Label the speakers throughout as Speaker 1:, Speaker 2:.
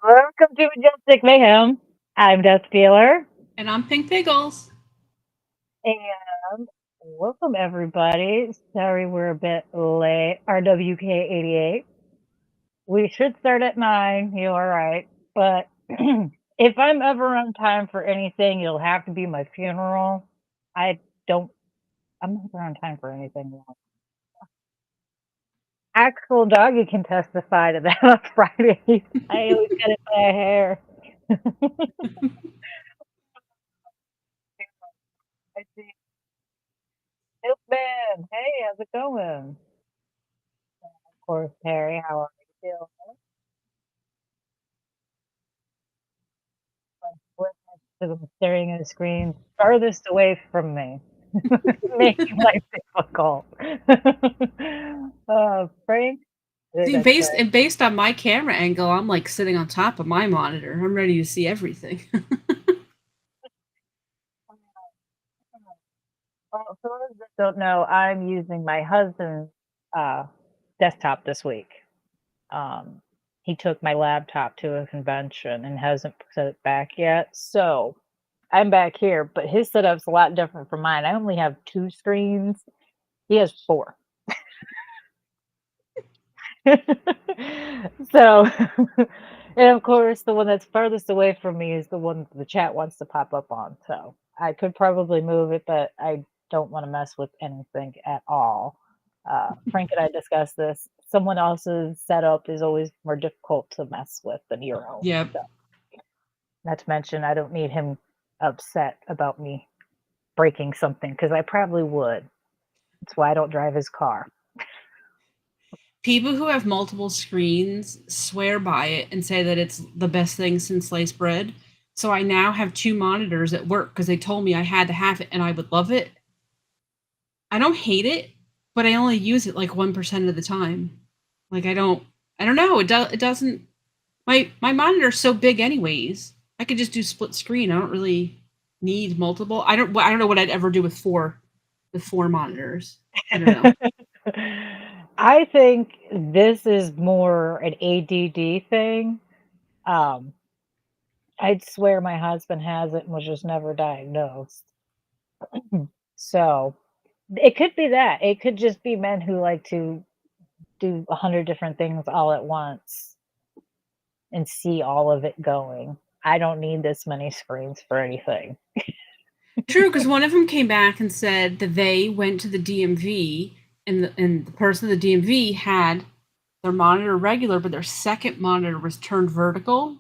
Speaker 1: Welcome to Majestic Mayhem. I'm Death Dealer,
Speaker 2: And I'm Pink Pickles.
Speaker 1: and welcome everybody. Sorry we're a bit late. RWK 88. We should start at 9. You are right. But if I'm ever on time for anything, it'll have to be my funeral. I don't, I'm never on time for anything. Actual doggy can testify to that on Fridays. I always cut it by a hair. I see. Milkman, hey, how's it going? Of course, Terry, how are you feeling? Because I'm staring at a screen farthest away from me, making life difficult. Frank, I think
Speaker 2: See,
Speaker 1: that's
Speaker 2: based on my camera angle, I'm like sitting on top of my monitor. I'm ready to see everything.
Speaker 1: well, for those that don't know, I'm using my husband's uh, desktop this week. Um, he took my laptop to a convention and hasn't put it back yet. So I'm back here, but his setup's a lot different from mine. I only have two screens. He has four. So, and of course, the one that's farthest away from me is the one the chat wants to pop up on. So I could probably move it, but I don't want to mess with anything at all. Frank and I discussed this. Someone else's setup is always more difficult to mess with than your own.
Speaker 2: Yep.
Speaker 1: So, not to mention, I don't need him upset about me breaking something because I probably would. That's why I don't drive his car.
Speaker 2: People who have multiple screens swear by it and say that it's the best thing since sliced bread. So I now have two monitors at work because they told me I had to have it and I would love it. I don't hate it, but I only use it like 1% of the time. Like I don't know. It doesn't. My monitor's so big, anyways. I could just do split screen. I don't really need multiple. I don't know what I'd ever do with four monitors. I don't know.
Speaker 1: I think this is more an ADD thing. Um, I'd swear my husband has it and was just never diagnosed. So it could be that. It could just be men who like to do 100 different things all at once and see all of it going. I don't need this many screens for anything.
Speaker 2: True, because one of them came back and said that they went to the DMV and the person at the DMV had their monitor regular, but their second monitor was turned vertical.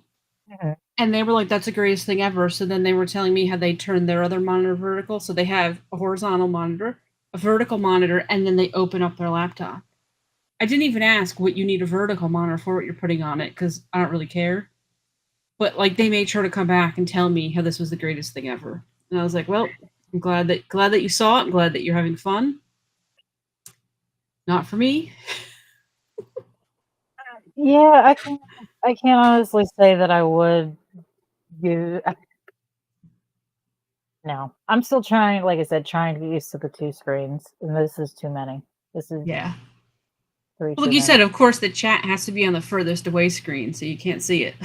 Speaker 1: Mhm.
Speaker 2: And they were like, that's the greatest thing ever. So then they were telling me how they turned their other monitor vertical. So they have a horizontal monitor, a vertical monitor, and then they open up their laptop. I didn't even ask what you need a vertical monitor for, what you're putting on it, because I don't really care. But like they made sure to come back and tell me how this was the greatest thing ever. And I was like, well, I'm glad that you saw it. I'm glad that you're having fun. Not for me.
Speaker 1: Yeah, I can't honestly say that I would use. No, I'm still trying, like I said, trying to get used to the two screens, and this is too many. This is
Speaker 2: Yeah.
Speaker 1: three
Speaker 2: Well,
Speaker 1: too
Speaker 2: like you
Speaker 1: many.
Speaker 2: said, of course the chat has to be on the furthest away screen, so you can't see it.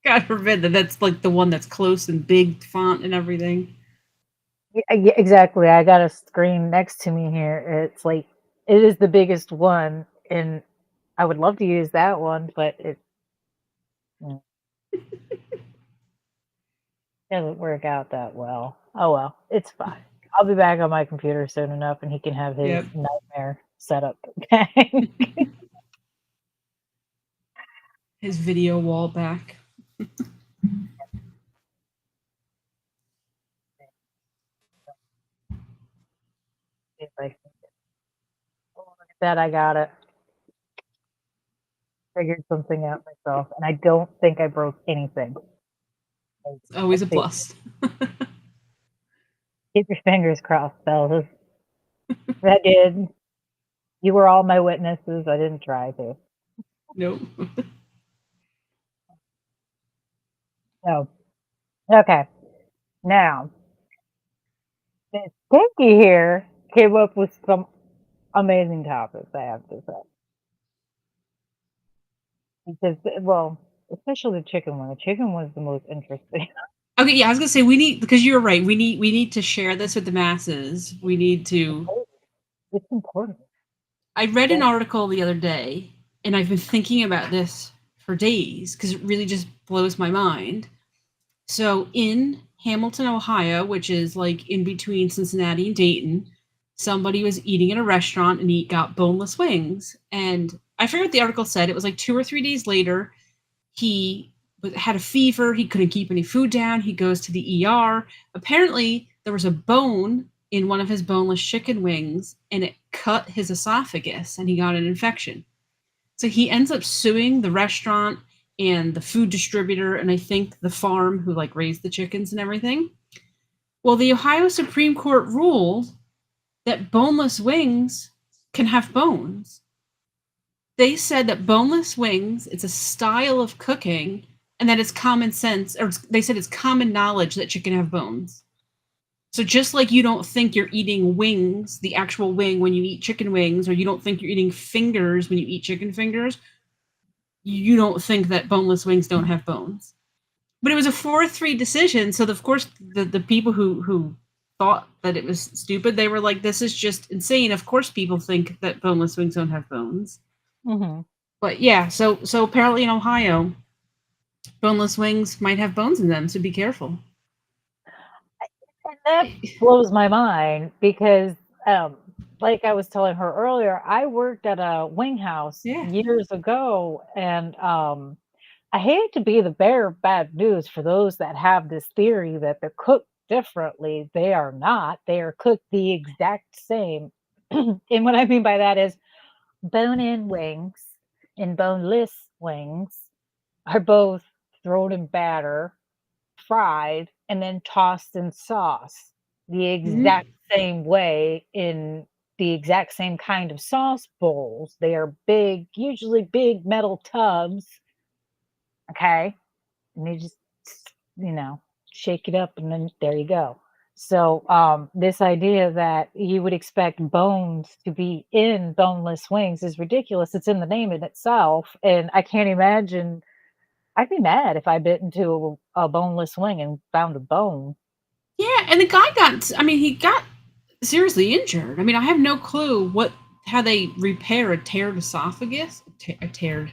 Speaker 2: God forbid that that's like the one that's close and big font and everything.
Speaker 1: Yeah, exactly. I got a screen next to me here. It's like it is the biggest one, and I would love to use that one, but it doesn't work out that well. Oh well, it's fine. I'll be back on my computer soon enough, and he can have his
Speaker 2: Yep.
Speaker 1: nightmare setup. Okay.
Speaker 2: His video wall back.
Speaker 1: If I can- oh, look at that, I got it. Figured something out myself, and I don't think I broke anything.
Speaker 2: It's always
Speaker 1: Let's
Speaker 2: a
Speaker 1: see.
Speaker 2: plus.
Speaker 1: Keep your fingers crossed, fellas. I did. You were all my witnesses. I didn't try to.
Speaker 2: Nope.
Speaker 1: So, okay. Now, Miss Pinky here came up with some amazing topics, I have to say. because, well, especially the chicken one. The chicken was the most interesting.
Speaker 2: Okay, yeah, I was gonna say we need, because you're right. We need to share this with the masses. We need to.
Speaker 1: It's important.
Speaker 2: I read an
Speaker 1: That,
Speaker 2: article the other day, and I've been thinking about this for days because it really just blows my mind. So in Hamilton, Ohio, which is like in between Cincinnati and Dayton, somebody was eating at a restaurant and he got boneless wings. And I forget what the article said. It was like 2 or 3 days later. He had a fever. He couldn't keep any food down. He goes to the ER. Apparently, there was a bone in one of his boneless chicken wings and it cut his esophagus and he got an infection. So he ends up suing the restaurant and the food distributor and I think the farm who like raised the chickens and everything. Well, the Ohio Supreme Court ruled that boneless wings can have bones. They said that boneless wings, it's a style of cooking and that it's common sense, or they said it's common knowledge that chicken have bones. So just like you don't think you're eating wings, the actual wing when you eat chicken wings, or you don't think you're eating fingers when you eat chicken fingers, you don't think that boneless wings don't have bones. But it was a 4-3 decision, so of course the people who thought that it was stupid, they were like, this is just insane. Of course people think that boneless wings don't have bones.
Speaker 1: mm-hmm.
Speaker 2: But yeah, so apparently in Ohio, boneless wings might have bones in them, so be careful.
Speaker 1: And that blows my mind because, um, like I was telling her earlier, I worked at a wing house
Speaker 2: Yeah.
Speaker 1: years ago, and I hate to be the bearer of bad news for those that have this theory that they're cooked differently. They are not. They are cooked the exact same. And what I mean by that is bone-in wings and boneless wings are both thrown in batter, fried, and then tossed in sauce the
Speaker 2: Mhm.
Speaker 1: exact same way in the exact same kind of sauce bowls. They are big, usually big metal tubs. Okay. And you just, you know, shake it up and then there you go. So this idea that you would expect bones to be in boneless wings is ridiculous. It's in the name in itself, and I can't imagine. I'd be mad if I bit into a boneless wing and found a bone.
Speaker 2: Yeah, and the guy got, I mean, he got seriously injured. I mean, I have no clue how they repair a teared esophagus, teared,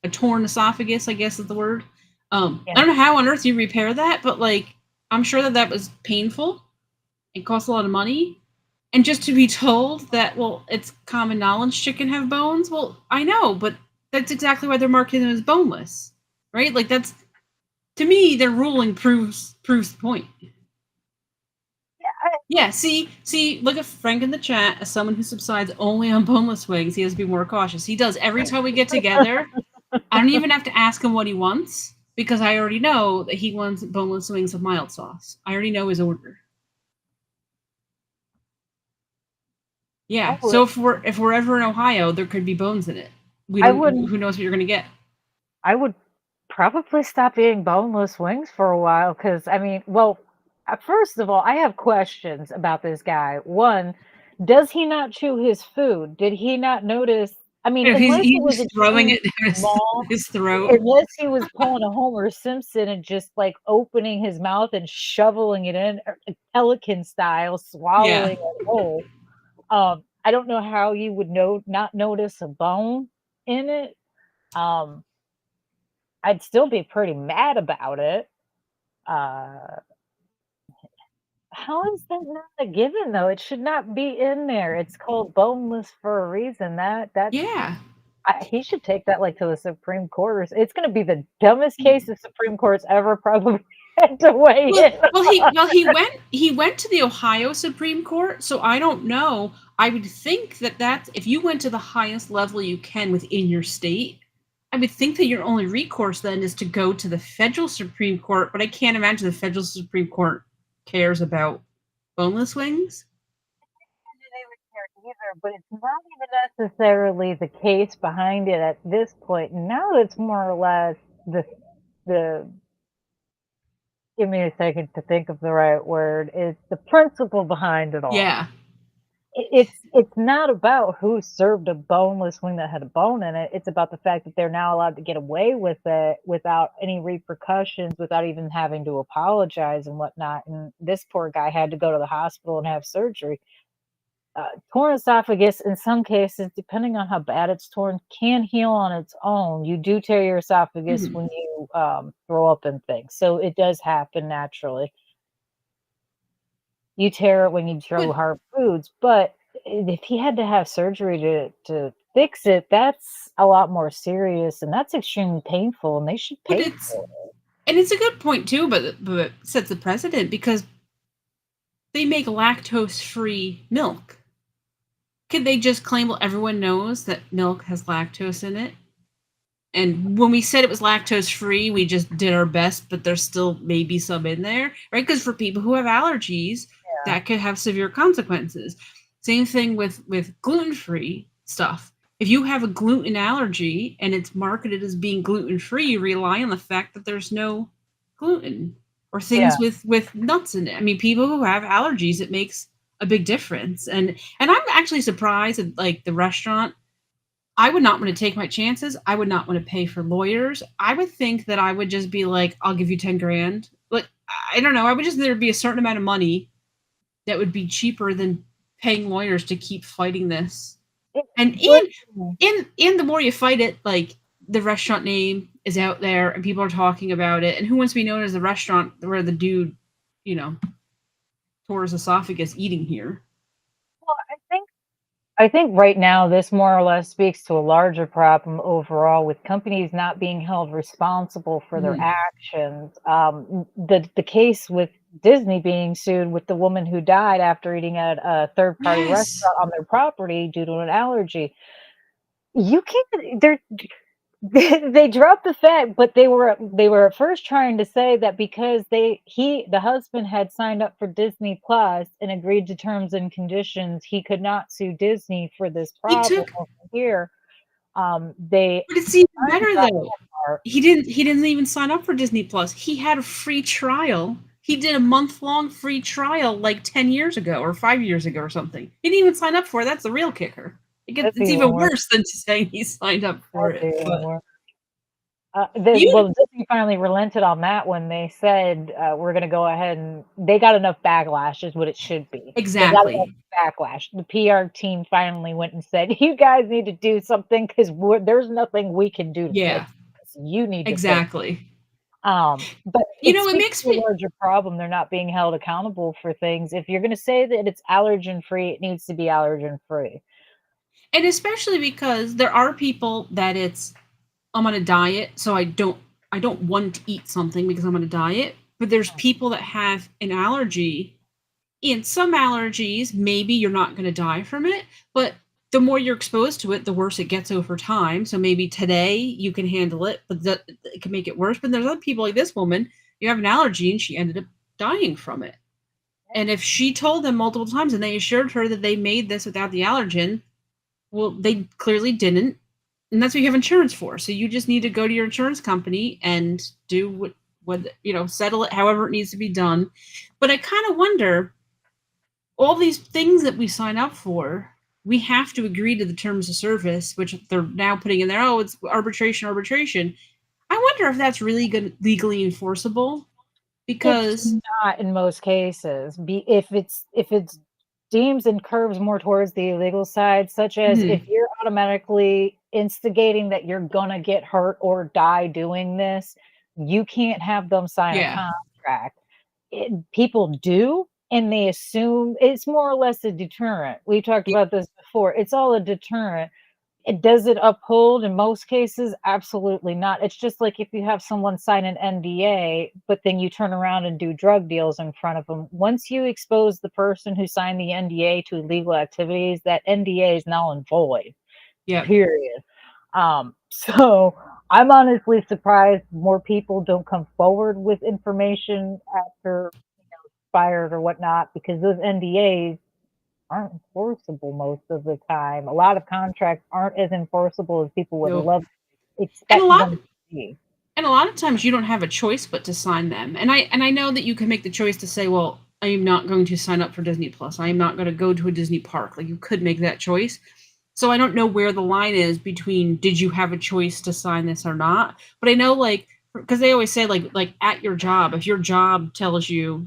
Speaker 2: a torn esophagus, I guess is the word. I
Speaker 1: Yeah,
Speaker 2: don't know how on earth you repair that, but like, I'm sure that that was painful. It costs a lot of money. And just to be told that, well, it's common knowledge chicken have bones. Well, I know, but that's exactly why they're marketing them as boneless, right? Like that's, to me, their ruling proves the point.
Speaker 1: yeah,
Speaker 2: Yeah, see, look at Frank in the chat. As someone who subsides only on boneless wings, he has to be more cautious. He does every time we get together. I don't even have to ask him what he wants because I already know that he wants boneless wings with mild sauce. I already know his order.
Speaker 1: I
Speaker 2: Yeah,
Speaker 1: would.
Speaker 2: so if we're ever in Ohio, there could be bones in it. We
Speaker 1: I
Speaker 2: don't.
Speaker 1: wouldn't.
Speaker 2: Who knows what you're gonna get?
Speaker 1: I would probably stop eating boneless wings for a while because I mean, well, first of all, I have questions about this guy. One, does he not chew his food? Did he not notice? I mean,
Speaker 2: If
Speaker 1: unless it
Speaker 2: he's
Speaker 1: was
Speaker 2: just throwing
Speaker 1: extremely
Speaker 2: it in
Speaker 1: small,
Speaker 2: his throat.
Speaker 1: unless he was pulling a Homer Simpson and just like opening his mouth and shoveling it in, pelican style,
Speaker 2: Yeah,
Speaker 1: swallowing it whole. I don't know how you would not notice a bone in it. Um, I'd still be pretty mad about it. Uh, how is that not a given though? It should not be in there. It's called boneless for a reason.
Speaker 2: yeah.
Speaker 1: He should take that like to the Supreme Court. It's going to be the dumbest case the Supreme Court's ever probably had to weigh
Speaker 2: Well,
Speaker 1: in.
Speaker 2: he went to the Ohio Supreme Court, so I don't know. I would think that if you went to the highest level you can within your state, I would think that your only recourse then is to go to the federal Supreme Court. But I can't imagine the federal Supreme Court cares about boneless wings.
Speaker 1: They would care either, but it's not even necessarily the case behind it at this point. Now it's more or less the give me a second to think of the right word. It's the principle behind it all.
Speaker 2: Yeah,
Speaker 1: it's not about who served a boneless wing that had a bone in it. It's about the fact that they're now allowed to get away with it without any repercussions, without even having to apologize and whatnot. And this poor guy had to go to the hospital and have surgery. Torn esophagus, in some cases, depending on how bad it's torn, can heal on its own. You do tear your esophagus
Speaker 2: Mhm.
Speaker 1: when you throw up and things, so it does happen naturally. You tear it when you chew
Speaker 2: But
Speaker 1: hard foods, but if he had to have surgery to fix it, that's a lot more serious, and that's extremely painful, and they should
Speaker 2: but
Speaker 1: pay
Speaker 2: it's
Speaker 1: for
Speaker 2: and it's a good point too, but it sets a precedent because they make lactose-free milk. Could they just claim, well, everyone knows that milk has lactose in it? And when we said it was lactose free, we just did our best, but there's still maybe some in there, right? Because for people who have allergies,
Speaker 1: it.
Speaker 2: that could have severe consequences. Same thing with gluten free stuff. If you have a gluten allergy and it's marketed as being gluten free, you rely on the fact that there's no gluten or
Speaker 1: Yeah.
Speaker 2: things with nuts in it. I mean, people who have allergies, it makes a big difference. And I'm actually surprised at like the restaurant. I would not want to take my chances. I would not want to pay for lawyers. I would think that I would just be like, I'll give you 10 grand. Like, I don't know. I would just, there'd be a certain amount of money that would be cheaper than paying lawyers to keep fighting this.
Speaker 1: It
Speaker 2: And
Speaker 1: what
Speaker 2: in the more you fight it, like the restaurant name is out there and people are talking about it. And who wants to be known as the restaurant where the dude, you know, tore his esophagus eating here?
Speaker 1: well, I think right now this more or less speaks to a larger problem overall with companies not being held responsible for their
Speaker 2: Mhm.
Speaker 1: actions. The case with Disney being sued with the woman who died after eating at a third party
Speaker 2: Yes.
Speaker 1: restaurant on their property due to an allergy. You can't. They're they dropped the fact, but they were at first trying to say that because the husband had signed up for Disney Plus and agreed to terms and conditions, he could not sue Disney for this
Speaker 2: He
Speaker 1: problem
Speaker 2: took
Speaker 1: over here. They
Speaker 2: But it's even
Speaker 1: finally
Speaker 2: better
Speaker 1: got
Speaker 2: though.
Speaker 1: that part.
Speaker 2: He didn't even sign up for Disney Plus. He had a free trial. He did a month-long free trial like 10 years ago or 5 years ago or something. He didn't even sign up for it. That's the real kicker.
Speaker 1: That's
Speaker 2: It's
Speaker 1: even
Speaker 2: even
Speaker 1: worse.
Speaker 2: worse than saying he signed up for
Speaker 1: That's
Speaker 2: it.
Speaker 1: even
Speaker 2: But
Speaker 1: worse.
Speaker 2: you
Speaker 1: Well, Disney finally relented on that when they said we're going to go ahead and they got enough backlash, is what it should be. They got enough
Speaker 2: exactly.
Speaker 1: backlash. The PR team finally went and said, "You guys need to do something because there's nothing we can do to
Speaker 2: Yeah,
Speaker 1: fix this. You need to fix."
Speaker 2: exactly.
Speaker 1: But
Speaker 2: You
Speaker 1: it
Speaker 2: know, it
Speaker 1: speaks
Speaker 2: makes
Speaker 1: to a
Speaker 2: me
Speaker 1: larger problem. They're not being held accountable for things. If you're going to say that it's allergen free, it needs to be allergen free.
Speaker 2: and especially because there are people that it's I'm on a diet, so I don't want to eat something because I'm on a diet. But there's people that have an allergy. And some allergies, maybe you're not going to die from it, but the more you're exposed to it, the worse it gets over time. So maybe today you can handle it, but it can make it worse. But there's other people like this woman, you have an allergy and she ended up dying from it. And if she told them multiple times and they assured her that they made this without the allergen, well, they clearly didn't. And that's what you have insurance for. So you just need to go to your insurance company and do what settle it however it needs to be done. But I kind of wonder all these things that we sign up for, we have to agree to the terms of service, which they're now putting in there. Oh, it's arbitration, arbitration. I wonder if that's really good, legally enforceable
Speaker 1: It's
Speaker 2: because
Speaker 1: not in most cases. If it's deems and curves more towards the illegal side, such as if
Speaker 2: hmm,
Speaker 1: you're automatically instigating that you're gonna get hurt or die doing this, you can't have them sign a
Speaker 2: yeah,
Speaker 1: contract. People do, and they assume it's more or less a deterrent. We talked
Speaker 2: yeah,
Speaker 1: about this before. It's all a deterrent. Does it uphold in most cases? Absolutely not. It's just like if you have someone sign an NDA, but then you turn around and do drug deals in front of them. Once you expose the person who signed the NDA to illegal activities, that NDA is null and void.
Speaker 2: yeah.
Speaker 1: Period. So I'm honestly surprised more people don't come forward with information after fired or whatnot because those NDAs aren't enforceable most of the time. A lot of contracts aren't as enforceable as people would
Speaker 2: No,
Speaker 1: love to
Speaker 2: and a
Speaker 1: expect
Speaker 2: lot
Speaker 1: them to be.
Speaker 2: and a lot of times you don't have a choice but to sign them. And I know that you can make the choice to say, well, I am not going to sign up for Disney Plus. I am not going to go to a Disney park. Like, you could make that choice. So I don't know where the line is between did you have a choice to sign this or not. But I know, like, because they always say, like at your job, if your job tells you,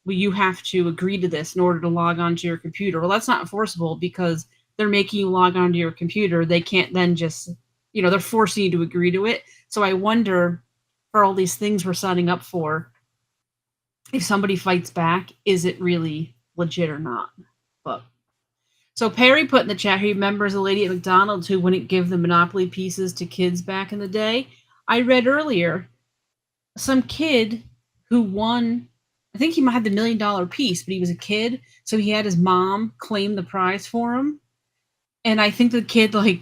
Speaker 2: well, you have to agree to this in order to log onto your computer. Well, that's not enforceable because they're making you log onto your computer. They can't then just, they're forcing you to agree to it. So I wonder, for all these things we're signing up for, if somebody fights back, is it really legit or not? But so Perry put in the chat, he remembers a lady at McDonald's who wouldn't give the Monopoly pieces to kids back in the day. I read earlier some kid who won, I think he might have the $1 million piece, but he was a kid, so he had his mom claim the prize for him. And I think the kid, like,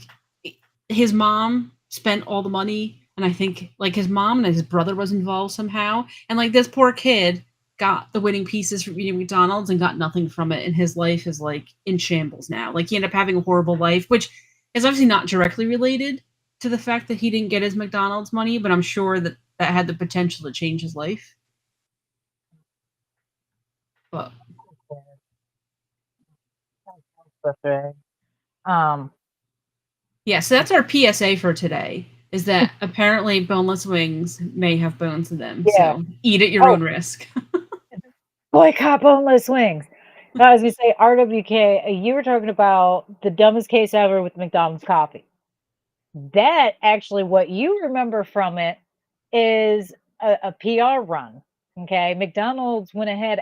Speaker 2: his mom spent all the money, and I think, like, his mom and his brother was involved somehow. And, like, this poor kid got the winning pieces from eating McDonald's and got nothing from it, and his life is, like, in shambles now. Like, he ended up having a horrible life, which is obviously not directly related to the fact that he didn't get his McDonald's money, but I'm sure that had the potential to change his life. But yeah, so that's our PSA for today, is that apparently boneless wings may have bones in them.
Speaker 1: Yeah.
Speaker 2: So eat at your own risk.
Speaker 1: Boycott boneless wings. Now, as we say, RWK, you were talking about the dumbest case ever with McDonald's coffee. That actually, what you remember from it is a PR run. Okay, McDonald's went ahead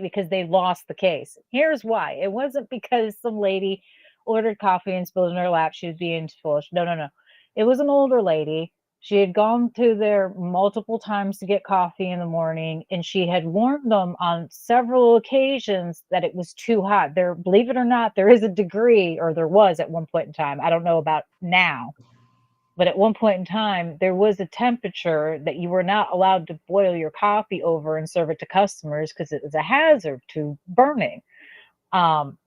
Speaker 1: because they lost the case. Here's why. It wasn't because some lady ordered coffee and spilled in her lap. She was being foolish. No. It was an older lady. She had gone to there multiple times to get coffee in the morning, and she had warned them on several occasions that it was too hot. There, believe it or not, there is a degree, or there was at one point in time. I don't know about now, but at one point in time, there was a temperature that you were not allowed to boil your coffee over and serve it to customers because it was a hazard to burning.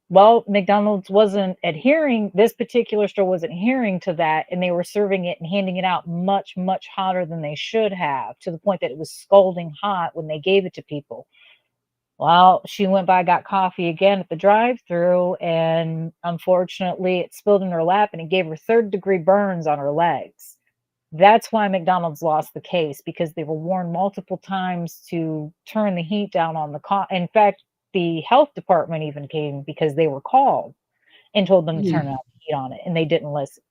Speaker 1: Well, McDonald's wasn't adhering, this particular store wasn't adhering to that, and they were serving it and handing it out much, much hotter than they should have, to the point that it was scalding hot when they gave it to people. Well, she went by, got coffee again at the drive-thru, and unfortunately it spilled in her lap and it gave her third-degree burns on her legs. That's why McDonald's lost the case, because they were warned multiple times to turn the heat down on the In fact, the health department even came because they were called and told them to turn out the heat on it, and they didn't listen.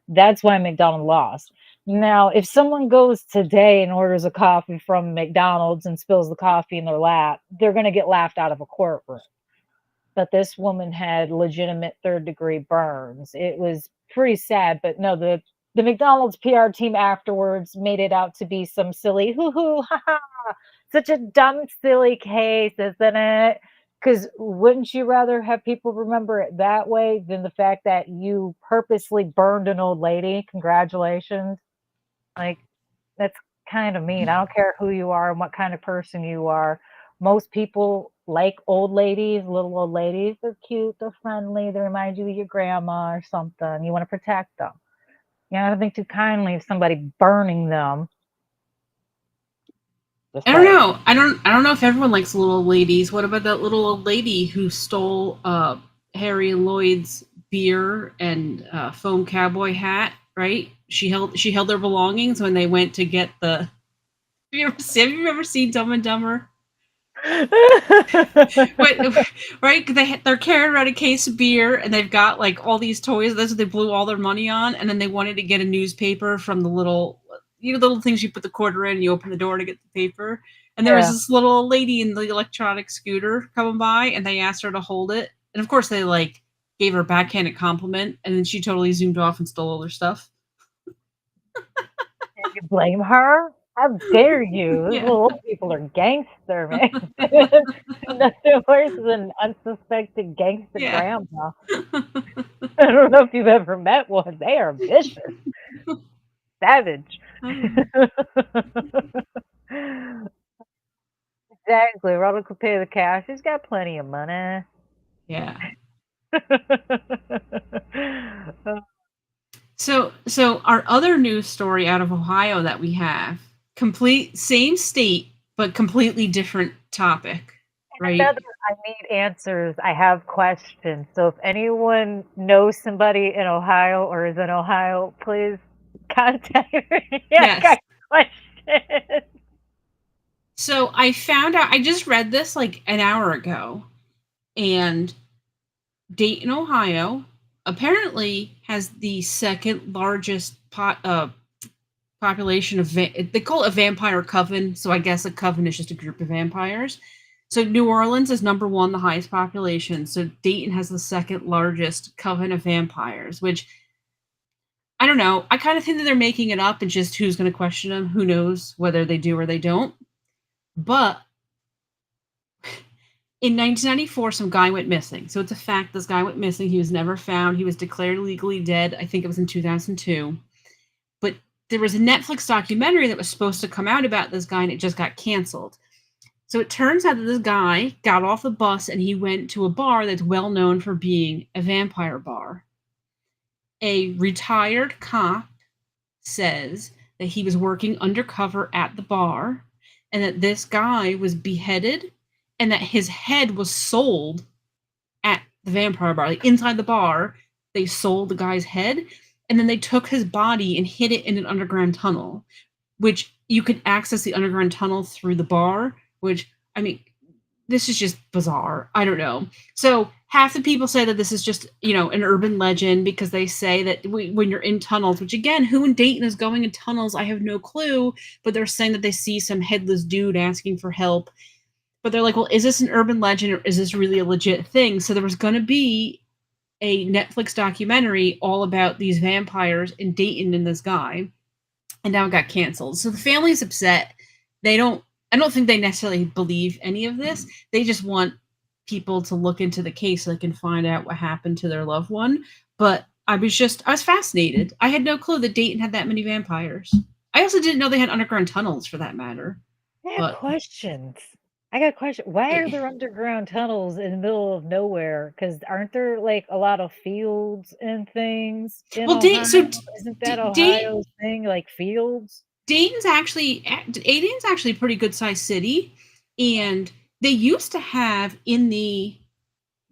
Speaker 1: That's why McDonald's lost. Now, if someone goes today and orders a coffee from McDonald's and spills the coffee in their lap, they're going to get laughed out of a courtroom. But this woman had legitimate third-degree burns. It was pretty sad, but no, the McDonald's PR team afterwards made it out to be some silly hoo-hoo, ha-ha, such a dumb, silly case, isn't it? Because wouldn't you rather have people remember it that way than the fact that you purposely burned an old lady? Congratulations. Like, that's kind of mean. I don't care who you are and what kind of person you are. Most people like old ladies, little old ladies. They're cute, they're friendly, they remind you of your grandma or something. You want to protect them. You don't think too kindly of somebody burning them.
Speaker 2: I don't know. I don't know if everyone likes little old ladies. What about that little old lady who stole Harry and Lloyd's beer and foam cowboy hat? Right? She held their belongings when they went to get the. Have you ever seen Dumb and Dumber? Right? They're carrying around a case of beer and they've got like all these toys. That's what they blew all their money on, and then they wanted to get a newspaper from the little. Little things you put the quarter in and you open the door to get the paper. And there was this little lady in the electronic scooter coming by, and they asked her to hold it. And of course they like gave her a backhanded compliment, and then she totally zoomed off and stole all their stuff.
Speaker 1: Can you blame her? How dare you? These little old people are gangster, man. Nothing worse than unsuspected gangster grandma. I don't know if you've ever met one. They are vicious. Savage. Exactly. Ronald could pay the cash. He's got plenty of money.
Speaker 2: Yeah. So our other news story out of Ohio that we have, same state, but completely different topic. right?
Speaker 1: I need answers. I have questions. So if anyone knows somebody in Ohio or is in Ohio, please contact me. I
Speaker 2: Yes.
Speaker 1: got questions.
Speaker 2: So I found out, I just read this like an hour ago, and Dayton, Ohio apparently has the second largest population of, they call it a vampire coven. So I guess a coven is just a group of vampires. So New Orleans is number one, the highest population. So Dayton has the second largest coven of vampires, which I don't know. I kind of think that they're making it up and just who's going to question them. Who knows whether they do or they don't. But in 1994, some guy went missing. So it's a fact this guy went missing. He was never found. He was declared legally dead. I think it was in 2002. But there was a Netflix documentary that was supposed to come out about this guy, and it just got canceled. So it turns out that this guy got off the bus and he went to a bar that's well known for being a vampire bar. A retired cop says that he was working undercover at the bar and that this guy was beheaded and that his head was sold at the vampire bar. Like inside the bar, they sold the guy's head, and then they took his body and hid it in an underground tunnel, which you could access the underground tunnel through the bar, which, I mean, this is just bizarre. I don't know. So half the people say that this is just, an urban legend because they say that when you're in tunnels, which again, who in Dayton is going in tunnels? I have no clue, but they're saying that they see some headless dude asking for help. But they're like, well, is this an urban legend or is this really a legit thing? So there was going to be a Netflix documentary all about these vampires in Dayton and this guy, and now it got canceled. So the family's upset. I don't think they necessarily believe any of this. They just want people to look into the case so they can find out what happened to their loved one. But I was fascinated. I had no clue that Dayton had that many vampires. I also didn't know they had underground tunnels for that matter.
Speaker 1: I got questions. Why are there underground tunnels in the middle of nowhere? Because aren't there like a lot of fields and things in Ohio? Isn't that Ohio's thing, like fields?
Speaker 2: Dayton's actually a pretty good sized city, and they used to have in the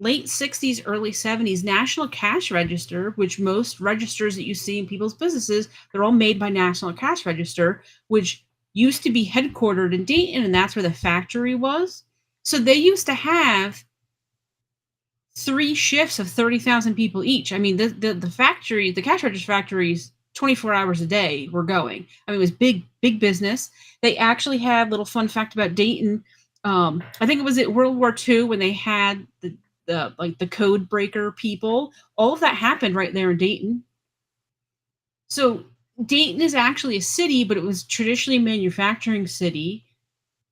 Speaker 2: late 60s, early 70s National Cash Register, which most registers that you see in people's businesses, they're all made by National Cash Register, which used to be headquartered in Dayton, and that's where the factory was. So they used to have 3 shifts of 30,000 people each. I mean, the factory, the cash register factories, 24 hours a day were going. I mean, it was big business. They actually had, little fun fact about Dayton, I think it was at World War II when they had the code breaker people. All of that happened right there in Dayton. So Dayton is actually a city, but it was traditionally a manufacturing city.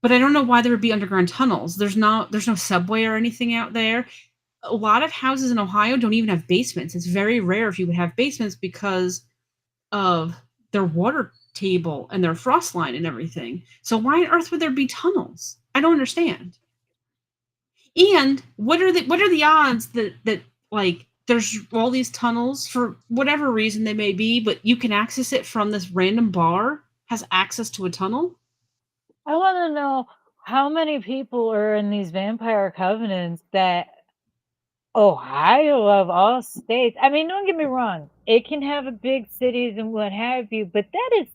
Speaker 2: But I don't know why there would be underground tunnels. There's no subway or anything out there. A lot of houses in Ohio don't even have basements. It's very rare if you would have basements because of their water table and their frost line and everything. So why on earth would there be tunnels? I don't understand. And what are the odds that like there's all these tunnels for whatever reason they may be, but you can access it from this random bar has access to a tunnel?
Speaker 1: I want to know how many people are in these vampire covenants that Ohio of all states. I mean, don't get me wrong. It can have a big cities and what have you, but that is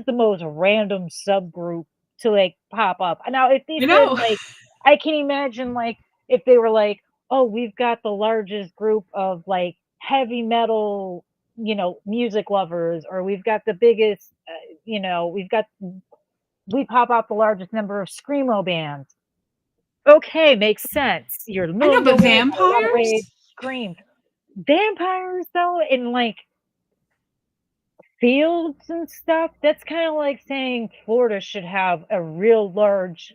Speaker 1: the most random subgroup to like pop up. Now, if they said like, I can imagine like if they were like, oh, we've got the largest group of like heavy metal, music lovers, or we've got the biggest, we pop out the largest number of screamo bands. Okay, makes sense. You're the middle
Speaker 2: I know,
Speaker 1: of
Speaker 2: but
Speaker 1: nowhere,
Speaker 2: vampires?
Speaker 1: scream. Vampires, though, in like fields and stuff, that's kind of like saying Florida should have a real large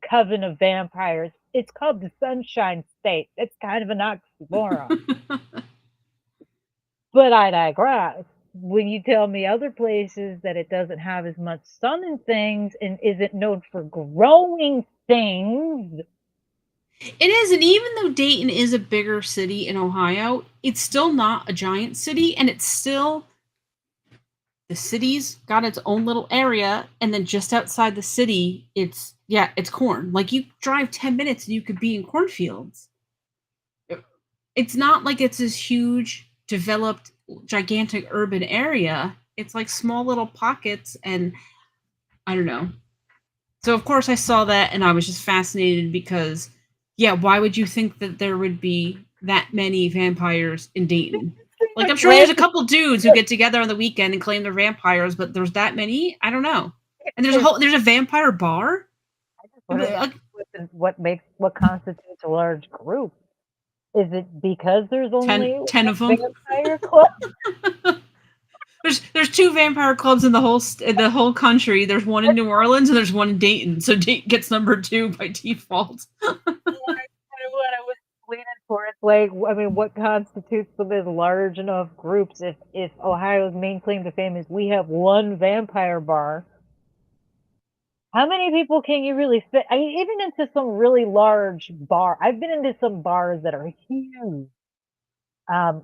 Speaker 1: coven of vampires. It's called the Sunshine State. It's kind of an oxymoron. But I digress. When you tell me other places that it doesn't have as much sun and things and isn't known for growing things.
Speaker 2: It is, and even though Dayton is a bigger city in Ohio, it's still not a giant city, and it's still The city's got its own little area, and then just outside the city, it's corn. Like you drive 10 minutes and you could be in cornfields. It's not like it's this huge, developed, gigantic urban area. It's like small little pockets, and I don't know. So of course I saw that, and I was just fascinated because, yeah, why would you think that there would be that many vampires in Dayton? Like I'm sure there's a couple dudes who get together on the weekend and claim they're vampires, but there's that many? I don't know. And there's a vampire bar?
Speaker 1: What constitutes a large group? Is it because there's only
Speaker 2: 10 of them?
Speaker 1: Vampire club?
Speaker 2: There's 2 vampire clubs in the whole country. There's one in New Orleans and there's one in Dayton. So Dayton gets number 2 by default.
Speaker 1: What I was leaning for, it's like, I mean, what constitutes them as large enough groups? If Ohio's main claim to fame is we have one vampire bar, how many people can you really fit? I mean, even into some really large bar. I've been into some bars that are huge.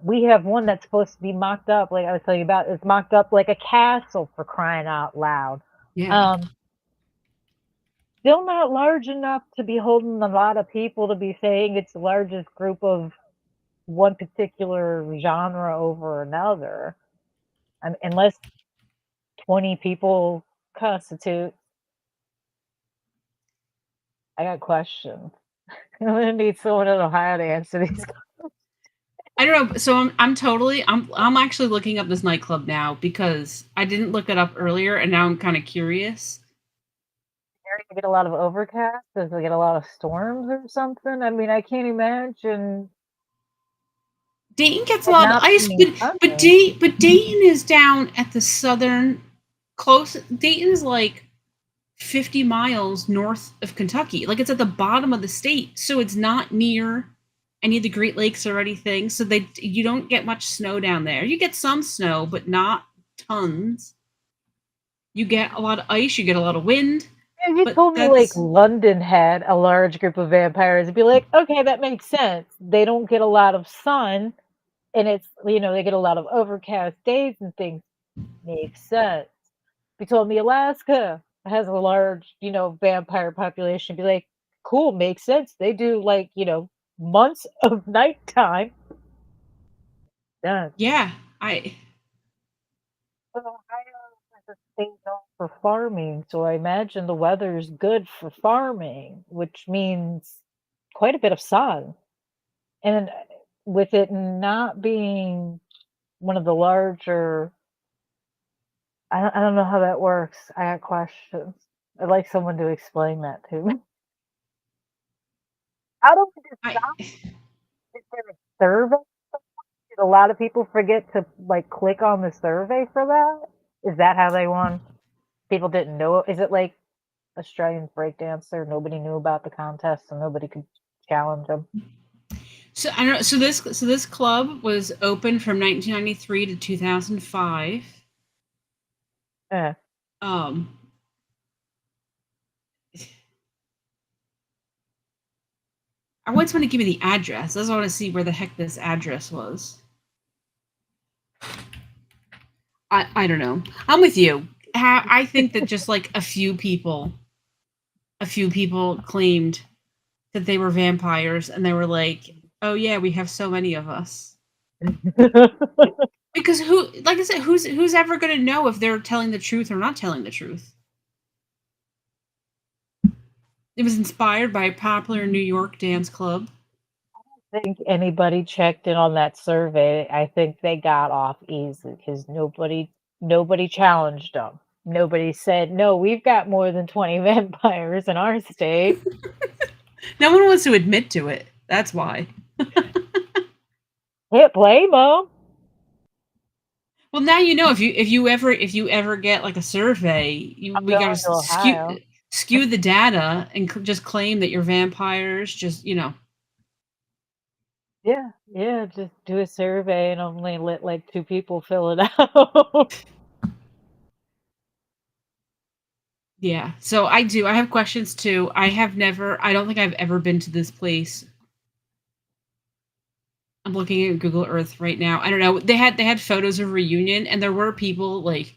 Speaker 1: We have one that's supposed to be mocked up, like I was telling you about. It's mocked up like a castle, for crying out loud.
Speaker 2: Yeah.
Speaker 1: Still not large enough to be holding a lot of people to be saying it's the largest group of one particular genre over another. Unless 20 people constitute. I got questions. I'm gonna need someone in Ohio to answer these.
Speaker 2: I don't know. So I'm actually looking up this nightclub now because I didn't look it up earlier, and now I'm kind of curious.
Speaker 1: You get a lot of overcast? Does it get a lot of storms or something? I mean, I can't imagine.
Speaker 2: Dayton gets a lot of ice, but Dayton is down at the southern close. Dayton is like 50 miles north of Kentucky. Like it's at the bottom of the state, so it's not near any of the Great Lakes or anything. So you don't get much snow down there. You get some snow, but not tons. You get a lot of ice. You get a lot of wind.
Speaker 1: If you told me like London had a large group of vampires, I'd be like, okay, that makes sense. They don't get a lot of sun, and it's, they get a lot of overcast days and things. Makes sense. If you told me Alaska has a large, vampire population, I'd be like, cool, makes sense. They do like, months of nighttime. Done.
Speaker 2: Yeah,
Speaker 1: Ohio is a state known for farming, so I imagine the weather's good for farming, which means quite a bit of sun. And with it not being one of the larger, I don't know how that works. I got questions. I'd like someone to explain that to me. How do we decide? Is there a survey? Did a lot of people forget to like click on the survey for that? Is that how they won? People didn't know. Is it like Australian breakdancer? Nobody knew about the contest, so nobody could challenge them.
Speaker 2: So I don't know. So this club was open from 1993 to 2005.
Speaker 1: Yeah.
Speaker 2: I want someone to give me the address. I just want to see where the heck this address was. I don't know. I'm with you. I think that just like a few people claimed that they were vampires, and they were like, "Oh yeah, we have so many of us." Because like I said, who's ever going to know if they're telling the truth or not telling the truth? It was inspired by a popular New York dance club.
Speaker 1: I don't think anybody checked in on that survey. I think they got off easy because nobody challenged them. Nobody said, no, we've got more than 20 vampires in our state.
Speaker 2: No one wants to admit to it. That's why.
Speaker 1: Hit blame them.
Speaker 2: Well, now you know if you ever get like a survey, we got to skew the data and just claim that you're vampires. Just
Speaker 1: Yeah, just do a survey and only let like 2 people fill it out.
Speaker 2: Yeah, so I have questions too. I don't think I've ever been to this place. I'm looking at Google Earth right now. I don't know. They had photos of reunion, and there were people like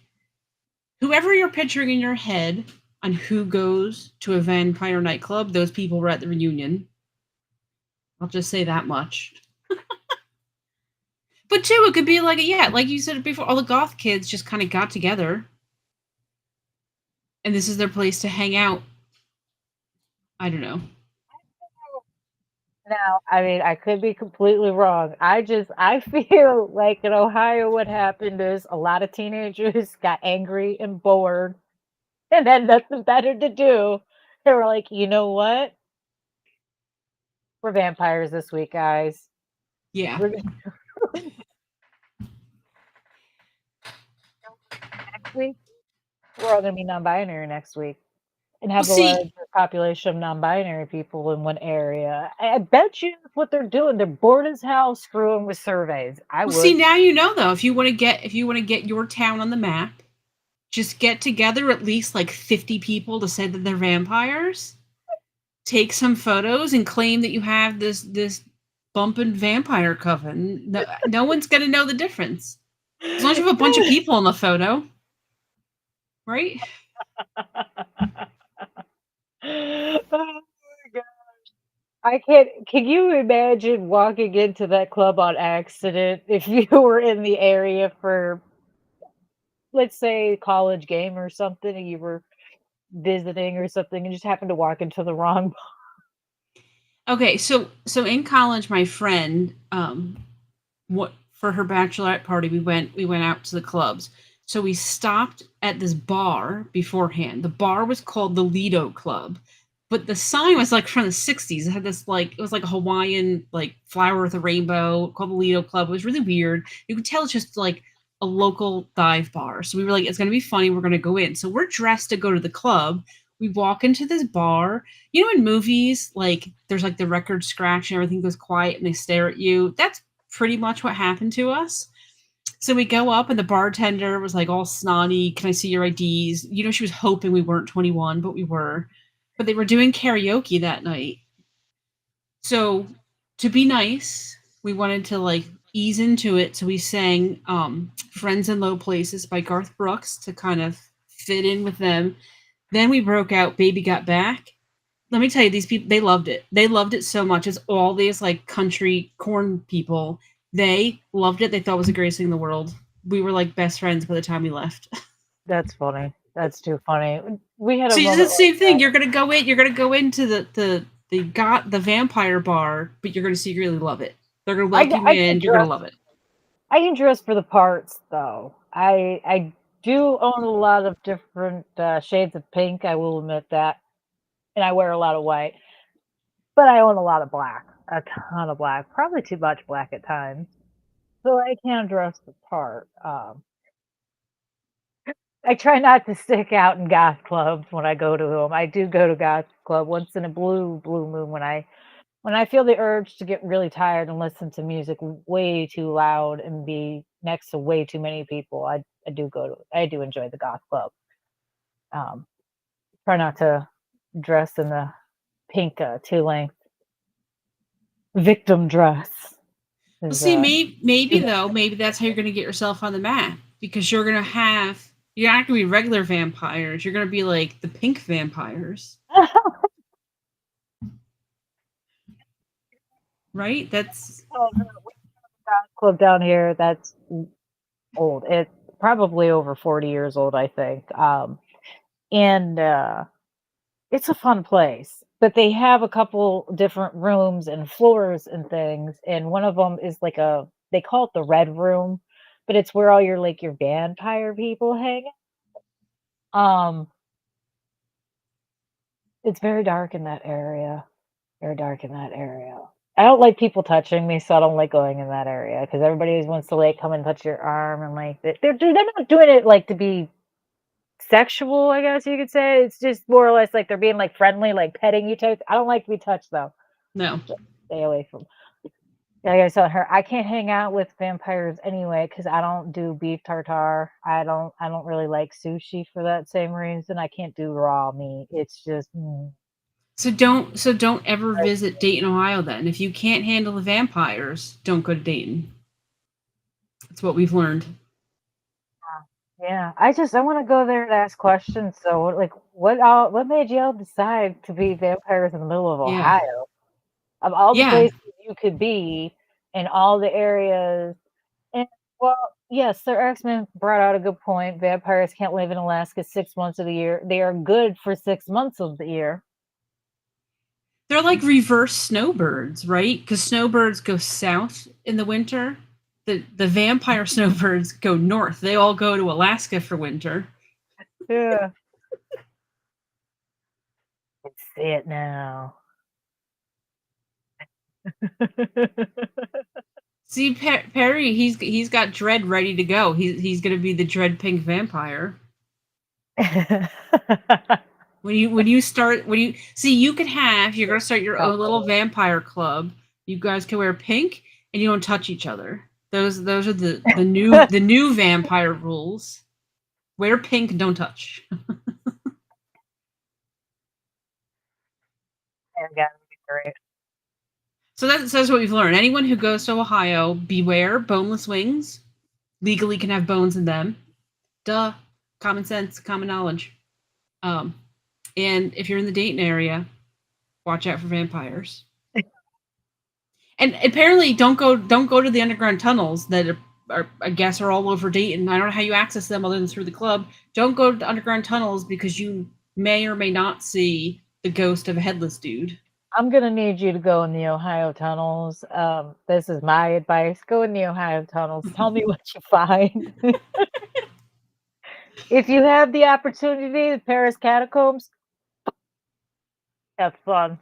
Speaker 2: whoever you're picturing in your head on who goes to a vampire nightclub, those people were at the reunion. I'll just say that much. But too, it could be like, yeah, like you said before, all the goth kids just kind of got together, and this is their place to hang out. I don't know.
Speaker 1: Now, I mean, I could be completely wrong. I feel like in Ohio, what happened is a lot of teenagers got angry and bored and had nothing better to do. They were like, you know what? We're vampires this week, guys.
Speaker 2: Yeah.
Speaker 1: We're next week. We're all going to be non-binary next week and
Speaker 2: Well,
Speaker 1: have a
Speaker 2: see,
Speaker 1: larger population of non-binary people in one area. I bet you that's what they're doing. They're bored as hell, screwing with surveys. I
Speaker 2: well, see.
Speaker 1: would.
Speaker 2: Now you know though. If you want to get your town on the map, just get together at least like 50 people to say that they're vampires. Take some photos and claim that you have this bumping vampire coven. No one's gonna know the difference as long as you have a bunch of people in the photo, right?
Speaker 1: Oh my god. I can't. Can you imagine walking into that club on accident if you were in the area for, let's say, college game or something, and you were visiting or something and just happened to walk into the wrong.
Speaker 2: Okay, so in college, my friend, what for her bachelorette party, we went out to the clubs. So we stopped at this bar beforehand. The bar was called the Lido Club, but the sign was like from the 60s. It had this like it was like a Hawaiian like flower with a rainbow called the Lido Club. It was really weird. You could tell it's just like a local dive bar. So we were like, it's gonna be funny. We're gonna go in. So we're dressed to go to the club. We walk into this bar. You know, in movies, like there's like the record scratch and everything goes quiet and they stare at you. That's pretty much what happened to us. So we go up and the bartender was like all snotty, "Can I see your IDs?" You know, she was hoping we weren't 21, but we were. But they were doing karaoke that night. So to be nice, we wanted to like ease into it. So we sang Friends in Low Places by Garth Brooks to kind of fit in with them. Then we broke out Baby Got Back. Let me tell you, these people, they loved it. They loved it so much. It's all these like country corn people. They loved it. They thought it was the greatest thing in the world. We were like best friends by the time we left.
Speaker 1: That's funny. That's too funny. We had a
Speaker 2: So it's the
Speaker 1: moment like
Speaker 2: same thing. You're gonna go in. You're gonna go into the vampire bar, but you're gonna secretly love it. They're gonna
Speaker 1: that.
Speaker 2: welcome you in. You're gonna love it.
Speaker 1: I can dress for the parts though. I do own a lot of different shades of pink. I will admit that, and I wear a lot of white. But I own a lot of black, a ton of black, probably too much black at times. So I can dress the part. I try not to stick out in goth clubs when I go to them. I do go to goth club once in a blue moon when I feel the urge to get really tired and listen to music way too loud and be next to way too many people. I do enjoy the goth club. Um, Try not to dress in the pink two length victim dress.
Speaker 2: Well,
Speaker 1: 'Cause,
Speaker 2: see, maybe
Speaker 1: too
Speaker 2: though, maybe that's how you're gonna get yourself on the map because you're not gonna be regular vampires. You're gonna be like the pink vampires, right? That's
Speaker 1: Oh, no, we have a club down here that's old. It's probably over 40 years old, I think. And it's a fun place. But they have a couple different rooms and floors and things. And one of them is like they call it the red room, but it's where all your vampire people hang. Um, it's very dark in that area. Very dark in that area. I don't like people touching me, so I don't like going in that area because everybody always wants to like come and touch your arm and like they're not doing it like to be sexual, I guess you could say. It's just more or less like they're being like friendly, like petting you type. I don't like to be touched though.
Speaker 2: no.
Speaker 1: So stay away from. Like I was telling her, I can't hang out with vampires anyway because I don't do beef tartare. I don't really like sushi for that same reason. I can't do raw meat. It's just.
Speaker 2: So don't ever visit Dayton, Ohio. Then, if you can't handle the vampires, don't go to Dayton. That's what we've learned.
Speaker 1: Yeah, I want to go there and ask questions. So, like, what made y'all decide to be vampires in the middle of
Speaker 2: Yeah.
Speaker 1: Ohio? Of all the
Speaker 2: Yeah.
Speaker 1: places you could be, in all the areas, and well, yes, Sir X-Men brought out a good point. Vampires can't live in Alaska 6 months of the year. They are good for 6 months of the year.
Speaker 2: They're like reverse snowbirds, right? Because snowbirds go south in the winter. The vampire snowbirds go north. They all go to Alaska for winter.
Speaker 1: Yeah, I can see it now.
Speaker 2: See, Perry, he's got Dread ready to go. He's gonna be the Dread Pink vampire. When you see, you could have, you're gonna start your own little vampire club. You guys can wear pink and you don't touch each other. Those are the new vampire rules. Wear pink and don't touch.
Speaker 1: Great.
Speaker 2: So that says what we've learned. Anyone who goes to Ohio, beware boneless wings. Legally can have bones in them. Duh. Common sense, common knowledge. Um, and if you're in the Dayton area, watch out for vampires. And apparently, don't go to the underground tunnels that I guess are all over Dayton. I don't know how you access them other than through the club. Don't go to the underground tunnels because you may or may not see the ghost of a headless dude.
Speaker 1: I'm gonna need you to go in the Ohio tunnels. This is my advice. Go in the Ohio tunnels. Tell me what you find. If you have the opportunity, the Paris catacombs, have fun.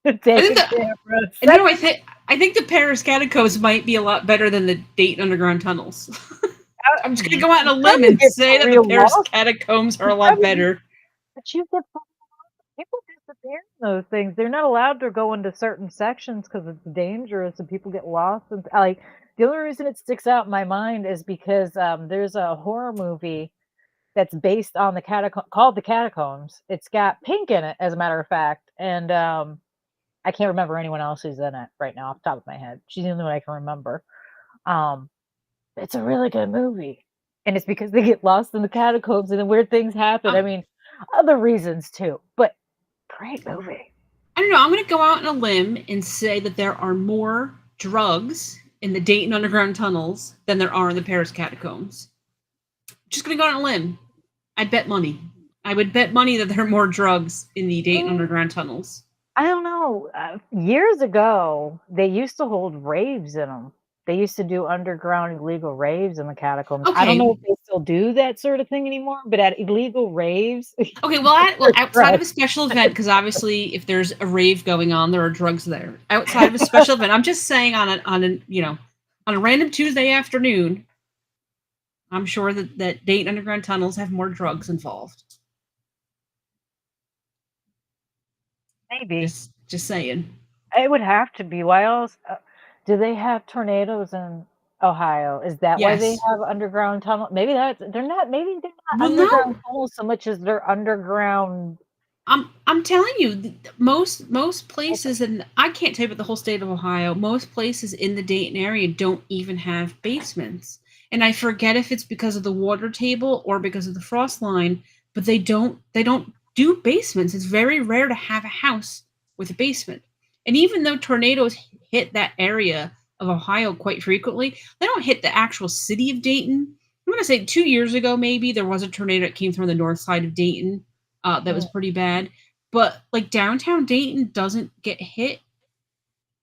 Speaker 1: Take
Speaker 2: I think
Speaker 1: a
Speaker 2: that
Speaker 1: camera.
Speaker 2: no, I think the Paris catacombs might be a lot better than the Dayton underground tunnels. I'm just gonna go out on a limb and say that the Paris catacombs are a lot better.
Speaker 1: But you get people disappear in those things. They're not allowed to go into certain sections because it's dangerous and people get lost. And like the only reason it sticks out in my mind is because there's a horror movie that's based on the catacomb called The Catacombs. It's got Pink in it, as a matter of fact, and I can't remember anyone else who's in it right now off the top of my head. She's the only one I can remember. Um, it's a really good movie, and it's because they get lost in the catacombs and then weird things happen. I mean, other reasons too, but great movie.
Speaker 2: I don't know. I'm going to go out on a limb and say that there are more drugs in the Dayton underground tunnels than there are in the Paris catacombs. Just going to go out on a limb. I'd bet money. I would bet money that there are more drugs in the Dayton underground tunnels.
Speaker 1: I don't know. Years ago, they used to hold raves in them. They used to do underground illegal raves in the catacombs.
Speaker 2: Okay.
Speaker 1: I don't know if they still do that sort of thing anymore, but at illegal raves.
Speaker 2: Okay, well, outside of a special event, because obviously, if there's a rave going on, there are drugs there. Outside of a special event, I'm just saying on a random Tuesday afternoon, I'm sure that Dayton underground tunnels have more drugs involved.
Speaker 1: Maybe.
Speaker 2: Just saying.
Speaker 1: It would have to be. Why else? Do they have tornadoes in Ohio? Is that why they have underground tunnels? Maybe they're not underground tunnels so much as they're underground.
Speaker 2: I'm telling you, most places, and I can't tell you about the whole state of Ohio. Most places in the Dayton area don't even have basements, and I forget if it's because of the water table or because of the frost line, but they don't do basements. It's very rare to have a house with a basement. And even though tornadoes hit that area of Ohio quite frequently, they don't hit the actual city of Dayton. I'm going to say 2 years ago, maybe there was a tornado that came from the north side of Dayton that was pretty bad. But like downtown Dayton doesn't get hit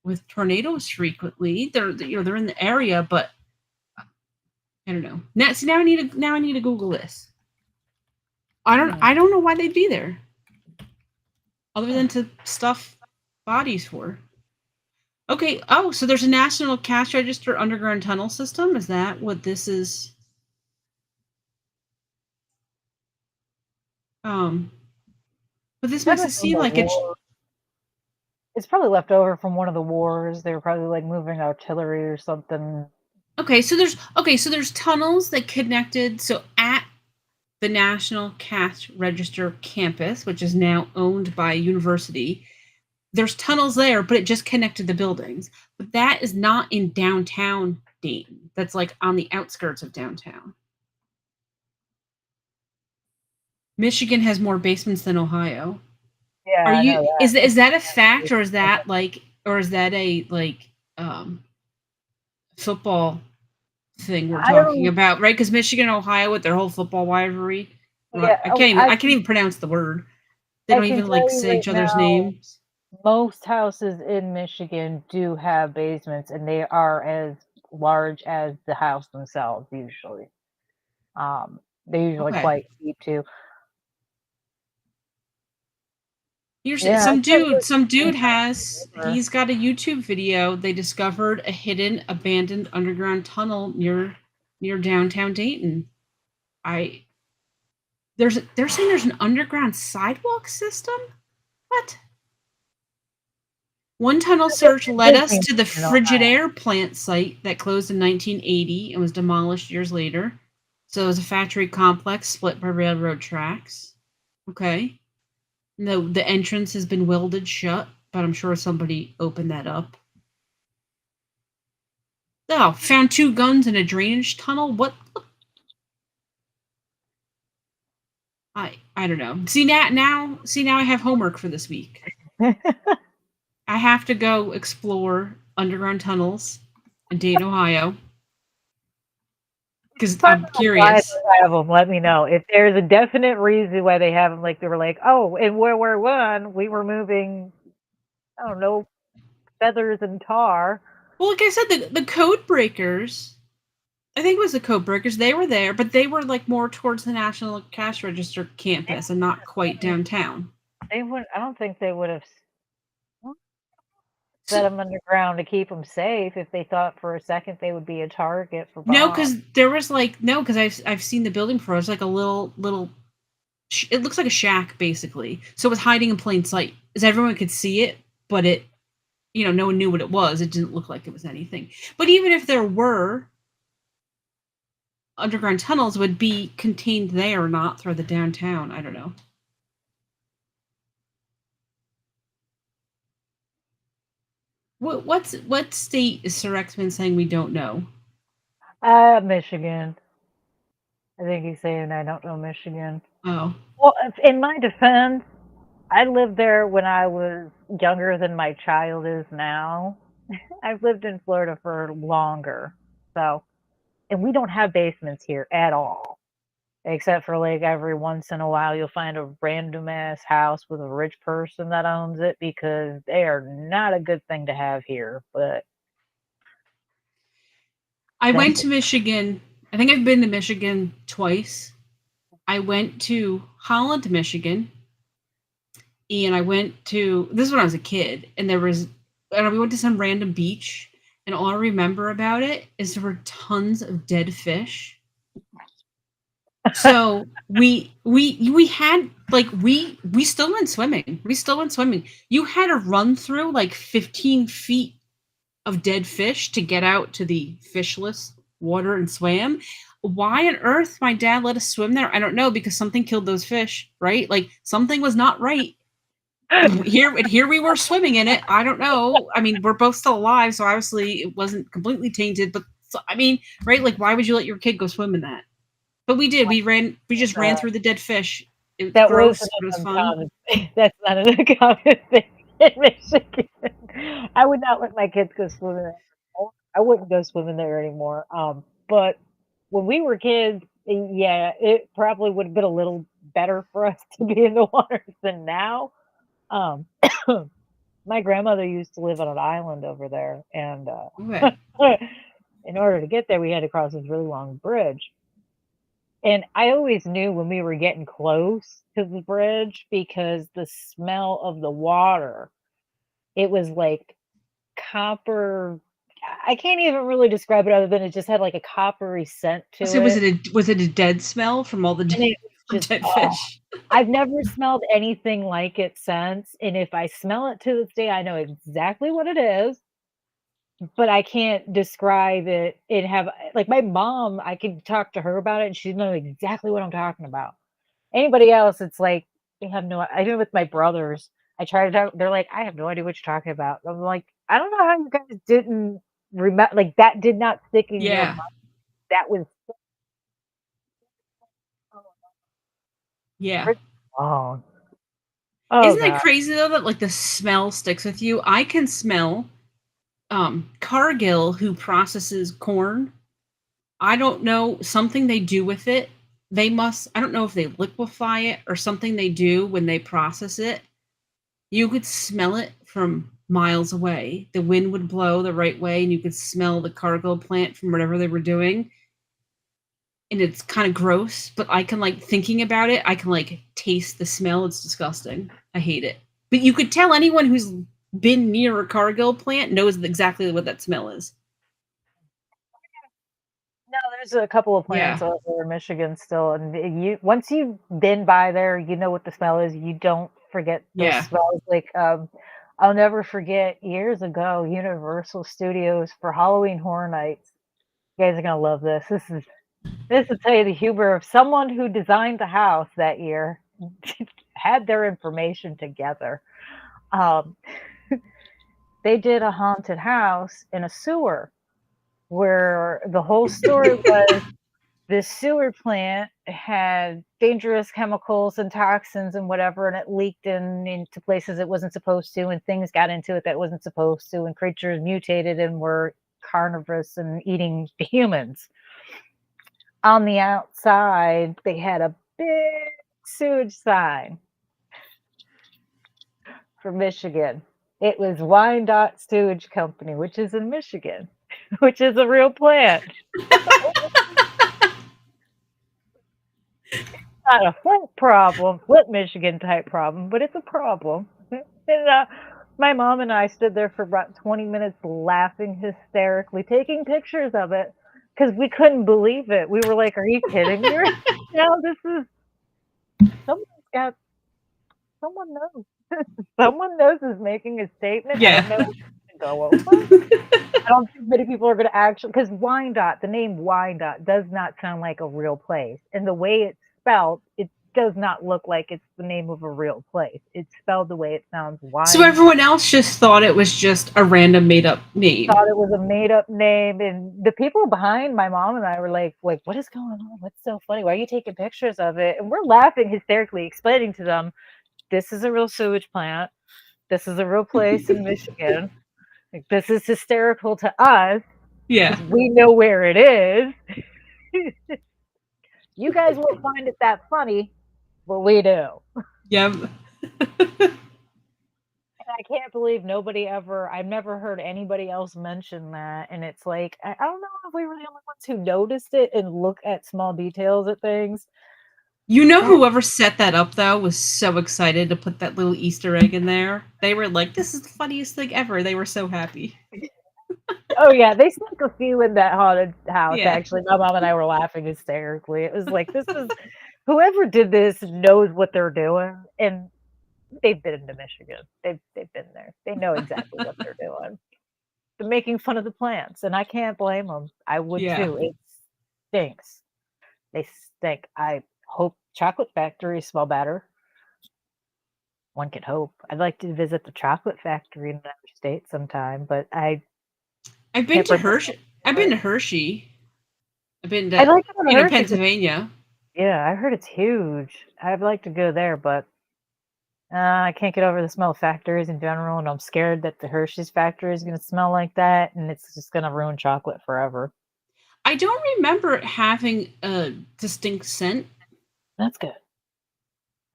Speaker 2: with tornadoes frequently. They're in the area, but I don't know. Now I need to Google this. I don't know why they'd be there, other than to stuff bodies for. Okay. Oh, so there's a national cash register underground tunnel system. Is that what this is? But this makes it seem like
Speaker 1: it's probably left over from one of the wars. They were probably like moving artillery or something.
Speaker 2: Okay, so there's tunnels that connected. So at the National Cash Register campus, which is now owned by a university, there's tunnels there, but it just connected the buildings. But that is not in downtown Dayton. That's like on the outskirts of downtown. Michigan has more basements than Ohio.
Speaker 1: Yeah,
Speaker 2: Are
Speaker 1: I
Speaker 2: you
Speaker 1: know that.
Speaker 2: is that a fact, or is that like, or is that a like football thing we're
Speaker 1: I
Speaker 2: talking
Speaker 1: don't.
Speaker 2: about, right? Because Michigan and Ohio with their whole football rivalry, right?
Speaker 1: Yeah, oh,
Speaker 2: I can't even pronounce the word. They
Speaker 1: I
Speaker 2: don't
Speaker 1: can
Speaker 2: even like
Speaker 1: tell you
Speaker 2: say
Speaker 1: right
Speaker 2: each other's
Speaker 1: now,
Speaker 2: names.
Speaker 1: most houses in Michigan do have basements, and they are as large as the house themselves usually. They're usually
Speaker 2: Okay.
Speaker 1: quite deep too.
Speaker 2: You're
Speaker 1: Yeah, I can't really
Speaker 2: some dude
Speaker 1: think
Speaker 2: has
Speaker 1: of
Speaker 2: he's got a YouTube video. They discovered a hidden abandoned underground tunnel near downtown Dayton. I they're saying there's an underground sidewalk system? What? One tunnel search led us
Speaker 1: Disney,
Speaker 2: to the
Speaker 1: you know.
Speaker 2: Frigidaire plant site that closed in 1980 and was demolished years later. So it was a factory complex split by railroad tracks. Okay. No, the entrance has been welded shut, but I'm sure somebody opened that up. Oh, found two guns in a drainage tunnel. What? I don't know. See now I have homework for this week. I have to go explore underground tunnels in Dayton, Ohio, because
Speaker 1: Find
Speaker 2: I'm
Speaker 1: out why
Speaker 2: curious.
Speaker 1: they have them. Let me know if there's a definite reason why they have them. Like they were like, oh, in World War One, we were moving, I don't know, feathers and tar.
Speaker 2: Well, like I said, the code breakers. I think it was the code breakers. They were there, but they were like more towards the National Cash Register campus and not quite downtown.
Speaker 1: They would. I don't think they would have set
Speaker 2: So
Speaker 1: them underground to keep them safe if they thought for a second they would be a target for
Speaker 2: no,
Speaker 1: bombs.
Speaker 2: because there was like no, because I've seen the building before. It's like a little. It looks like a shack basically. So it was hiding in plain sight, as everyone could see it, but it, no one knew what it was. It didn't look like it was anything. But even if there were underground tunnels, would be contained there, not through the downtown. I don't know. What state is Sir X-Men saying we don't know?
Speaker 1: Michigan. I think he's saying I don't know Michigan.
Speaker 2: Oh,
Speaker 1: Well, in my defense, I lived there when I was younger than my child is now. I've lived in Florida for longer, so and we don't have basements here at all. Except for like every once in a while, you'll find a random ass house with a rich person that owns it because they are not a good thing to have here. But
Speaker 2: I went
Speaker 1: that's
Speaker 2: to Michigan. I think I've been to Michigan twice. I went to Holland, Michigan, and I went to this is when I was a kid, and we went to some random beach, and all I remember about it is there were tons of dead fish. So we had like we still went swimming. We still went swimming. You had to run through like 15 feet of dead fish to get out to the fishless water and swam. Why on earth my dad let us swim there? I don't know, because something killed those fish, right? Like something was not right. Here we were swimming in it. I don't know. I mean, we're both still alive, so obviously it wasn't completely tainted. But I mean, right? Like, why would you let your kid go swim in that? But we did. We just ran
Speaker 1: uh,
Speaker 2: through the dead fish. It was
Speaker 1: that wasn't
Speaker 2: gross, but it was
Speaker 1: an
Speaker 2: fun.
Speaker 1: uncommon thing. That's not an uncommon thing in Michigan. I would not let my kids go swimming there anymore. I wouldn't go swimming there anymore. But when we were kids, yeah, it probably would have been a little better for us to be in the waters than now. Um, my grandmother used to live on an island over there, and
Speaker 2: Okay.
Speaker 1: in order to get there, we had to cross this really long bridge. And I always knew when we were getting close to the bridge because the smell of the water, it was like copper. I can't even really describe it other than it just had like a coppery scent to
Speaker 2: So
Speaker 1: it.
Speaker 2: was it a dead smell from all the
Speaker 1: And it was just,
Speaker 2: dead
Speaker 1: oh,
Speaker 2: fish?
Speaker 1: I've never smelled anything like it since. And if I smell it to this day, I know exactly what it is, but I can't describe it and have like my mom, I could talk to her about it and she knows exactly what I'm talking about. Anybody else, it's like they have no. Even with my brothers, I try to talk. They're like, I have no idea what you're talking about. I'm like, I don't know how you guys didn't remember. Like that did not stick in your
Speaker 2: Yeah.
Speaker 1: mind. That was
Speaker 2: Yeah.
Speaker 1: Bridget Long. Oh
Speaker 2: Isn't it
Speaker 1: god.
Speaker 2: crazy though that like the smell sticks with you? I can smell Cargill who processes corn. I don't know, something they do with it. They must, I don't know if they liquefy it or something they do when they process it. You could smell it from miles away. The wind would blow the right way and you could smell the Cargill plant from whatever they were doing. And it's kind of gross, but I can like thinking about it, I can like taste the smell. It's disgusting. I hate it. But you could tell anyone who's been near a Cargill plant knows exactly what that smell is.
Speaker 1: No, there's a couple of
Speaker 2: Yeah.
Speaker 1: plants over in Michigan still, and you once you've been by there, you know what the smell is. You don't forget those
Speaker 2: Yeah.
Speaker 1: smells. Like, I'll never forget years ago, Universal Studios for Halloween Horror Nights. You guys are gonna love this. This will tell you the humor of someone who designed the house that year, had their information together. Um, they did a haunted house in a sewer where the whole story was this sewer plant had dangerous chemicals and toxins and whatever, and it leaked into places it wasn't supposed to, and things got into it that wasn't supposed to, and creatures mutated and were carnivorous and eating humans. On the outside, they had a big sewage sign for Michigan. It was Wyandotte Sewage Company, which is in Michigan, which is a real plant. Not a Flint problem, Flint, Michigan type problem, but it's a problem. And my mom and I stood there for about 20 minutes laughing hysterically, taking pictures of it because we couldn't believe it. We were like, "Are you kidding me?" No, this is someone's got someone knows. Someone knows is making a statement. I
Speaker 2: Yeah.
Speaker 1: don't know if it's gonna go over. I don't think many people are going to actually, because Wyandotte, the name Wyandotte does not sound like a real place. And the way it's spelled, it does not look like it's the name of a real place. It's spelled the way it sounds.
Speaker 2: So
Speaker 1: Wine
Speaker 2: everyone else just thought it was just a random made up name.
Speaker 1: thought it was a made up name. And the people behind my mom and I were like, what is going on? What's so funny? Why are you taking pictures of it? And we're laughing hysterically, explaining to them, this is a real sewage plant. This is a real place in Michigan. Like, this is hysterical to us
Speaker 2: Yeah.
Speaker 1: because we know where it is. You guys won't find it that funny, but we do.
Speaker 2: Yep.
Speaker 1: And I can't believe nobody ever, I've never heard anybody else mention that. And it's like, I don't know if we were the only ones who noticed it and look at small details at things.
Speaker 2: You know,
Speaker 1: That,
Speaker 2: whoever set that up though was so excited to put that little Easter egg in there. They were like, "This is the funniest thing ever." They were so happy.
Speaker 1: oh, yeah, they snuck a few in that haunted house,
Speaker 2: Yeah.
Speaker 1: actually. My mom and I were laughing hysterically. It was like, this is, whoever did this knows what they're doing. And they've been to Michigan. They've been there. They know exactly what they're doing. They're making fun of the plants, and I can't blame them. I would
Speaker 2: Yeah.
Speaker 1: too. It stinks. They stink. I hope chocolate factories smell better. One could hope. I'd like to visit the chocolate factory in another state sometime, but I
Speaker 2: I've been
Speaker 1: can't
Speaker 2: to
Speaker 1: bring
Speaker 2: Hershey. I've
Speaker 1: myself to
Speaker 2: been
Speaker 1: it.
Speaker 2: to Hershey. I've been
Speaker 1: I'd
Speaker 2: to,
Speaker 1: like to go to Hershey 'cause
Speaker 2: Pennsylvania.
Speaker 1: yeah, I heard it's huge. I'd like to go there, but I can't get over the smell of factories in general, and I'm scared that the Hershey's factory is gonna smell like that, and it's just gonna ruin chocolate forever.
Speaker 2: I don't remember it having a distinct scent.
Speaker 1: That's good.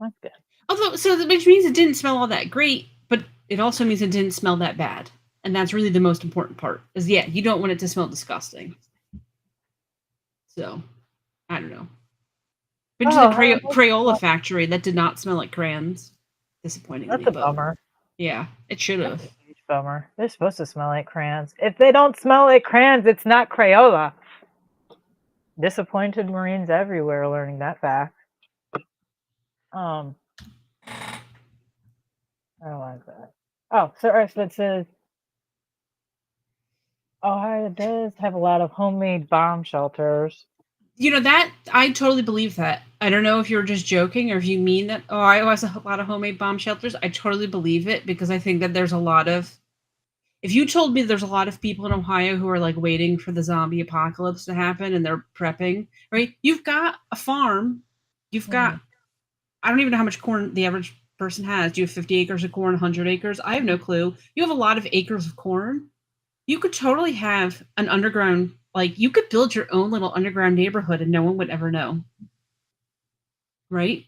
Speaker 1: That's good.
Speaker 2: Although, so which means it didn't smell all that great, but it also means it didn't smell that bad. And that's really the most important part. Is yeah, you don't want it to smell disgusting. So, I don't know. Been to the
Speaker 1: Oh,
Speaker 2: Crayola factory that did not smell like crayons.
Speaker 1: that's
Speaker 2: Disappointingly,
Speaker 1: a
Speaker 2: but
Speaker 1: bummer.
Speaker 2: yeah, it should
Speaker 1: That's
Speaker 2: have.
Speaker 1: a huge bummer. They're supposed to smell like crayons. If they don't smell like crayons, it's not Crayola. Disappointed Marines everywhere learning that fact. Um, I don't like that. Oh, so Earthfit says Ohio does have a lot of homemade bomb shelters.
Speaker 2: You know that I totally believe that. I don't know if you're just joking or if you mean that. Oh, I has a lot of homemade bomb shelters. I totally believe it because I think that there's a lot of. If you told me there's a lot of people in Ohio who are like waiting for the zombie apocalypse to happen and they're prepping, right? You've got a farm, you've got
Speaker 1: Mhm.
Speaker 2: I don't even know how much corn the average person has. Do you have 50 acres of corn, 100 acres? I have no clue. You have a lot of acres of corn. You could totally have an underground, like, you could build your own little underground neighborhood and no one would ever know, right?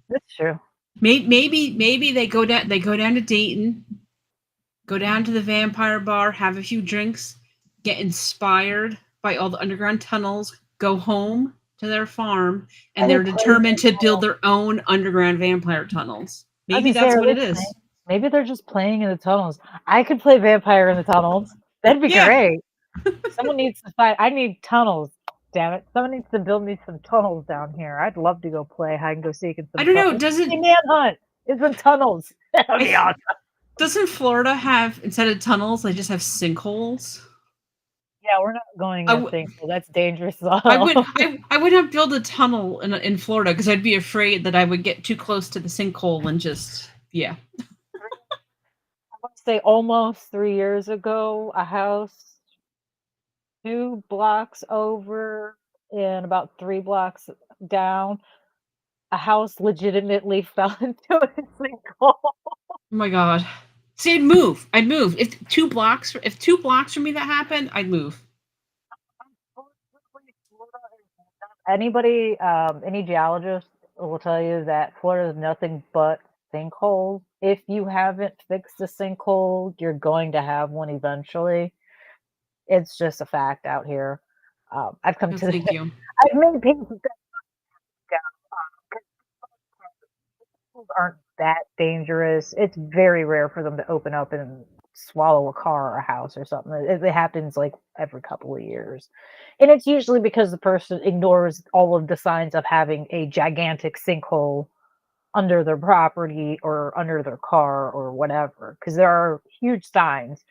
Speaker 1: That's true.
Speaker 2: Maybe they go down to Dayton, go down to the vampire bar, have a few drinks, get inspired by all the underground tunnels, go home to their farm,
Speaker 1: Are
Speaker 2: and
Speaker 1: they
Speaker 2: they're
Speaker 1: playing?
Speaker 2: determined to build their own underground vampire tunnels.
Speaker 1: I was
Speaker 2: Maybe
Speaker 1: gonna say,
Speaker 2: that's
Speaker 1: are
Speaker 2: what
Speaker 1: they
Speaker 2: it
Speaker 1: playing?
Speaker 2: is.
Speaker 1: Maybe they're just playing in the tunnels. I could play vampire in the tunnels. That'd be
Speaker 2: Yeah,
Speaker 1: great. Someone needs to find. I need tunnels. Damn it! Someone needs to build me some tunnels down here. I'd love to go play hide and go seek in
Speaker 2: I
Speaker 1: some
Speaker 2: don't know.
Speaker 1: tunnels. Hey, manhunt. It's in tunnels. That'd be awesome.
Speaker 2: Doesn't Florida have, instead of tunnels, they just have sinkholes?
Speaker 1: Yeah, we're not going
Speaker 2: I,
Speaker 1: that
Speaker 2: w-
Speaker 1: thing. So that's dangerous as
Speaker 2: I
Speaker 1: well.
Speaker 2: would I would not build a tunnel in Florida because I'd be afraid that I would get too close to the sinkhole and just, yeah.
Speaker 1: I want to say almost 3 years ago, a house 2 blocks over and about 3 blocks down, a house legitimately fell into a sinkhole.
Speaker 2: Oh my god. See, I'd move. I'd move. If 2 blocks from me that happened, I'd move.
Speaker 1: Anybody, any geologist will tell you that Florida is nothing but sinkholes. If you haven't fixed a sinkhole, you're going to have one eventually. It's just a fact out here. I've come
Speaker 2: No,
Speaker 1: to the,
Speaker 2: thank you.
Speaker 1: I've made people aren't that dangerous. It's very rare for them to open up and swallow a car or a house or something. It happens like every couple of years. And it's usually because the person ignores all of the signs of having a gigantic sinkhole under their property or under their car or whatever. Because there are huge signs.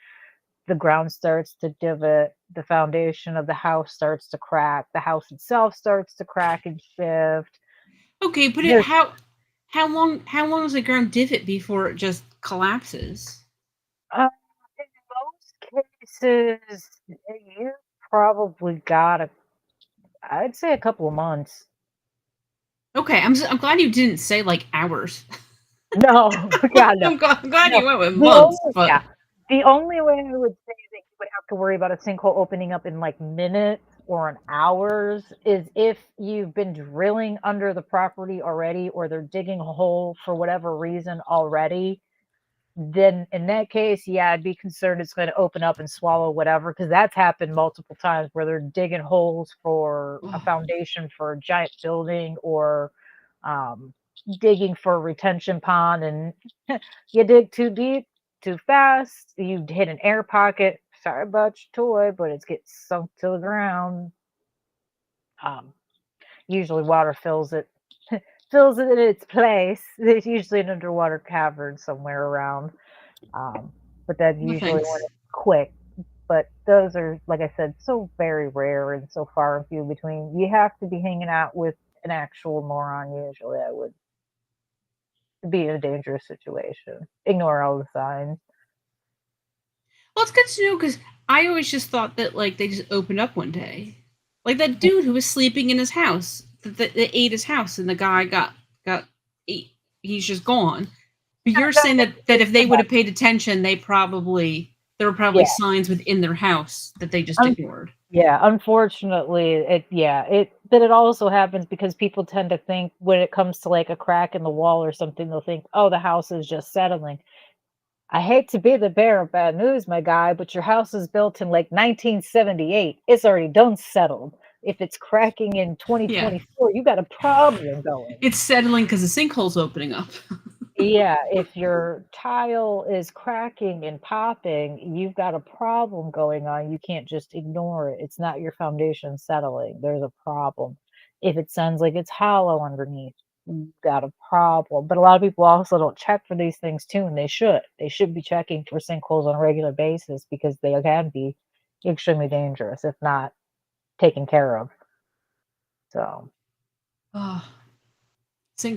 Speaker 1: The ground starts to divot, the foundation of the house starts to crack, the house itself starts to crack and shift.
Speaker 2: Okay, but
Speaker 1: There's
Speaker 2: how long does the ground divot before it just collapses?
Speaker 1: In most cases, you probably got I'd say a couple of months.
Speaker 2: Okay, I'm glad you didn't say like hours.
Speaker 1: No, yeah, no,
Speaker 2: I'm glad
Speaker 1: no.
Speaker 2: you went with
Speaker 1: The
Speaker 2: months,
Speaker 1: only,
Speaker 2: but
Speaker 1: yeah, the only way I would say that you would have to worry about a sinkhole opening up in like minutes or in hours is if you've been drilling under the property already, or they're digging a hole for whatever reason already. Then in that case, yeah, I'd be concerned it's going to open up and swallow whatever, because that's happened multiple times where they're digging holes for a foundation for a giant building, or um, digging for a retention pond, and you dig too deep, too fast, you hit an air pocket. Sorry about your toy, but it's getting sunk to the ground. Um, Usually water fills it in its place. There's usually an underwater cavern somewhere around. Um, but that's
Speaker 2: no
Speaker 1: usually when
Speaker 2: thanks.
Speaker 1: it's quick. But those are, like I said, so very rare and so far and few between. You have to be hanging out with an actual moron. Usually, I would be in a dangerous situation. Ignore all the signs.
Speaker 2: Well, it's good to know because I always just thought that like they just opened up one day, like that dude who was sleeping in his house that ate his house, and the guy got ate. He's just gone. But you're saying that if they would have paid attention, there were
Speaker 1: Yeah,
Speaker 2: probably signs within their house that they just
Speaker 1: un-
Speaker 2: ignored.
Speaker 1: yeah. Unfortunately, but it also happens because people tend to think when it comes to like a crack in the wall or something, they'll think, oh, the house is just settling. I hate to be the bearer of bad news, my guy, but your house is built in like 1978. It's already done settled. If it's cracking in
Speaker 2: Yeah,
Speaker 1: 2024, you got a problem going.
Speaker 2: it's settling because the sinkhole's opening up.
Speaker 1: Yeah, if your tile is cracking and popping, you've got a problem going on. You can't just ignore it. It's not your foundation settling. There's a problem. If it sounds like it's hollow underneath, you've got a problem. But a lot of people also don't check for these things too, and they should. They should be checking for sinkholes on a regular basis because they can be extremely dangerous if not taken care of. So,
Speaker 2: Oh,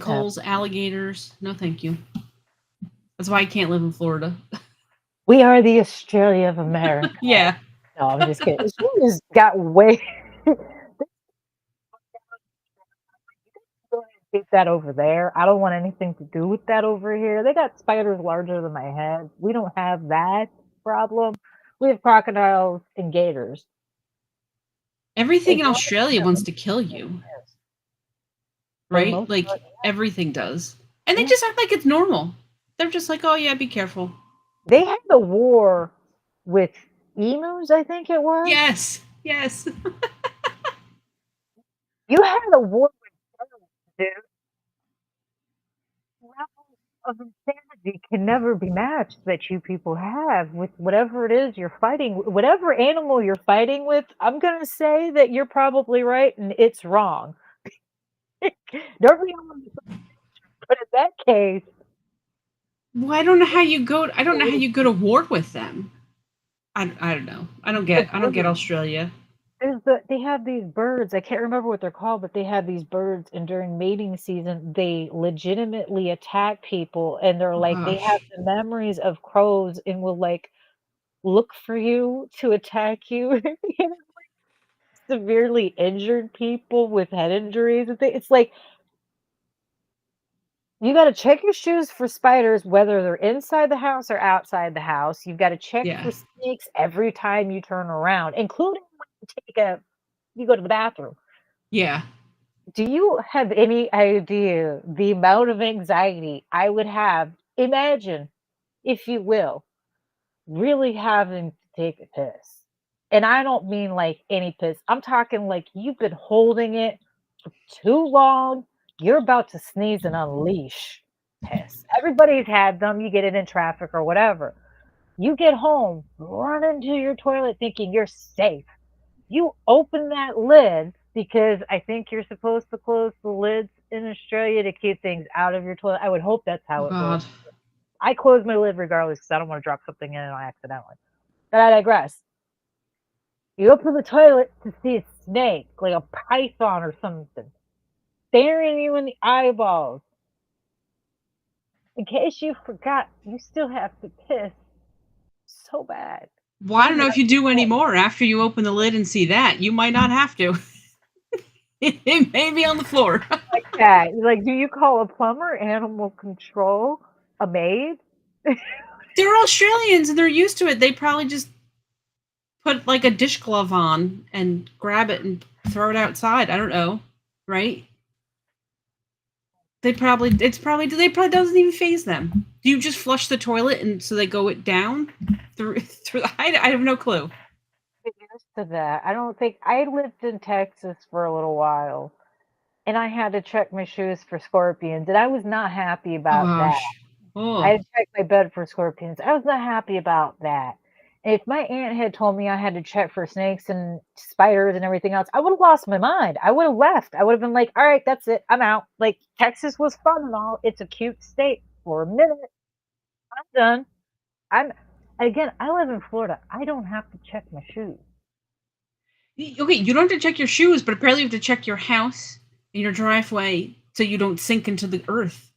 Speaker 1: yeah.
Speaker 2: sinkholes, alligators. No, thank you. That's why I can't live in Florida.
Speaker 1: We are the Australia of America.
Speaker 2: Yeah.
Speaker 1: No, I'm just kidding. She just got way keep that over there. I don't want anything to do with that over here. They got spiders larger than my head. We don't have that problem. We have crocodiles and gators.
Speaker 2: Everything
Speaker 1: It's
Speaker 2: in
Speaker 1: only
Speaker 2: Australia
Speaker 1: kind
Speaker 2: wants
Speaker 1: of
Speaker 2: to kill you,
Speaker 1: for the
Speaker 2: right?
Speaker 1: most
Speaker 2: Like
Speaker 1: part.
Speaker 2: everything does. And they
Speaker 1: Yeah.
Speaker 2: just act like it's normal. They're just like, oh yeah, be careful.
Speaker 1: They had the war with emus, I think it was.
Speaker 2: Yes, yes.
Speaker 1: You had a war with birds, dude. Levels of insanity can never be matched that you people have with whatever it is you're fighting, whatever animal you're fighting with. I'm gonna say that you're probably right and it's wrong. Don't be on the but in that case,
Speaker 2: Well, I don't know how you go. I don't know how you go to war with them. I don't know.
Speaker 1: the
Speaker 2: I don't get
Speaker 1: birds.
Speaker 2: Australia.
Speaker 1: They have these birds. I can't remember what they're called, but they have these birds, and during mating season, they legitimately attack people, and they're
Speaker 2: Oh
Speaker 1: like they have
Speaker 2: gosh.
Speaker 1: the memories of crows and will like look for you to attack you. Severely injured people with head injuries and things. It's like you got to check your shoes for spiders, whether they're inside the house or outside the house. You've got to check
Speaker 2: Yeah.
Speaker 1: for snakes every time you turn around, including when you go to the bathroom.
Speaker 2: Yeah.
Speaker 1: Do you have any idea the amount of anxiety I would have? Imagine, if you will, really having to take a piss. And I don't mean like any piss. I'm talking like you've been holding it for too long. You're about to sneeze and unleash piss. Everybody's had them. You get it in traffic or whatever. You get home, run into your toilet thinking you're safe. You open that lid because I think you're supposed to close the lids in Australia to keep things out of your toilet. I would hope that's
Speaker 2: Oh
Speaker 1: how it
Speaker 2: God.
Speaker 1: works. I close my lid regardless because I don't want to drop something in accidentally. But I digress. You open the toilet to see a snake, like a python or something, staring you in the eyeballs. In case you forgot, you still have to piss so bad.
Speaker 2: Well, I don't
Speaker 1: Even
Speaker 2: know if you do anymore after you open the lid and see that. You might not have to. It may be on the floor.
Speaker 1: like that. Like, do you call a plumber animal control? A maid?
Speaker 2: They're Australians and they're used to it. They probably just put like a dish glove on and grab it and throw it outside. I don't know, right? They probably doesn't even phase them. Do you just flush the toilet and so they go it down through the I have no clue.
Speaker 1: Get used to that. I don't think I lived in Texas for a little while and I had to check my shoes for scorpions and I was not happy
Speaker 2: Oh
Speaker 1: about that.
Speaker 2: gosh.
Speaker 1: I
Speaker 2: Oh
Speaker 1: had to check my bed for scorpions. I was not happy about that. If my aunt had told me I had to check for snakes and spiders and everything else, I would have lost my mind. I would have left. I would have been like, all right, that's it. I'm out. Like, Texas was fun and all. It's a cute state for a minute. I'm done. I'm, again, I live in Florida. I don't have to check my shoes.
Speaker 2: okay, you don't have to check your shoes, but apparently you have to check your house and your driveway so you don't sink into the earth.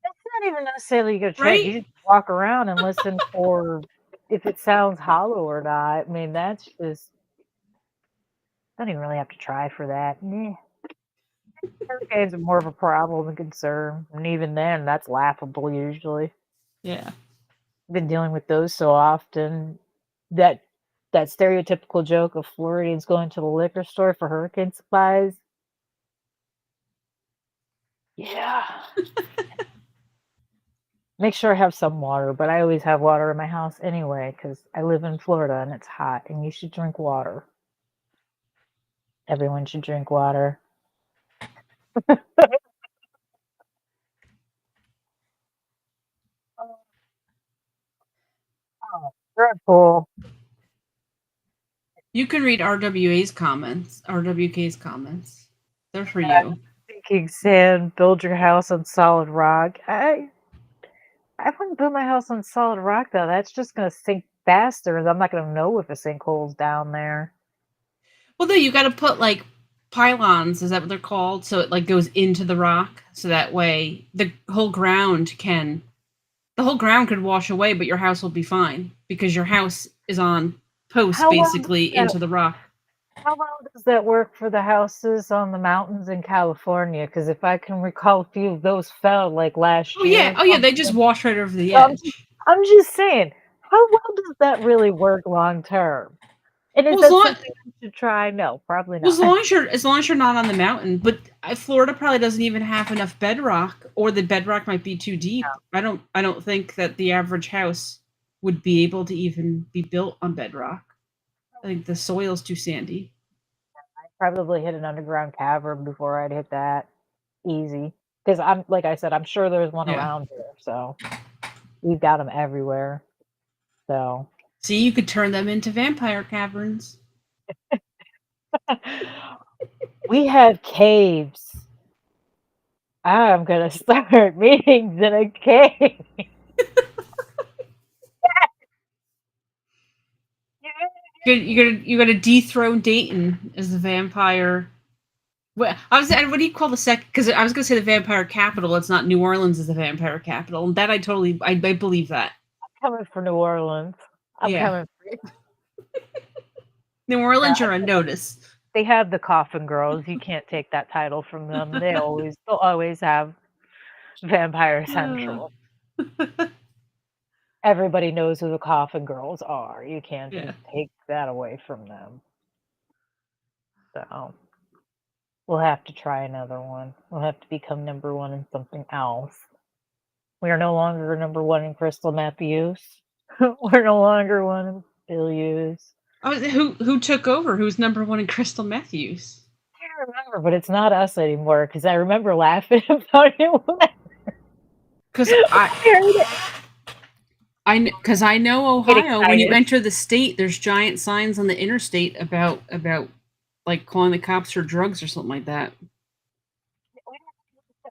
Speaker 1: That's not even necessarily you go check.
Speaker 2: Right?
Speaker 1: You just walk around and listen for if it sounds hollow or not. I mean, that's just, I don't even really have to try for that. Meh. Hurricanes are more of a problem than concern, and even then, that's laughable usually.
Speaker 2: Yeah.
Speaker 1: I've been dealing with those so often that that stereotypical joke of Floridians going to the liquor store for hurricane supplies. Yeah. Make sure I have some water, but I always have water in my house anyway because I live in Florida and it's hot, and you should drink water. Everyone should drink water. Oh, dreadful.
Speaker 2: You can read RWK's comments. They're for you.
Speaker 1: Sinking sand, build your house on solid rock. I wouldn't build my house on solid rock though. That's just gonna sink faster. I'm not gonna know if a sinkhole's down there.
Speaker 2: Well, no, you got to put like pylons. Is that what they're called? So it like goes into the rock, so that way the whole ground could wash away, but your house will be fine because your house is on posts
Speaker 1: How long does
Speaker 2: basically
Speaker 1: that
Speaker 2: into the rock.
Speaker 1: How well does that work for the houses on the mountains in California? Because if I can recall, a few of those fell like last year or
Speaker 2: Oh yeah, they just
Speaker 1: something.
Speaker 2: wash right over the
Speaker 1: So
Speaker 2: edge.
Speaker 1: I'm just saying, how well does that really work long term? And is
Speaker 2: Well,
Speaker 1: that something I should try? No, probably not.
Speaker 2: as long as you're not on the mountain, but Florida probably doesn't even have enough bedrock, or the bedrock might be too deep. I don't think that the average house would be able to even be built on bedrock. I think the soil's too sandy.
Speaker 1: Probably hit an underground cavern before I'd hit that. Easy. Because I'm, like I said, I'm sure there's one
Speaker 2: Yeah.
Speaker 1: around here. So we've got them everywhere. So
Speaker 2: See, you could turn them into vampire caverns.
Speaker 1: we have caves. I'm gonna start meetings in a cave.
Speaker 2: You're gonna dethrone Dayton as the vampire. What do you call the second? Because I was gonna say the vampire capital. It's not New Orleans is the vampire capital, and that I believe that.
Speaker 1: Coming for New Orleans. I'm
Speaker 2: Yeah,
Speaker 1: coming for you.
Speaker 2: New Orleans, you're on notice.
Speaker 1: They have the Coffin Girls. You can't take that title from them. They'll always have Vampire Central. Everybody knows who the Coffin Girls are. You can't
Speaker 2: Yeah.
Speaker 1: just take that away from them. So we'll have to try another one. We'll have to become number one in something else. We are no longer number one in crystal meth use. We're no longer one in pill use.
Speaker 2: Oh, who took over? Who's number one in crystal meth use?
Speaker 1: I can't remember, but it's not us anymore because I remember laughing about it.
Speaker 2: Because I know
Speaker 1: Get
Speaker 2: Ohio. When you
Speaker 1: excited.
Speaker 2: enter the state, there's giant signs on the interstate about like calling the cops for drugs or something like that.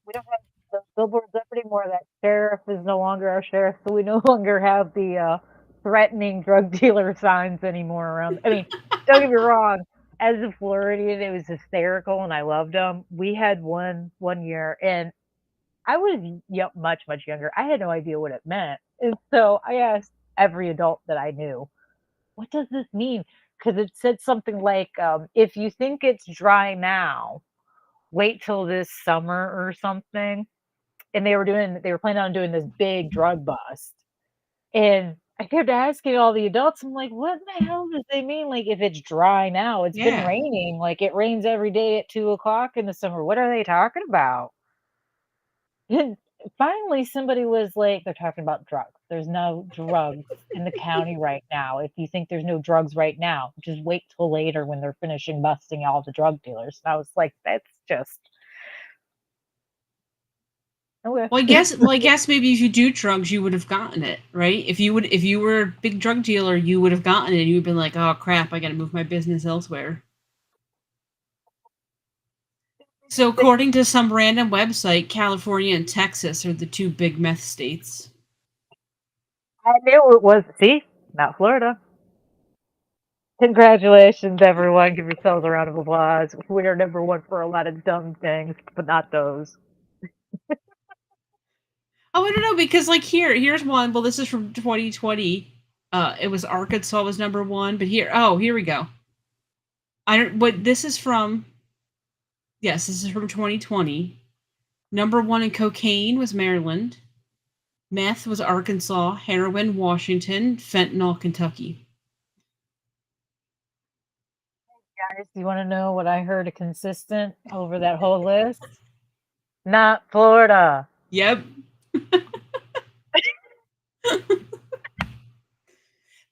Speaker 1: We don't have the billboards up anymore. That sheriff is no longer our sheriff, so we no longer have the threatening drug dealer signs anymore around. I mean, don't get me wrong. As a Floridian, it was hysterical, and I loved them. We had one year, and I was much younger. I had no idea what it meant, and so I asked every adult that I knew, "What does this mean?" Because it said something like, "If you think it's dry now, wait till this summer or something." And they were planning on doing this big drug bust. And I kept asking all the adults, I'm like, what the hell does they mean? Like, if it's dry now, it's been
Speaker 2: Yeah.
Speaker 1: raining. Like, it rains every day at 2 o'clock in the summer. What are they talking about? And finally, somebody was like, they're talking about drugs. There's no drugs in the county right now. If you think there's no drugs right now, just wait till later when they're finishing busting all the drug dealers. And I was like, that's just okay.
Speaker 2: I guess maybe if you do drugs, you would have gotten it, right? If you were a big drug dealer, you would have gotten it. You would have been like, oh crap, I got to move my business elsewhere. So, according to some random website, California and Texas are the two big meth states.
Speaker 1: I knew it was. See, not Florida. Congratulations, everyone. Give yourselves a round of applause. We are number one for a lot of dumb things, but not those.
Speaker 2: Oh, I don't know because like here's one. Well, this is from 2020. It was Arkansas was number one, but here we go. I don't. What this is from? Yes, this is from 2020. Number one in cocaine was Maryland. Meth was Arkansas. Heroin, Washington. Fentanyl, Kentucky.
Speaker 1: Guys, do you want to know what I heard a consistent over that whole list? Not Florida.
Speaker 2: Yep.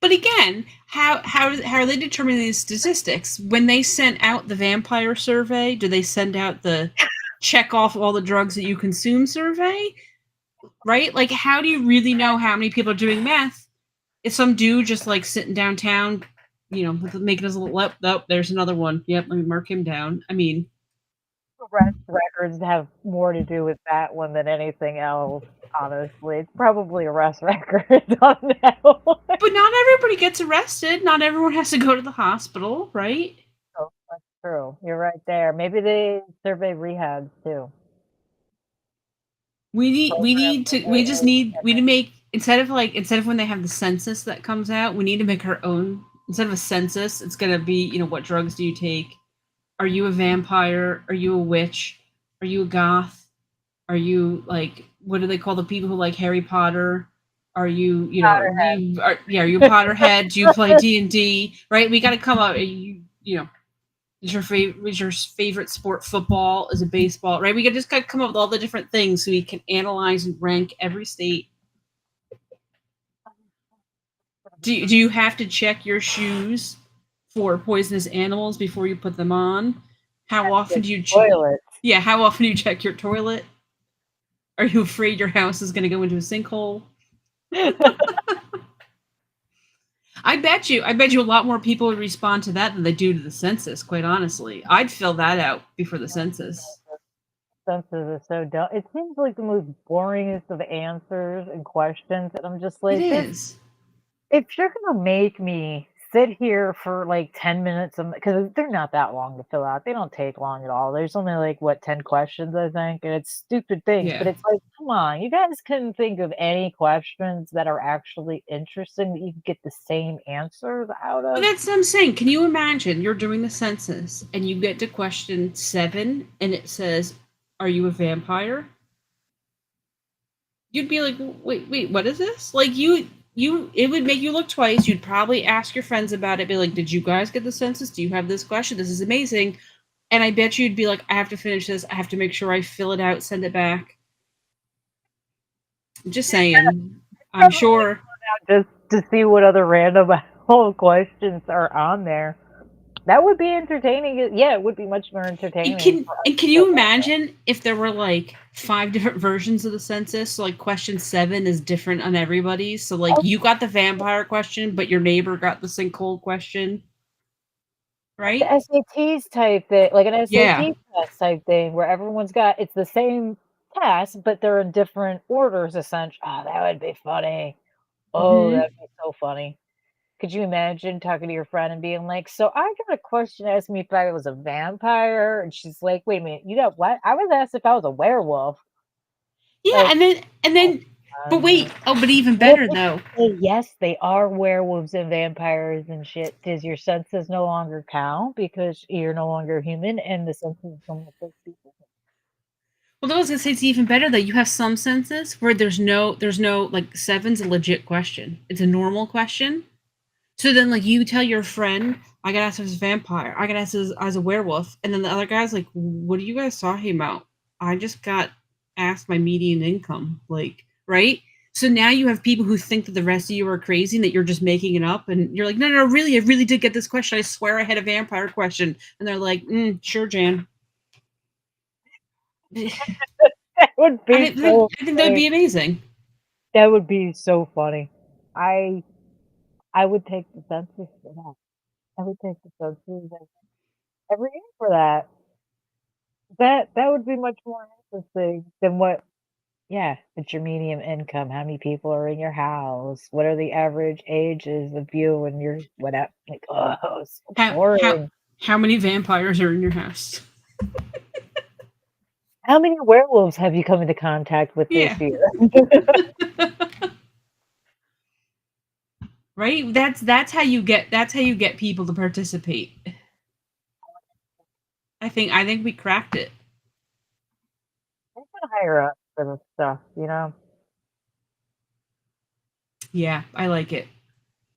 Speaker 2: But again, how are they determining these statistics? When they sent out the vampire survey, do they send out the check off all the drugs that you consume survey? Right? Like, how do you really know how many people are doing meth? If some dude just like sitting downtown, making his little there's another one. Yep, let me mark him down. I mean,
Speaker 1: Arrest records have more to do with that one than anything else, honestly. It's probably arrest records on that one.
Speaker 2: but not everybody gets arrested. Not everyone has to go to the hospital, right?
Speaker 1: Oh, that's true. You're right there. Maybe they survey rehabs too.
Speaker 2: We just need to make instead of when they have the census that comes out, we need to make our own instead of a census, it's gonna be, what drugs do you take? Are you a vampire? Are you a witch? Are you a goth? Are you like, what do they call the people who like Harry Potter? Are you, are you a Potterhead? Do you play D&D? Right? We got to come up. Is your favorite sport football? Is it baseball? Right? We just got to come up with all the different things so we can analyze and rank every state. Do you have to check your shoes for poisonous animals before you put them on? How often do you
Speaker 1: toilet?
Speaker 2: Yeah, how often do you check your toilet? Are you afraid your house is going to go into a sinkhole? I bet you a lot more people would respond to that than they do to the census, quite honestly. I'd fill that out before the census.
Speaker 1: Census is so dumb. It seems like the most boringest of answers and questions, and I'm just like,
Speaker 2: It is.
Speaker 1: If you're gonna make me sit here for like 10 minutes, because they're not that long to fill out, they don't take long at all. There's only like, what, 10 questions, I think, and it's stupid things, but
Speaker 2: Yeah.
Speaker 1: it's like, come on, you guys couldn't think of any questions that are actually interesting that you could get the same answers out
Speaker 2: But
Speaker 1: of?
Speaker 2: that's what I'm saying. Can you imagine you're doing the census and you get to question 7 and it says, "Are you a vampire?" You'd be like, wait, what is this? Like it would make you look twice. You'd probably ask your friends about it, be like, "Did you guys get the census? Do you have this question? This is amazing." And I bet you'd be like, "I have to finish this. I have to make sure I fill it out, send it back." I'm just saying. I'm sure.
Speaker 1: Just to see what other random whole questions are on there. That would be entertaining. Yeah, it would be much more entertaining.
Speaker 2: And can you imagine if there were like 5 different versions of the census? So like question 7 is different on everybody's. So like you got the vampire question, but your neighbor got the sinkhole question. Right?
Speaker 1: The SATs type thing, like an
Speaker 2: Yeah.
Speaker 1: SAT test type thing where it's the same test, but they're in different orders essentially. Oh, that would be funny. Oh,
Speaker 2: Mm-hmm.
Speaker 1: that'd be so funny. Could you imagine talking to your friend and being like, "So I got a question asking me if I was a vampire," and she's like, "Wait a minute, you got what? I was asked if I was a werewolf."
Speaker 2: Yeah,
Speaker 1: Like,
Speaker 2: and then but wait, but even better though.
Speaker 1: Yes, they are werewolves and vampires and shit. Does your senses no longer count because you're no longer human and the senses don't affect people?
Speaker 2: Well, I was gonna say it's even better that you have some census where there's no like 7's a legit question. It's a normal question. So then like you tell your friend, I got asked as a vampire, I got asked as a werewolf, and then the other guy's like, what are you guys talking about? I just got asked my median income. Like, right? So now you have people who think that the rest of you are crazy and that you're just making it up, and you're like, no, really, I really did get this question. I swear I had a vampire question. And they're like, sure, Jan.
Speaker 1: That would be
Speaker 2: I think that would be amazing.
Speaker 1: That would be so funny. I I would take the census for that. I would take the census every year for that. That would be much more interesting than what. Yeah, it's your medium income. How many people are in your house? What are the average ages of you and your whatever? Like, oh, so
Speaker 2: How how
Speaker 1: boring.
Speaker 2: how many vampires are in your house?
Speaker 1: How many werewolves have you come into contact with
Speaker 2: Yeah.
Speaker 1: this year?
Speaker 2: Right? That's how you get people to participate. I think we cracked it.
Speaker 1: I can hire up for this stuff, you know?
Speaker 2: Yeah, I like it.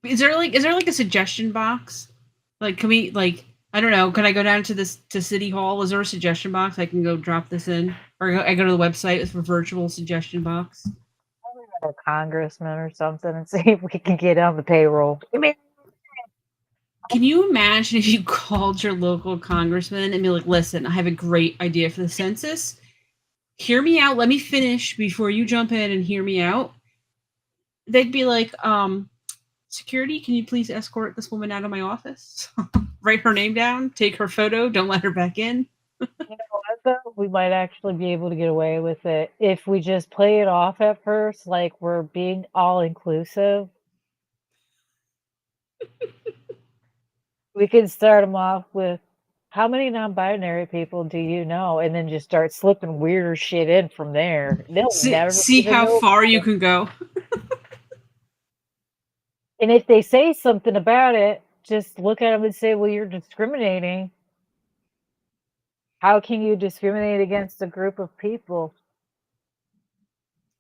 Speaker 2: Is there like a suggestion box? Like can we like I don't know, can I go down to City Hall? Is there a suggestion box I can go drop this in? Or I go to the website for virtual suggestion box?
Speaker 1: A congressman or something and see if we can get on the payroll. I mean,
Speaker 2: Can you imagine if you called your local congressman and be like, listen, I have a great idea for the census. Hear me out. Let me finish before you jump in and hear me out. They'd be like, security, can you please escort this woman out of my office? Write her name down, take her photo, don't let her back in.
Speaker 1: you know what though? We might actually be able to get away with it if we just play it off at first, like we're being all inclusive. We can start them off with how many non-binary people do you know, and then just start slipping weirder shit in from there. They'll never
Speaker 2: See
Speaker 1: even
Speaker 2: how
Speaker 1: know
Speaker 2: far
Speaker 1: about
Speaker 2: you
Speaker 1: it.
Speaker 2: can go.
Speaker 1: And if they say something about it, just look at them and say, well, you're discriminating. How can you discriminate against a group of people?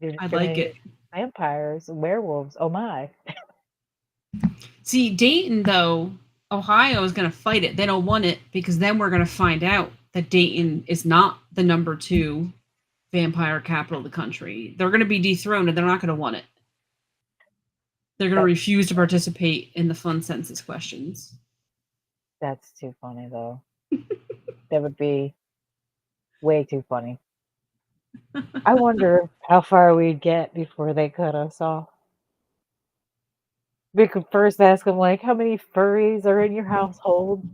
Speaker 1: You're
Speaker 2: I like
Speaker 1: discriminating
Speaker 2: it.
Speaker 1: against vampires, werewolves. Oh my.
Speaker 2: See, Dayton, though, Ohio is going to fight it. They don't want it because then we're going to find out that Dayton is not the number 2 vampire capital of the country. They're going to be dethroned and they're not going to want it. They're going to
Speaker 1: That,
Speaker 2: refuse to participate in the fun census questions.
Speaker 1: that's too funny, though. That would be way too funny. I wonder how far we'd get before they cut us off. We could first ask them, like, how many furries are in your household?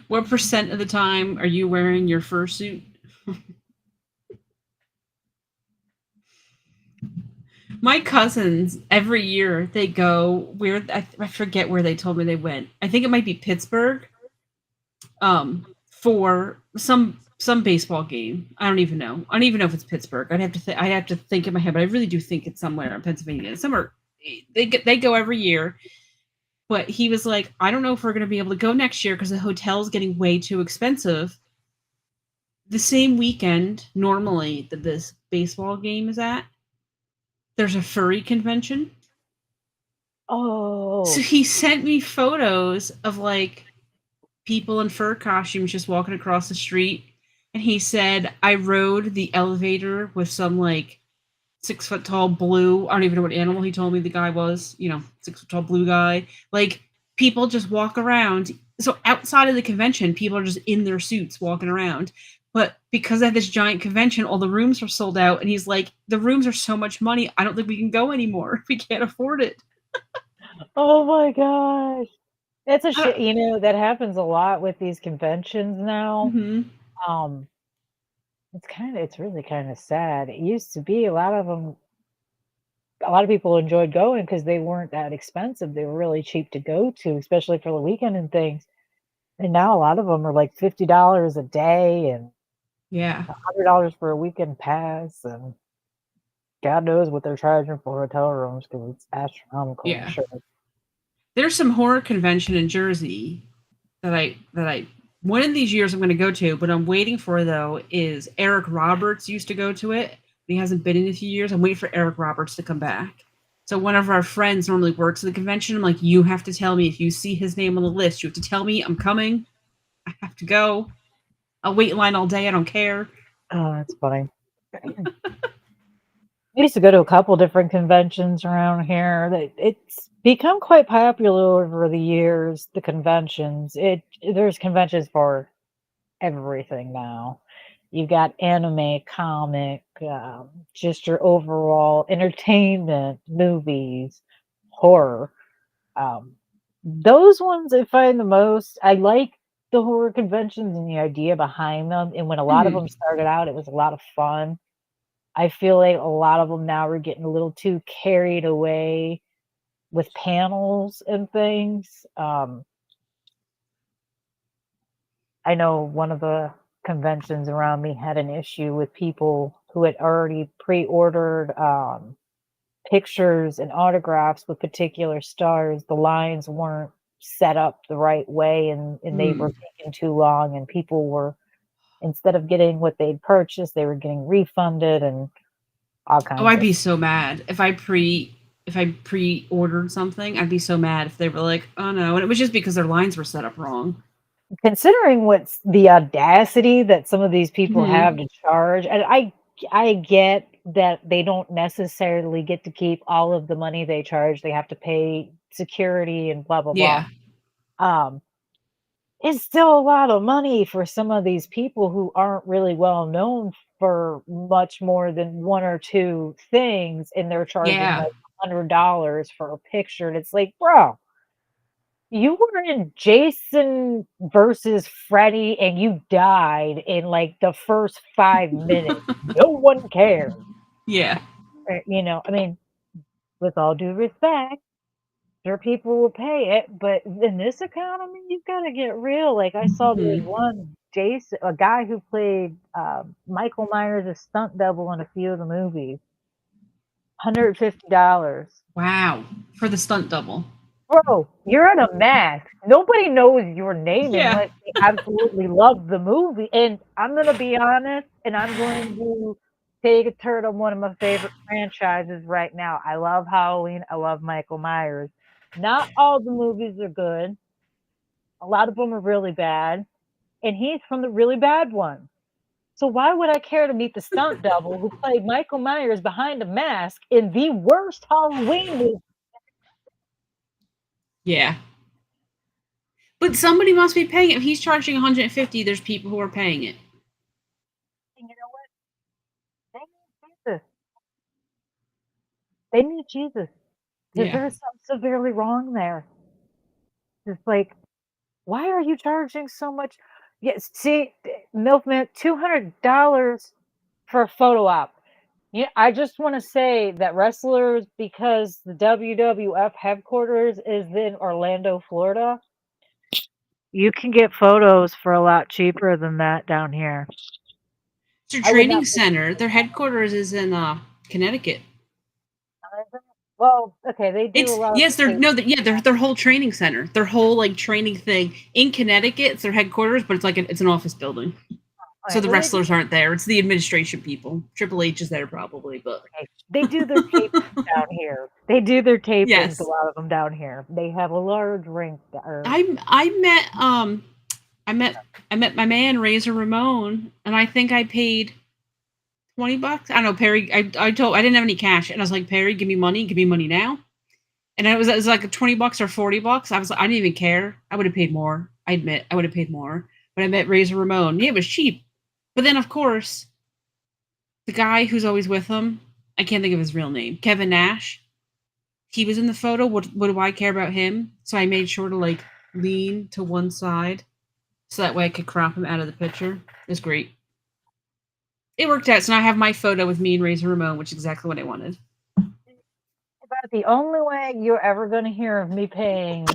Speaker 2: What percent of the time are you wearing your fursuit? My cousins, every year, they go where I forget where they told me they went. I think it might be Pittsburgh, for some baseball game. I don't even know. I don't even know if it's Pittsburgh. I'd have to think in my head, but I really do think it's somewhere in Pennsylvania. Somewhere they go every year. But he was like, I don't know if we're going to be able to go next year because the hotel's getting way too expensive. The same weekend normally that this baseball game is at, there's a furry convention. So
Speaker 1: Oh,
Speaker 2: he sent me photos of like people in fur costumes just walking across the street. And he said, I rode the elevator with some like 6 foot tall blue. I don't even know what animal he told me the guy was, 6 foot tall blue guy. Like people just walk around. So outside of the convention, people are just in their suits walking around. But because of this giant convention, all the rooms are sold out. And he's like, the rooms are so much money. I don't think we can go anymore. We can't afford it.
Speaker 1: oh my gosh. That's a
Speaker 2: Uh,
Speaker 1: shit. That happens a lot with these conventions now.
Speaker 2: mm-hmm.
Speaker 1: Um, it's really kind of sad. It used to be a lot of people enjoyed going because they weren't that expensive. They were really cheap to go to, especially for the weekend and things. And now a lot of them are like $50 a day and
Speaker 2: Yeah.
Speaker 1: $100 for a weekend pass, and God knows what they're charging for hotel rooms because it's astronomical, I'm
Speaker 2: Yeah.
Speaker 1: sure.
Speaker 2: There's some horror convention in Jersey that I one of these years I'm going to go to, but I'm waiting for though is Eric Roberts used to go to it. He hasn't been in a few years. I'm waiting for Eric Roberts to come back. So one of our friends normally works at the convention. I'm like, you have to tell me if you see his name on the list. You have to tell me I'm coming. I have to go. I'll wait in line all day. I don't care.
Speaker 1: Oh, that's funny. I used to go to a couple different conventions around here. It's become quite popular over the years. The conventions. There's conventions for everything now. You've got anime, comic, just your overall entertainment, movies, horror. Um, those ones I find the most. I like the horror conventions and the idea behind them. And when a lot of
Speaker 2: Mm-hmm.
Speaker 1: them started out, it was a lot of fun. I feel like a lot of them now are getting a little too carried away with panels and things. I know one of the conventions around me had an issue with people who had already pre-ordered pictures and autographs with particular stars. The lines weren't set up the right way, and they were
Speaker 2: Mm.
Speaker 1: taking too long, and people were, instead of getting what they'd purchased, they were getting refunded and all
Speaker 2: Oh,
Speaker 1: kinds
Speaker 2: I'd
Speaker 1: of.
Speaker 2: be so mad if I pre-ordered something. I'd be so mad if they were like, oh no, and it was just because their lines were set up wrong.
Speaker 1: Considering what's the audacity that some of these people have
Speaker 2: Mm-hmm.
Speaker 1: to charge, and I get that they don't necessarily get to keep all of the money they charge. They have to pay security and blah blah blah.
Speaker 2: Yeah.
Speaker 1: Um, it's still a lot of money for some of these people who aren't really well known for much more than one or two things, and they're charging
Speaker 2: Yeah.
Speaker 1: like $100 for a picture. And it's like, bro, you were in Jason versus Freddy and you died in like the first 5 minutes. No one cares.
Speaker 2: Yeah.
Speaker 1: I mean, with all due respect, sure people will pay it, but in this economy, you've got to get real. Like I saw there was
Speaker 2: Mhm.
Speaker 1: one Jason, a guy who played Michael Myers' stunt double in a few of the movies. $150.
Speaker 2: Wow. For the stunt double.
Speaker 1: Bro, you're in a mask. Nobody knows your name
Speaker 2: Yeah.
Speaker 1: unless they absolutely love the movie. And I'm gonna be honest, and I'm going to take a turn on one of my favorite franchises right now. I love Halloween. I love Michael Myers. Not all the movies are good. A lot of them are really bad, and he's from the really bad ones. So why would I care to meet the stunt double who played Michael Myers behind a mask in the worst Halloween movie?
Speaker 2: Yeah. But somebody must be paying it. If he's charging 150, there's people who are paying it.
Speaker 1: And you know what? They need Jesus. They need Jesus because
Speaker 2: Yeah.
Speaker 1: there's something severely wrong there. It's like, why are you charging so much? Yes, see, Milkman, $200 for a photo op. Yeah, I just want to say that wrestlers, because the WWF headquarters is in Orlando, Florida, you can get photos for a lot cheaper than that down here.
Speaker 2: It's their
Speaker 1: I would
Speaker 2: training
Speaker 1: not pay
Speaker 2: center. Their headquarters is in Connecticut.
Speaker 1: well, okay, they do a
Speaker 2: It's
Speaker 1: lot of
Speaker 2: yes, they're
Speaker 1: the
Speaker 2: no, yeah, their whole training center, their whole like training thing in Connecticut. It's their headquarters, but it's like it's an office building. So
Speaker 1: okay,
Speaker 2: the
Speaker 1: well, they do
Speaker 2: wrestlers aren't there. It's the administration people. Triple H is there probably, but
Speaker 1: okay, they do their tapings down here. They do their tapings, a
Speaker 2: yes,
Speaker 1: lot of them down here. They have a large rink or
Speaker 2: I met I met I met my man Razor Ramon, and I think I paid $20. I don't know, Perry. I didn't have any cash, and I was like, Perry, give me money now. And it was like $20 or $40. I was like, I didn't even care. I would have paid more. I admit, I would have paid more. But I met Razor Ramon. Yeah, it was cheap. But then, of course, the guy who's always with him, I can't think of his real name, Kevin Nash. He was in the photo. What do I care about him? So I made sure to like lean to one side, so that way I could crop him out of the picture. It was great. It worked out. So now I have my photo with me and Razor Ramon, which is exactly what I wanted.
Speaker 1: about the only way you're ever going to hear of me paying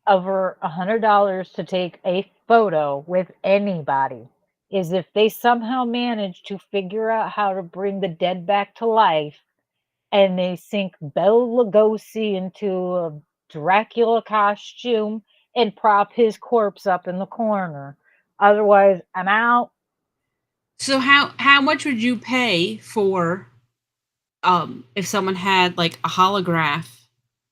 Speaker 1: over $100 to take a photo with anybody is if they somehow manage to figure out how to bring the dead back to life and they sink Bela Lugosi into a Dracula costume and prop his corpse up in the corner. Otherwise, I'm out.
Speaker 2: So how much would you pay for if someone had like a holograph?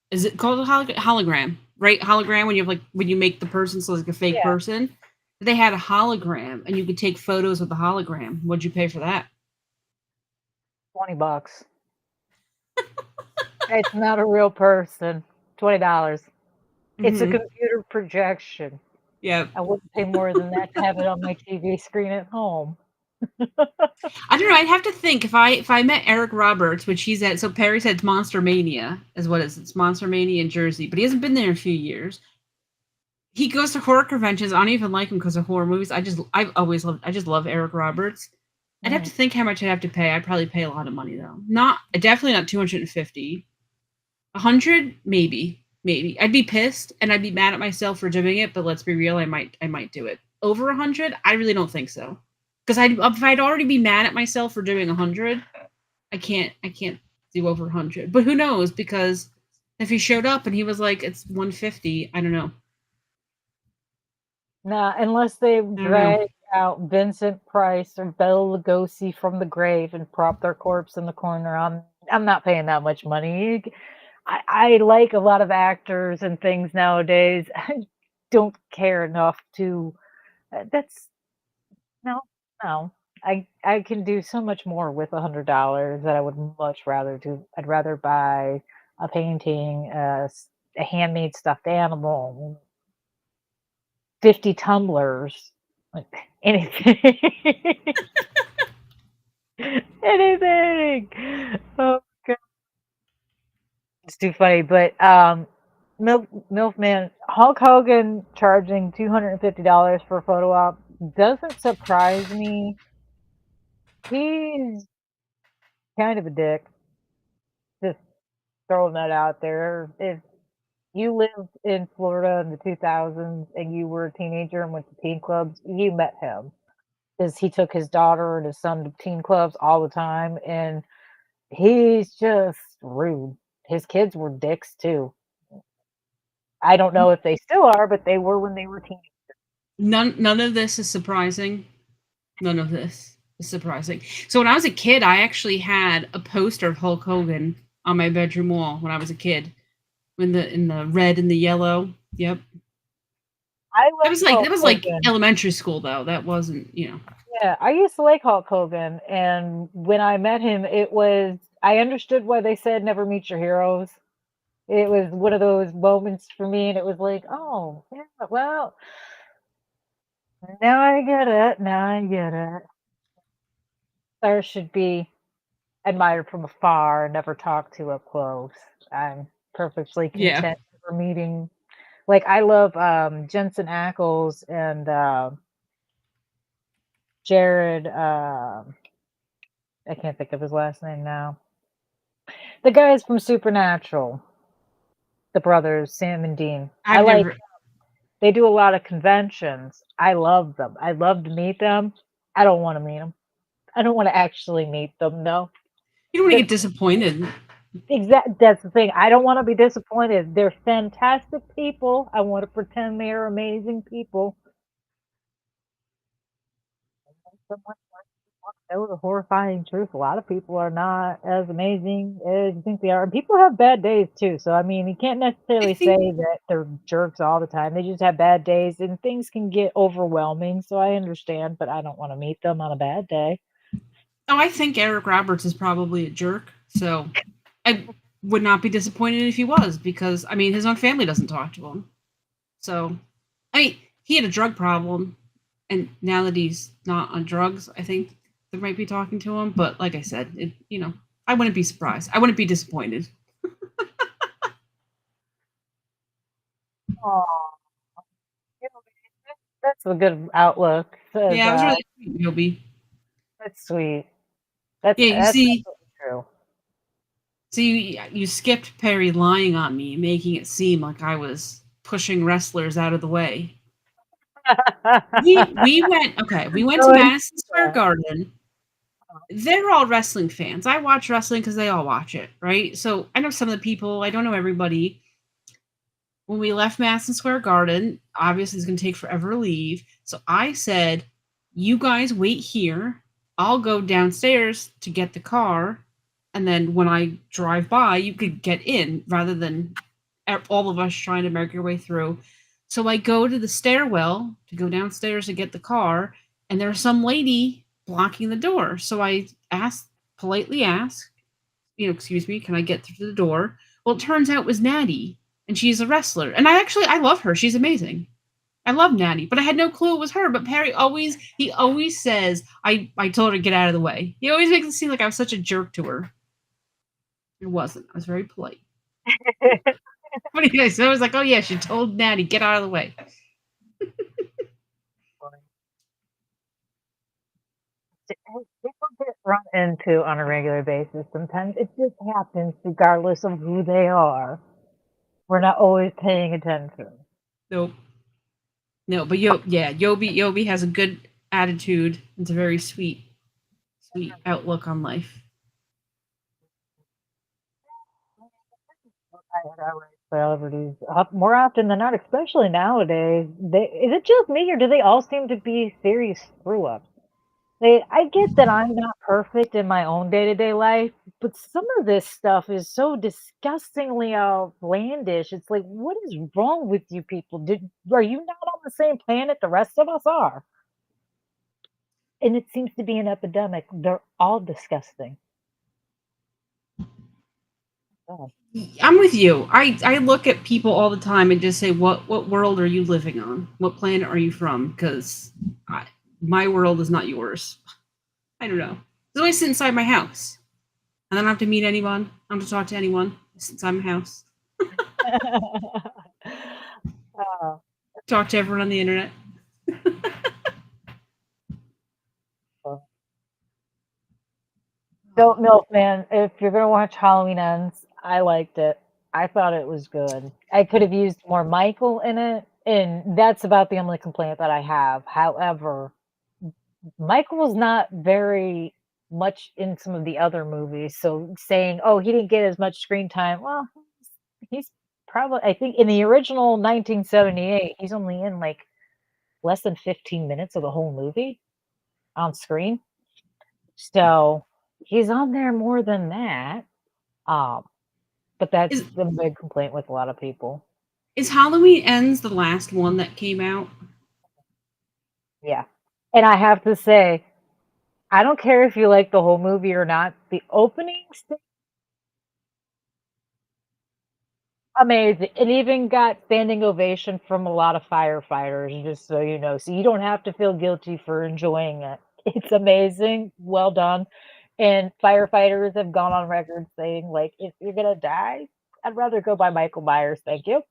Speaker 2: Is it called a hologram? Right, hologram when you have like when you make the person so like a fake
Speaker 1: Yeah,
Speaker 2: person. If they had a hologram and you could take photos with the hologram, what'd you pay for that?
Speaker 1: $20. It's not a real person. $20. It's a
Speaker 2: Mm-hmm.
Speaker 1: computer projection.
Speaker 2: Yeah,
Speaker 1: I wouldn't pay more than that to have it on my TV screen at home.
Speaker 2: I don't know. I'd have to think if I met Eric Roberts, which he's at. So Perry said it's Monster Mania, is what it is. It's Monster Mania in Jersey, but he hasn't been there in a few years. He goes to horror conventions. I don't even like him because of horror movies. I've always loved. I just love Eric Roberts. I'd have to
Speaker 1: Mhm.
Speaker 2: think how much I'd have to pay. I'd probably pay a lot of money though. Not definitely not 250. 100 maybe. I'd be pissed and I'd be mad at myself for doing it. But let's be real. I might do it. Over 100, I really don't think so. Because if I'd already be mad at myself for doing 100, I can't do over 100. But who knows? Because if he showed up and he was like it's 150, I don't know.
Speaker 1: Nah, unless they
Speaker 2: I don't know.
Speaker 1: drag out Vincent Price or Bela Lugosi from the grave and prop their corpse in the corner, I'm not paying that much money. I like a lot of actors and things nowadays. I don't care enough to. That's no, no. I can do so much more with $100 that I would much rather do. I'd rather buy a painting, a handmade stuffed animal, 50 tumblers, like anything. Anything. Oh god. It's too funny, but Milfman Hulk Hogan charging $250 for a photo op doesn't surprise me. He's kind of a dick. Just throwing that out there. If you lived in Florida in the 2000s and you were a teenager and went to teen clubs, you met him. Because he took his daughter and his son to teen clubs all the time. And He's just rude. His kids were dicks too. I don't know if they still are, but they were when they were teenagers.
Speaker 2: None of this is surprising. None of this is surprising. So when I was a kid, I actually had a poster of Hulk Hogan on my bedroom wall when I was a kid. In the red and the yellow. Yep.
Speaker 1: I
Speaker 2: That
Speaker 1: like
Speaker 2: was like
Speaker 1: Hulk
Speaker 2: that was like
Speaker 1: Hogan.
Speaker 2: elementary school though. That wasn't, you know.
Speaker 1: Yeah, I used to like Hulk Hogan, and when I met him, I understood why they said never meet your heroes. It was one of those moments for me, and it was like, oh, yeah, well, now I get it. Now I get it. There should be admired from afar, never talked to up close. I'm perfectly
Speaker 2: Yeah.
Speaker 1: content for meeting. Like I love Jensen Ackles and Jared. I can't think of his last name now. The guys from Supernatural, the brothers Sam and Dean. I
Speaker 2: I've
Speaker 1: like.
Speaker 2: never
Speaker 1: They do a lot of conventions. I love them. I love to meet them. I don't want to meet them. I don't want to actually meet them. No.
Speaker 2: you don't want to
Speaker 1: They're
Speaker 2: get disappointed.
Speaker 1: That's the thing. I don't want to be disappointed. They're fantastic people. I want to pretend they're amazing people. Someone know the horrifying truth. A lot of people are not as amazing as you think they are. And people have bad days too. So I mean, you can't
Speaker 2: I
Speaker 1: necessarily
Speaker 2: think
Speaker 1: say that they're jerks all the time. They just have bad days, and things can get overwhelming. So I understand, but I don't want to meet them on a bad day.
Speaker 2: I think Eric Roberts is probably a jerk. So I would not be disappointed if he was, because I mean his own family doesn't talk to him. So I mean he had a drug problem, and now that he's not on drugs, I think they might be talking to him. But like I said, I wouldn't be surprised. I wouldn't be disappointed.
Speaker 1: Oh, that's a good outlook.
Speaker 2: Yeah, I was really sweet, Yobi.
Speaker 1: That's sweet. That's
Speaker 2: Yeah, you
Speaker 1: that's
Speaker 2: see,
Speaker 1: absolutely true.
Speaker 2: so you skipped Perry lying on me, making it seem like I was pushing wrestlers out of the way. We went to
Speaker 1: Going
Speaker 2: Madison Square Garden. They're all wrestling fans. I watch wrestling because they all watch it, right? So I know some of the people. I don't know everybody. When we left Madison Square Garden, obviously it's going to take forever to leave. So I said, "You guys wait here. I'll go downstairs to get the car, and then when I drive by, you could get in rather than all of us trying to make our way through." So I go to the stairwell to go downstairs to get the car, and there's some lady blocking the door. So I politely ask, excuse me, can I get through the door? Well, it turns out it was Natty, and she's a wrestler. And I love her. She's amazing. I love Natty, but I had no clue it was her. But he always says, I told her to get out of the way. He always makes it seem like I was such a jerk to her. It wasn't. I was very polite. But anyway, so I was like, oh yeah, she told Natty, get out of the way.
Speaker 1: People get run into on a regular basis. Sometimes it just happens, regardless of who they are. We're not always paying attention.
Speaker 2: Nope. No, but Yobi has a good attitude. It's a very sweet outlook on life.
Speaker 1: Celebrities more often than not, especially nowadays. Is it just me, or do they all seem to be serious screw ups? I get that I'm not perfect in my own day to day life, but some of this stuff is so disgustingly outlandish. It's like, what is wrong with you people? Are you not on the same planet the rest of us are? And it seems to be an epidemic. They're all disgusting. Oh.
Speaker 2: I'm with you. I look at people all the time and just say, what world are you living on? What planet are you from? Because my world is not yours. I don't know. I always sit inside my house. And I don't have to meet anyone. I don't have to talk to anyone. I sit inside my house.
Speaker 1: Oh.
Speaker 2: Talk to everyone on the internet.
Speaker 1: Don't Milkman, if you're gonna watch Halloween Ends, I liked it. I thought it was good. I could have used more Michael in it, and that's about the only complaint that I have. However, Michael was not very much in some of the other movies. So saying, "Oh, he didn't get as much screen time." Well, he's probably I think in the original 1978, he's only in like less than 15 minutes of the whole movie on screen. So he's on there more than that. Um, but that's
Speaker 2: Is
Speaker 1: the big complaint with a lot of people.
Speaker 2: is Halloween Ends the last one that came out?
Speaker 1: Yeah. And I have to say, I don't care if you like the whole movie or not, the opening amazing. It even got standing ovation from a lot of firefighters, just so you know. So you don't have to feel guilty for enjoying it. It's amazing. Well done. And firefighters have gone on record saying, like, if you're gonna die, I'd rather go by Michael Myers. Thank you.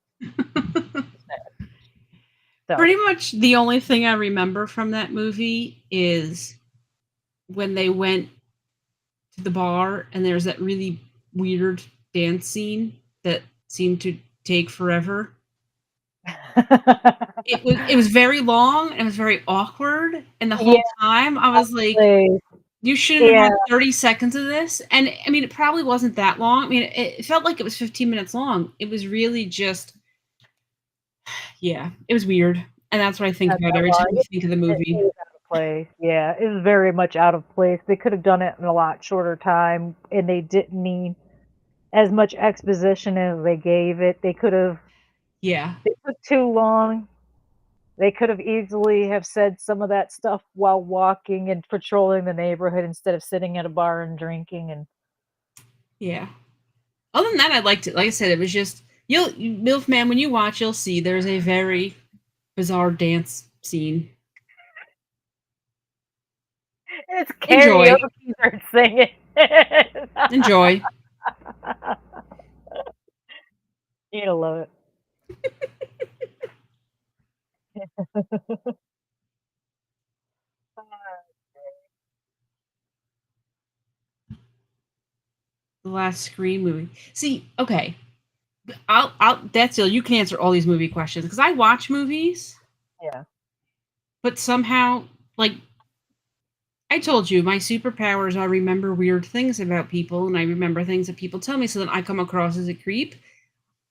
Speaker 1: So
Speaker 2: Pretty much the only thing I remember from that movie is when they went to the bar and there's that really weird dance scene that seemed to take forever. It was very long and it was very awkward, and the
Speaker 1: yeah,
Speaker 2: whole time I was like,
Speaker 1: please.
Speaker 2: you shouldn't have
Speaker 1: Yeah,
Speaker 2: had 30 seconds of this. And I mean, it probably wasn't that long. I mean, it felt like it was 15 minutes long. It was really just, yeah, it was weird. And that's what I think
Speaker 1: not
Speaker 2: about
Speaker 1: that
Speaker 2: every time
Speaker 1: long.
Speaker 2: I think of the
Speaker 1: It
Speaker 2: movie.
Speaker 1: was out of place. Yeah, it was very much out of place. They could have done it in a lot shorter time, and they didn't need as much exposition as they gave it.
Speaker 2: Yeah.
Speaker 1: They took too long. They could have easily have said some of that stuff while walking and patrolling the neighborhood instead of sitting at a bar and drinking. And
Speaker 2: Yeah. Other than that, I liked it. Like I said, it was just, Milfman, when you watch, you'll see there's a very bizarre dance scene.
Speaker 1: it's
Speaker 2: Enjoy.
Speaker 1: karaoke they're singing.
Speaker 2: Enjoy.
Speaker 1: You'll love it.
Speaker 2: The last Scream movie. See, okay. That's it. You can answer all these movie questions because I watch movies,
Speaker 1: Yeah.
Speaker 2: but somehow, like I told you, my superpowers, I remember weird things about people and I remember things that people tell me, so then I come across as a creep.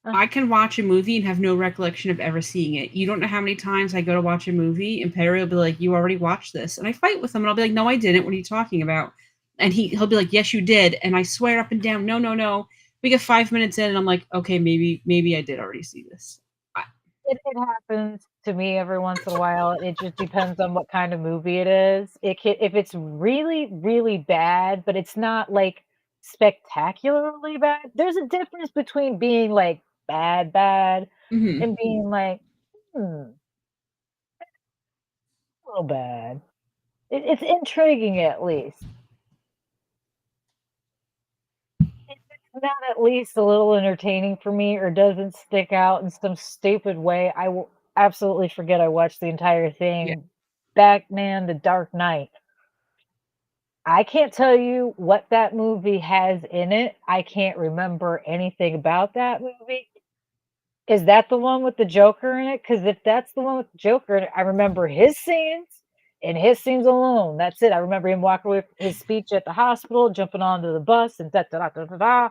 Speaker 2: I can watch a movie and have no recollection of ever seeing it. You don't know how many times I go to watch a movie and Perry will be like, "You already watched this," and I fight with him and I'll be like, "No, I didn't. What are you talking about?" And he'll be like, "Yes, you did," and I swear up and down, "No, no, no." We get 5 minutes in and I'm like, "Okay, maybe I did already see this."
Speaker 1: It happens to me every once in a while. It just depends on what kind of movie it is. If it's really, really bad, but it's not like spectacularly bad. There's a difference between being like bad, bad,
Speaker 2: Hmm.
Speaker 1: and being like, a little bad. It's intriguing at least. If it's not at least a little entertaining for me or doesn't stick out in some stupid way, I will absolutely forget I watched the entire
Speaker 2: Yeah.
Speaker 1: thing. Batman: The Dark Knight. I can't tell you what that movie has in it. I can't remember anything about that movie. Is that the one with the Joker in it? Because if that's the one with the Joker in it, I remember his scenes and his scenes alone. That's it. I remember him walking with his speech at the hospital, jumping onto the bus, and da da da da da da.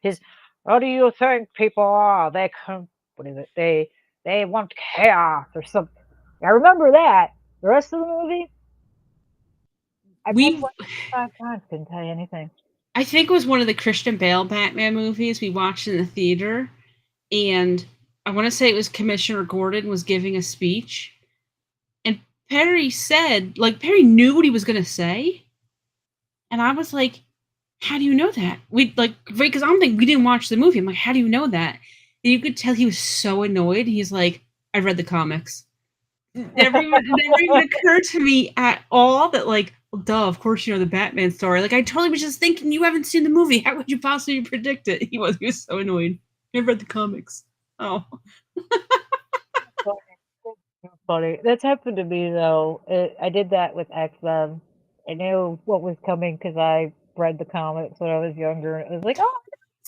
Speaker 1: His, what do you think people are? They come, what is it? They want chaos or something. I remember that. The rest of the movie, I probably
Speaker 2: We
Speaker 1: watched it 5 times. Couldn't tell you anything.
Speaker 2: I think it was one of the Christian Bale Batman movies we watched in the theater, and I want to say it was Commissioner Gordon was giving a speech, and Perry said, like Perry knew what he was going to say, and I was like, "How do you know that?" We like because I don't think we didn't watch the movie. I'm like, "How do you know that?" And you could tell he was so annoyed. He's like, "I read the comics." It never even occurred to me at all that like, well, duh, of course you know the Batman story. Like I totally was just thinking you haven't seen the movie. How could you possibly predict it? He was so annoyed. I read the comics. Oh.
Speaker 1: Funny. That's happened to me though. I did that with X-Men. I knew what was coming because I read the comics when I was younger. It was like, oh,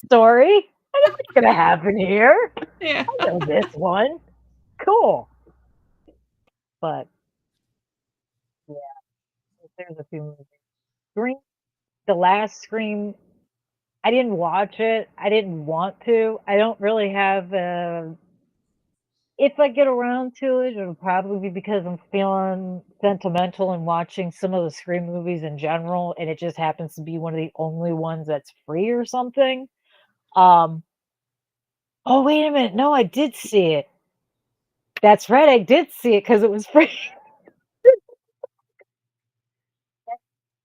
Speaker 1: story. I know what's gonna happen here.
Speaker 2: Yeah.
Speaker 1: I know this one. Cool. But yeah, there's a few movies. Green. the last Scream, I didn't watch it. I didn't want to. I don't really have if I get around to it, it'll probably be because I'm feeling sentimental and watching some of the Scream movies in general, and it just happens to be one of the only ones that's free or something. Um, oh, wait a minute. No, I did see it. That's right. I did see it because it was free.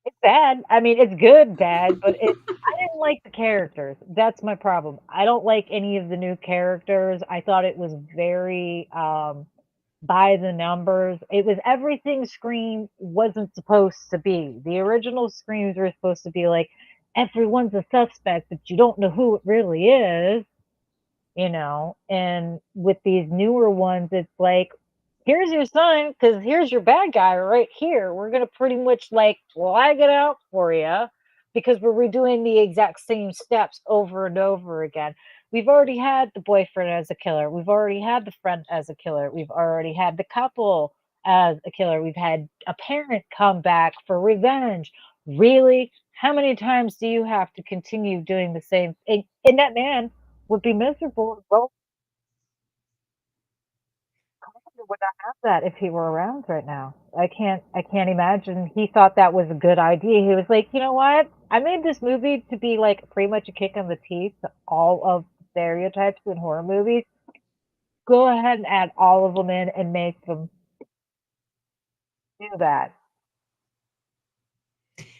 Speaker 1: It's bad. I mean, it's good, bad, but I didn't like the characters. That's my problem. I don't like any of the new characters. I thought it was very by the numbers. It was everything Scream wasn't supposed to be. The original Screams were supposed to be like everyone's a suspect, but you don't know who it really is, you know. And with these newer ones, it's like, here's your son, because here's your bad guy right here. We're gonna pretty much like flag it out for you because we're redoing the exact same steps over and over again. We've already had the boyfriend as a killer. We've already had the friend as a killer. We've already had the couple as a killer. We've had a parent come back for revenge. Really? How many times do you have to continue doing the same thing? And that man would be miserable. Well, would not have that if he were around right now. I can't imagine he thought that was a good idea. He was like, you know what? I made this movie to be like pretty much a kick in the teeth to all of the stereotypes in horror movies. Go ahead and add all of them in and make them do that.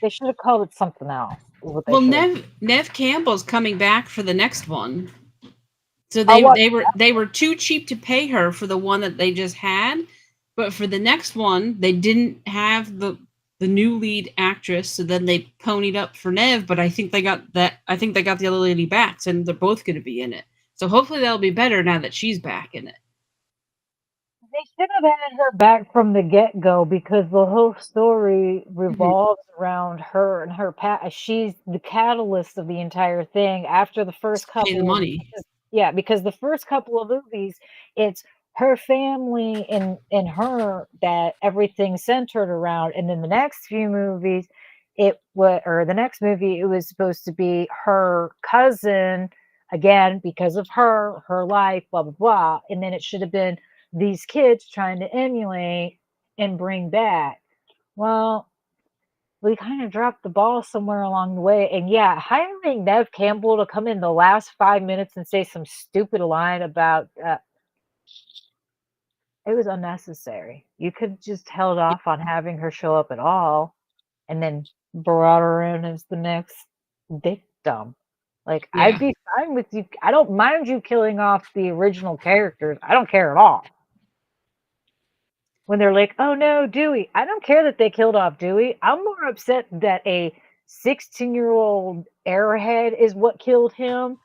Speaker 1: They should have called it something else. Is what they
Speaker 2: Well,
Speaker 1: should have.
Speaker 2: Nev Campbell's coming back for the next one. So
Speaker 1: Oh, what?
Speaker 2: they were too cheap to pay her for the one that they just had, but for the next one they didn't have the new lead actress, so then they ponied up for Nev. But I think they got that. I think they got the other lady back, and they're both going to be in it. So hopefully that'll be better now that she's back in it.
Speaker 1: They should have had her back from the get go because the whole story
Speaker 2: Mm-hmm.
Speaker 1: revolves around her and her past. She's the catalyst of the entire thing. After the first
Speaker 2: Pay the
Speaker 1: couple of
Speaker 2: money.
Speaker 1: yeah, because the first couple of movies, it's her family and her that everything centered around, and then the next few movies, it was or the next movie, it was supposed to be her cousin again because of her life, blah blah blah, and then it should have been these kids trying to emulate and bring back. Well, we kind of dropped the ball somewhere along the way. And yeah, hiring Nev Campbell to come in the last 5 minutes and say some stupid line about it was unnecessary. You could just held off on having her show up at all and then brought her in as the next victim. Like, I'd
Speaker 2: Yeah,
Speaker 1: be fine with you. I don't mind you killing off the original characters. I don't care at all. When they're like, "Oh no, Dewey." I don't care that they killed off Dewey. I'm more upset that a 16-year-old airhead is what killed him.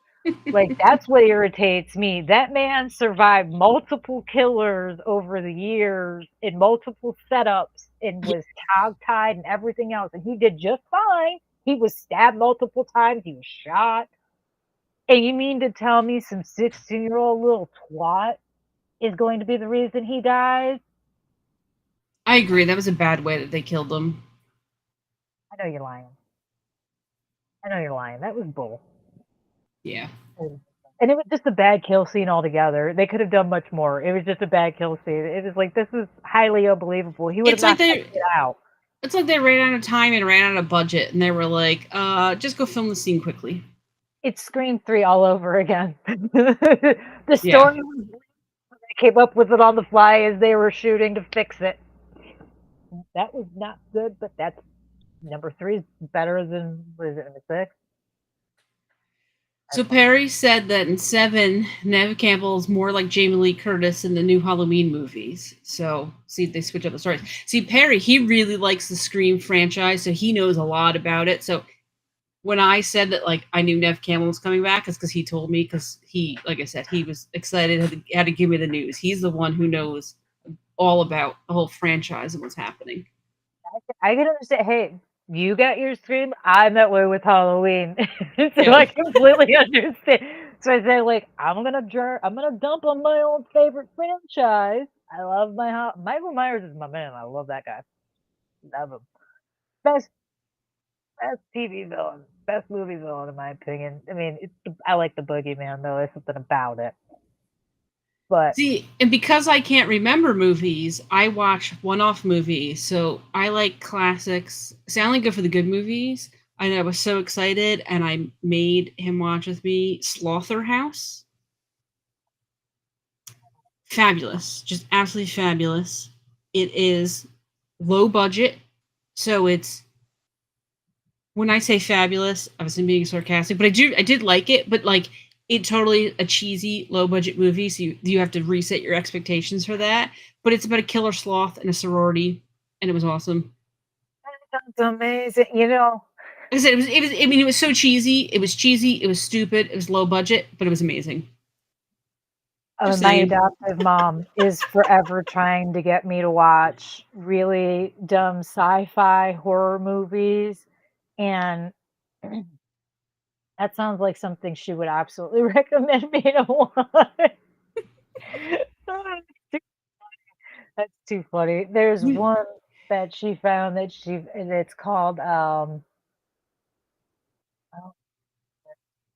Speaker 1: Like, that's what irritates me. That man survived multiple killers over the years in multiple setups and was hog-tied and everything else, and he did just fine. He was stabbed multiple times. He was shot. And you mean to tell me some 16-year-old little twat is going to be the reason he dies?
Speaker 2: I agree. That was a bad way that they killed them.
Speaker 1: I know you're lying. I know you're lying. That was bull.
Speaker 2: Yeah,
Speaker 1: And it was just a bad kill scene altogether. They could have done much more. It was just a bad kill scene. It was like, this is highly unbelievable. He would have
Speaker 2: it's like
Speaker 1: knocked that
Speaker 2: they
Speaker 1: kid out.
Speaker 2: it's like they ran out of time and ran out of budget, and they were like, just go film the scene quickly.
Speaker 1: It's Scream 3 all over again. The
Speaker 2: Yeah,
Speaker 1: story was they came up with it on the fly as they were shooting to fix it. That was not good, but that's number 3 is better than, what is it, number 6?
Speaker 2: so Perry said that in 7, Neve Campbell is more like Jamie Lee Curtis in the new Halloween movies. So, see, they switch up the stories. See, Perry, he really likes the Scream franchise, so he knows a lot about it. So, when I said that, like, I knew Neve Campbell was coming back, it's because he told me, because he, like I said, he was excited, had to give me the news. He's the one who knows all about the whole franchise and what's happening.
Speaker 1: I can understand. Hey, you got your Scream. I'm that way with Halloween, so
Speaker 2: Yeah.
Speaker 1: I completely understand. So I say, like, I'm gonna dump on my old favorite franchise. I love Michael Myers is my man. I love that guy. Love him. Best. Best TV villain, best movie villain in my opinion. I mean, I like the Boogeyman though. There's something about it. But
Speaker 2: See, and because I can't remember movies, I watch one-off movies. So I like classics. See, I only go for the good movies. And I was so excited, and I made him watch with me Slaughterhouse. Fabulous, just absolutely fabulous. It is low budget, so it's when I say fabulous, I was being sarcastic, but I did like it, but like it totally a cheesy low budget movie, so you have to reset your expectations for that. But it's about a killer sloth and a sorority, and it was awesome.
Speaker 1: that sounds amazing. You know,
Speaker 2: Like I said, it was I mean it was so cheesy, it was stupid, it was low budget, but it was amazing. Just
Speaker 1: my
Speaker 2: saying.
Speaker 1: adoptive mom is forever trying to get me to watch really dumb sci-fi horror movies, and that sounds like something she would absolutely recommend me to watch. That's too funny. There's one that she found that and it's called oh,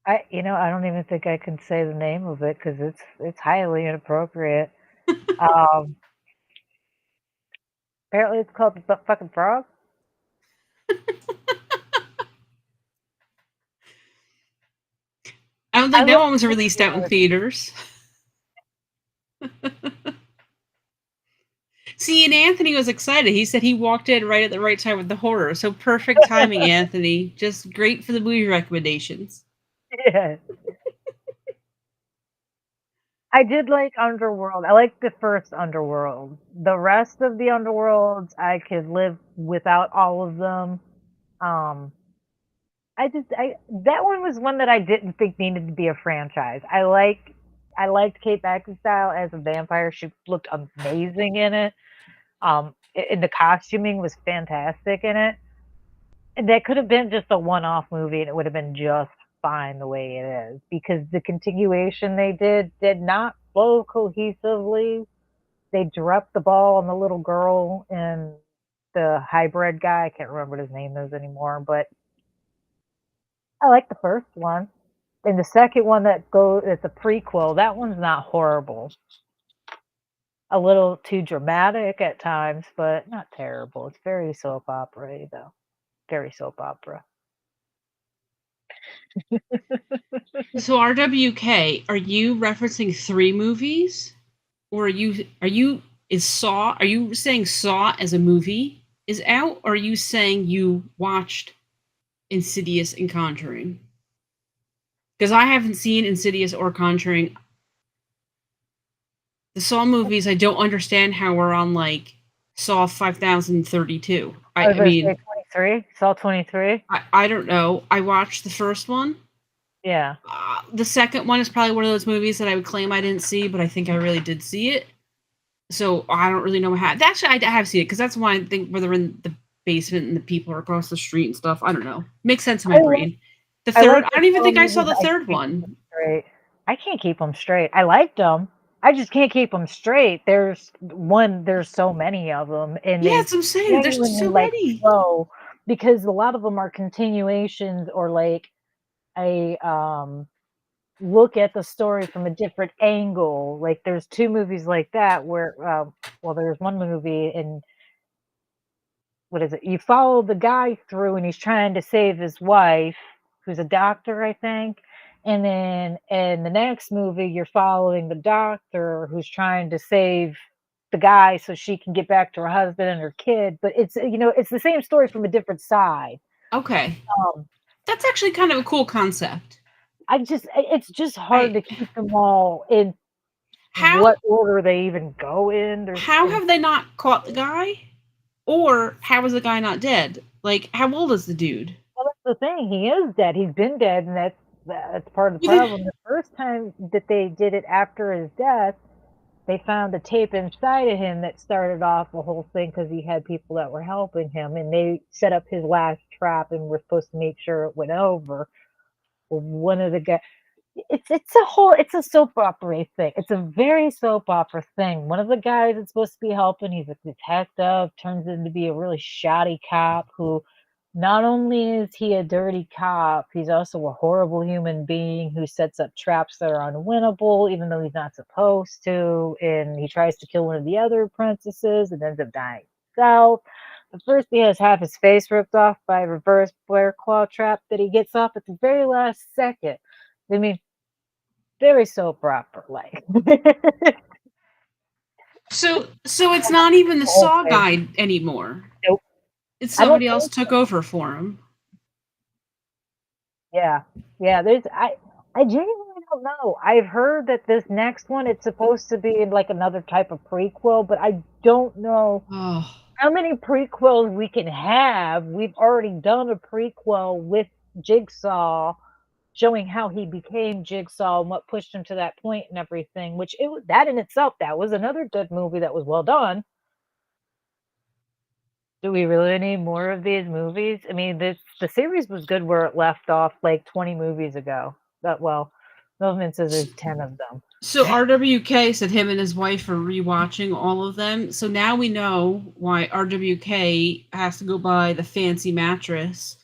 Speaker 1: I don't even think I can say the name of it because it's highly inappropriate. Um, apparently it's called the fucking frog.
Speaker 2: I don't
Speaker 1: I
Speaker 2: think that
Speaker 1: love
Speaker 2: one was
Speaker 1: the
Speaker 2: released out in
Speaker 1: movie.
Speaker 2: theaters. See, and Anthony was excited. He said he walked in right at the right time with the horror. So perfect timing, Anthony. Just great for the movie recommendations.
Speaker 1: Yeah. I did like Underworld. I liked the first Underworld. The rest of the Underworlds, I could live without all of them. Um, I that one was one that I didn't think needed to be a franchise. I liked Kate Beckinsale as a vampire. She looked amazing in it. And the costuming was fantastic in it. And that could have been just a one-off movie, and it would have been just fine the way it is because the continuation they did not flow cohesively. They dropped the ball on the little girl and the hybrid guy. I can't remember what his name is anymore, but I like the first one. And the second one it's a prequel. That one's not horrible. A little too dramatic at times, but not terrible. It's very soap opera though. Very soap opera.
Speaker 2: So RWK, are you referencing 3 movies? Or are you saying Saw as a movie is out? Or are you saying you watched Insidious and Conjuring? Because I haven't seen Insidious or Conjuring. The Saw movies, I don't understand how we're on like Saw 5032.
Speaker 1: I was
Speaker 2: I
Speaker 1: gonna say
Speaker 2: mean,
Speaker 1: 23. Saw 23.
Speaker 2: I don't know. I watched the first one.
Speaker 1: Yeah.
Speaker 2: The second one is probably one of those movies that I would claim I didn't see, but I think I really did see it. So I don't really know how. Actually, I have seen it because that's why I think where they're in the basement and the people are across the street and stuff. I don't know. Makes sense in my
Speaker 1: I like
Speaker 2: brain. The
Speaker 1: I
Speaker 2: third,
Speaker 1: like
Speaker 2: I
Speaker 1: the
Speaker 2: don't even
Speaker 1: Saw
Speaker 2: think I saw
Speaker 1: movies.
Speaker 2: the
Speaker 1: I
Speaker 2: third
Speaker 1: can't keep them
Speaker 2: one.
Speaker 1: straight. I can't keep them straight. I liked them. I just can't keep them straight. There's so many of them, and
Speaker 2: Yeah,
Speaker 1: they
Speaker 2: that's what I'm saying. There's just
Speaker 1: genuinely
Speaker 2: so
Speaker 1: like
Speaker 2: many.
Speaker 1: flow because a lot of them are continuations or like a look at the story from a different angle. Like there's two movies like that where well, there's one movie and what is it? You follow the guy through and he's trying to save his wife, who's a doctor, I think. And then in the next movie, you're following the doctor who's trying to save the guy so she can get back to her husband and her kid. But it's the same story from a different side.
Speaker 2: Okay,
Speaker 1: Um,
Speaker 2: that's actually kind of a cool concept.
Speaker 1: it's just hard
Speaker 2: I
Speaker 1: to keep them all in
Speaker 2: how
Speaker 1: what order they even go in.
Speaker 2: how have they not caught the guy, or how is the guy not dead? Like, how old is the dude?
Speaker 1: Well, that's the thing. He is dead. He's been dead, and that's part of the
Speaker 2: Well, then,
Speaker 1: problem. The first time that they did it after his death, they found a tape inside of him that started off the whole thing because he had people that were helping him, and they set up his last trap and were supposed to make sure it went over. Well, one of the guys. It's a soap opera thing. It's a very soap opera thing. One of the guys that's supposed to be helping, he's a detective, turns into be a really shoddy cop who not only is he a dirty cop, he's also a horrible human being who sets up traps that are unwinnable, even though he's not supposed to. And he tries to kill one of the other apprentices and ends up dying himself. But first, he has half his face ripped off by a reverse bear claw trap that he gets off at the very last second. I mean, very soap opera like.
Speaker 2: So it's not even the
Speaker 1: Whole
Speaker 2: Saw
Speaker 1: thing.
Speaker 2: guy anymore.
Speaker 1: Nope.
Speaker 2: It's
Speaker 1: I don't
Speaker 2: somebody else
Speaker 1: think.
Speaker 2: took over for him.
Speaker 1: Yeah, yeah. I genuinely don't know. I've heard that this next one it's supposed to be like another type of prequel, but I don't know
Speaker 2: Oh,
Speaker 1: how many prequels we can have. We've already done a prequel with Jigsaw, showing how he became Jigsaw and what pushed him to that point and everything. Which that in itself, that was another good movie that was well done. Do we really need more of these movies? I mean, the series was good where it left off like 20 movies ago. But well, Movement says there's 10 of them.
Speaker 2: so RWK said him and his wife are rewatching all of them. So now we know why RWK has to go buy the fancy mattress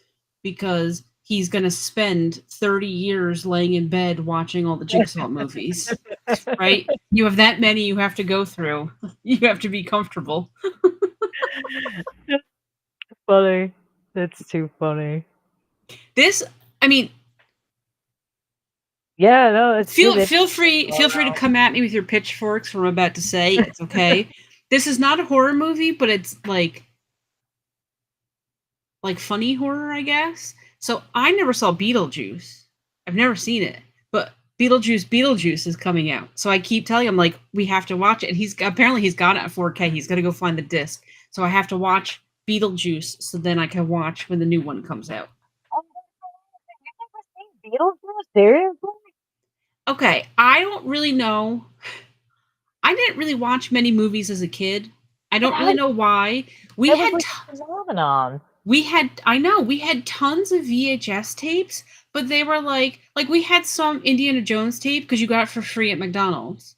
Speaker 2: because he's going to spend 30 years laying in bed watching all the Jigsaw movies. Right? You have that many you have to go through. You have to be comfortable.
Speaker 1: Funny. That's too funny.
Speaker 2: This, I mean,
Speaker 1: Yeah, no, it's
Speaker 2: feel
Speaker 1: good.
Speaker 2: feel free feel free to come at me with your pitchforks for what I'm about to say. It's okay. This is not a horror movie, but it's like funny horror, I guess. So I never saw Beetlejuice. I've never seen it, but Beetlejuice is coming out. So I keep telling him like we have to watch it, and he's got it at 4K. He's got to go find the disc. So I have to watch Beetlejuice so then I can watch when the new one comes out.
Speaker 1: Oh, you never seen Beetlejuice? Seriously?
Speaker 2: Okay, I don't really know. I didn't really watch many movies as a kid. I don't really
Speaker 1: That,
Speaker 2: know why. We
Speaker 1: that was
Speaker 2: had
Speaker 1: like a phenomenon.
Speaker 2: we had tons of VHS tapes, but they were like we had some Indiana Jones tape because you got it for free at McDonald's.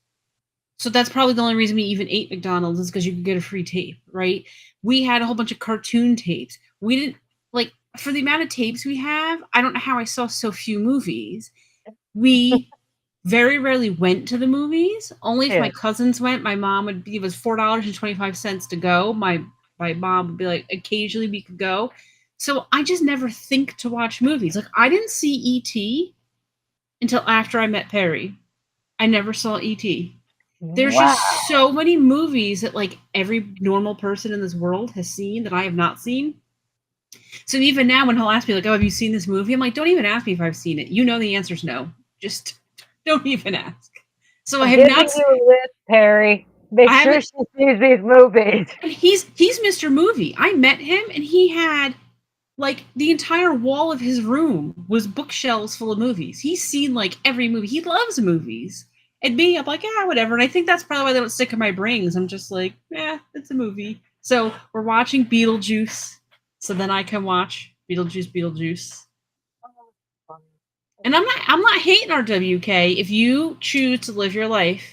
Speaker 2: So that's probably the only reason we even ate McDonald's is because you could get a free tape, right? We had a whole bunch of cartoon tapes. We didn't like for the amount of tapes we have, I don't know how I saw so few movies. We very rarely went to the movies. Only if my
Speaker 1: Yeah.
Speaker 2: cousins went. My mom would be, it was $4.25 to go. My mom would be like, occasionally we could go. So I just never think to watch movies. Like I didn't see E.T. until after I met Perry. I never saw E.T. There's
Speaker 1: Wow.
Speaker 2: just so many movies that like every normal person in this world has seen that I have not seen. So even now when he'll ask me like, "Oh, have you seen this movie?" I'm like, "Don't even ask me if I've seen it. You know the answer's no. Just don't even ask." So I
Speaker 1: I'm
Speaker 2: have
Speaker 1: giving
Speaker 2: not.
Speaker 1: you a list, Perry. Make
Speaker 2: I
Speaker 1: sure
Speaker 2: haven't.
Speaker 1: she sees these movies.
Speaker 2: He's Mr. Movie. I met him and he had like the entire wall of his room was bookshelves full of movies. He's seen like every movie. He loves movies. And me, I'm like, yeah, whatever. And I think that's probably why they don't stick in my brains. I'm just like, yeah, it's a movie. So we're watching Beetlejuice. So then I can watch Beetlejuice. And I'm not hating RWK. If you choose to live your life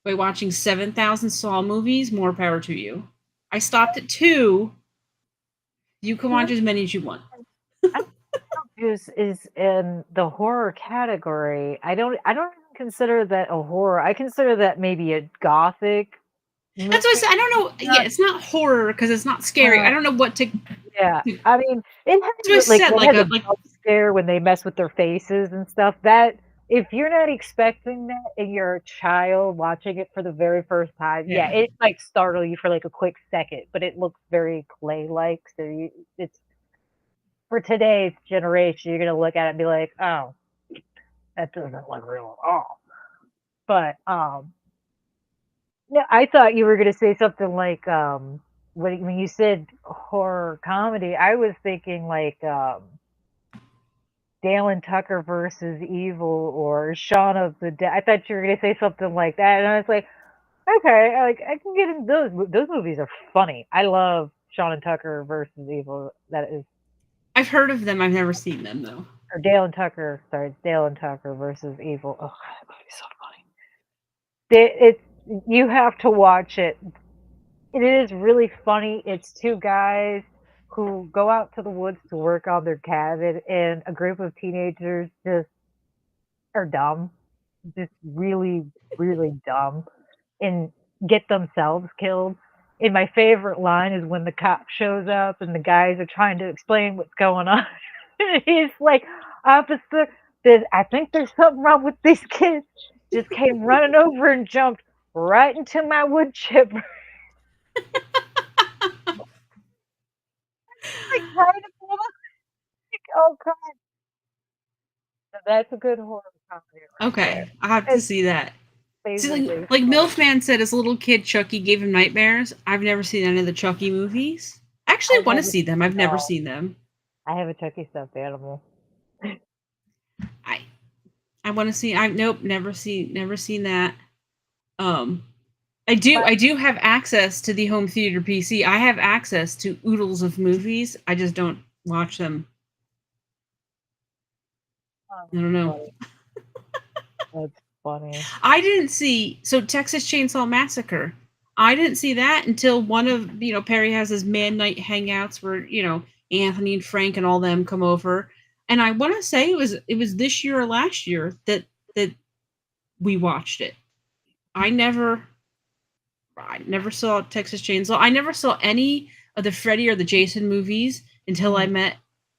Speaker 2: by watching 7,000 Saw movies, more power to you. I stopped at 2. You can watch as many as you want.
Speaker 1: I Beetlejuice is in the horror category. I don't even consider that a horror. I consider that maybe a gothic
Speaker 2: That's what I
Speaker 1: movie.
Speaker 2: said. I don't know. Yeah,
Speaker 1: Not,
Speaker 2: it's not horror because it's not scary. I
Speaker 1: uh,
Speaker 2: don't know what to.
Speaker 1: yeah.
Speaker 2: That's
Speaker 1: I mean,
Speaker 2: what I said.
Speaker 1: it
Speaker 2: Like
Speaker 1: has a
Speaker 2: a like.
Speaker 1: jump scare when they mess with their faces and stuff. That if you're not expecting that and you're a child watching it for the very first time, yeah,
Speaker 2: Yeah.
Speaker 1: it might startle you for like a quick second, but it looks very clay-like. So it's for today's generation, you're gonna look at it and be like, oh, that doesn't look real at all. But yeah, I thought you were gonna say something like when you said horror comedy, I was thinking like Dale and Tucker versus Evil or Shaun of the Dead. I thought you were gonna say something like that, and I was like, okay, like I can get into those. Those movies are funny. I love Shaun and Tucker versus Evil. That is,
Speaker 2: I've heard of them. I've never seen them though.
Speaker 1: or Dale and Tucker. Sorry, it's Dale and Tucker versus Evil. Oh, that movie's so funny. It's you have to watch it. It is really funny. It's two guys who go out to the woods to work on their cabin, and a group of teenagers just are dumb, just really, really dumb, and get themselves killed. And my favorite line is when the cop shows up and the guys are trying to explain what's going on. He's like, "Officer, I think there's something wrong with these kids. Just came running over and jumped right into my wood chipper." Like, trying to pull like, oh god, that's a good horror comedy right there.
Speaker 2: Okay, I have to
Speaker 1: It's
Speaker 2: see that. See,
Speaker 1: basically
Speaker 2: like
Speaker 1: funny.
Speaker 2: Milfman said, as a little kid, Chucky gave him nightmares. I've never seen any of the Chucky movies. I actually
Speaker 1: I
Speaker 2: want to
Speaker 1: never
Speaker 2: see them. I've never
Speaker 1: no,
Speaker 2: seen them.
Speaker 1: I have a Chucky stuffed animal.
Speaker 2: I I want to see. I nope, never seen that. Um,
Speaker 1: My
Speaker 2: I do have access to the home theater PC. I have access to oodles of movies. I just don't watch them. I don't know.
Speaker 1: funny. That's funny.
Speaker 2: I didn't see Texas Chainsaw Massacre. I didn't see that until one of Perry has his man night hangouts where Anthony and Frank and all them come over, and I want to say it was this year or last year that we watched it. I never saw Texas Chainsaw. I never saw any of the Freddy or the Jason movies
Speaker 1: Mm.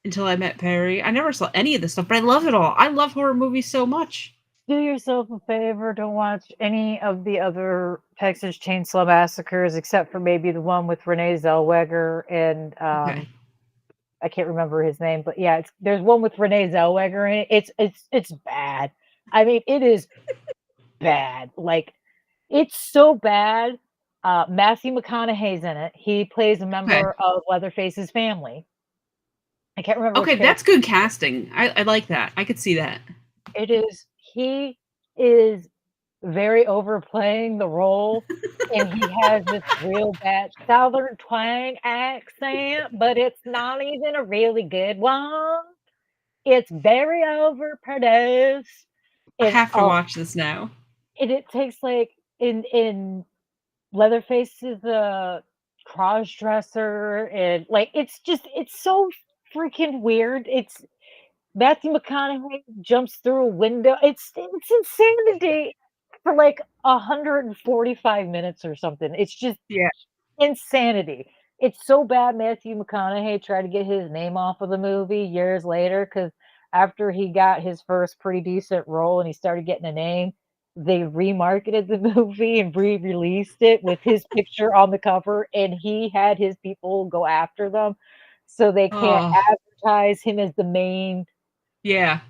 Speaker 2: until I met Perry. I never saw any of this stuff, but I love it all. I love horror movies so much.
Speaker 1: Do yourself a favor, don't watch any of the other Texas Chainsaw Massacres except for maybe the one with Renee Zellweger and
Speaker 2: Okay.
Speaker 1: I can't remember his name, but yeah, there's one with Renee Zellweger in it. It's bad. I mean, it is bad. Like it's so bad. Matthew McConaughey's in it. He plays a
Speaker 2: Okay.
Speaker 1: member of Leatherface's family. I can't remember which
Speaker 2: Okay,
Speaker 1: character
Speaker 2: that's good casting. I like that. I could see that.
Speaker 1: it is. He is very overplaying the role, and he has this real bad southern twang accent, but it's not even a really good one. It's very overproduced,
Speaker 2: I
Speaker 1: and,
Speaker 2: have to watch this now.
Speaker 1: and it takes, like in Leatherface is a cross-dresser, and, like, it's so freaking weird. It's Matthew McConaughey jumps through a window. It's insanity for like 145 minutes or something. It's just
Speaker 2: Yeah.
Speaker 1: insanity. It's so bad Matthew McConaughey tried to get his name off of the movie years later because after he got his first pretty decent role and he started getting a name, they remarketed the movie and re-released it with his picture on the cover, and he had his people go after them so they can't
Speaker 2: Oh,
Speaker 1: advertise him as the main
Speaker 2: yeah.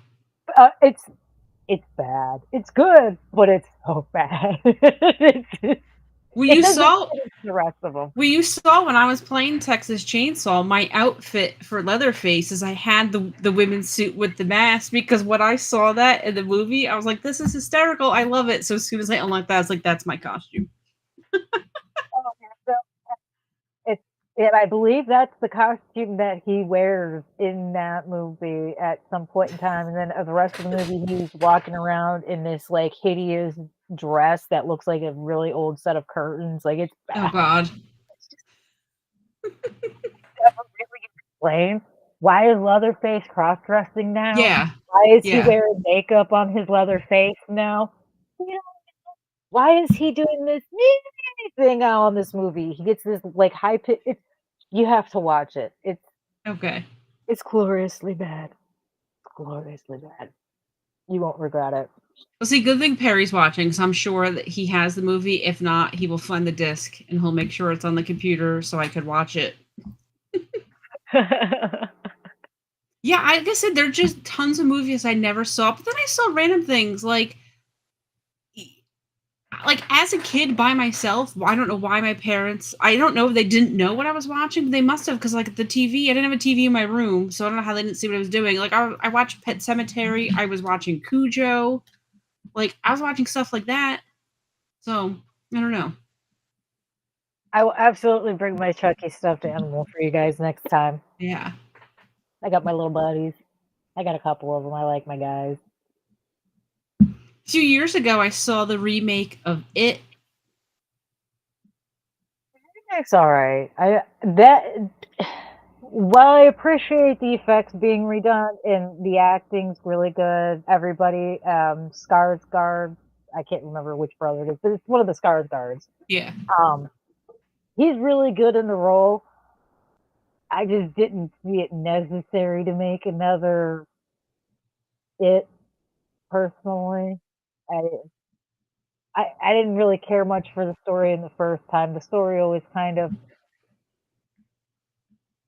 Speaker 1: uh, it's it's bad. It's good, but it's so bad.
Speaker 2: Well,
Speaker 1: It
Speaker 2: you
Speaker 1: doesn't
Speaker 2: saw
Speaker 1: fit into the rest of them.
Speaker 2: well, you saw when I was playing Texas Chainsaw, my outfit for Leatherface is I had the women's suit with the mask because when I saw that in the movie, I was like, "This is hysterical! I love it!" So as soon as I unlocked that, I was like, "That's my costume."
Speaker 1: Oh, so it's and I believe that's the costume that he wears in that movie at some point in time, and then the rest of the movie he's walking around in this like hideous dress that looks like a really old set of curtains. Like it's
Speaker 2: Oh
Speaker 1: bad.
Speaker 2: God.
Speaker 1: It's just never really explained. Why is Leatherface cross-dressing now?
Speaker 2: Yeah.
Speaker 1: Why is he
Speaker 2: Yeah.
Speaker 1: wearing makeup on his leather face now? You know, why is he doing this thing on this movie? He gets this like high pitch. You have to watch it.
Speaker 2: Okay.
Speaker 1: It's gloriously bad. It's gloriously bad. You won't regret it.
Speaker 2: Well, see, good thing Perry's watching, so I'm sure that he has the movie. If not, he will find the disc and he'll make sure it's on the computer so I could watch it. Yeah, like I said, there are just tons of movies I never saw, but then I saw random things like as a kid by myself. I don't know why my parents. I don't know if they didn't know what I was watching. But they must have because like the TV. I didn't have a TV in my room, so I don't know how they didn't see what I was doing. Like I watched Pet Cemetery. I was watching Cujo. Like I was watching stuff like that. So I don't know.
Speaker 1: I will absolutely bring my Chucky stuffed animal for you guys next time.
Speaker 2: Yeah.
Speaker 1: I got my little buddies. I got a couple of them. I like my guys.
Speaker 2: A few years ago, I saw the remake of It.
Speaker 1: It's all right. I that while I appreciate the effects being redone and the acting's really good, everybody, Skarsgård, I can't remember which brother it is, but it's one of the Skarsgårds.
Speaker 2: Yeah.
Speaker 1: Um, he's really good in the role. I just didn't see it necessary to make another it personally. I, I didn't really care much for the story in the first time. The story always kind of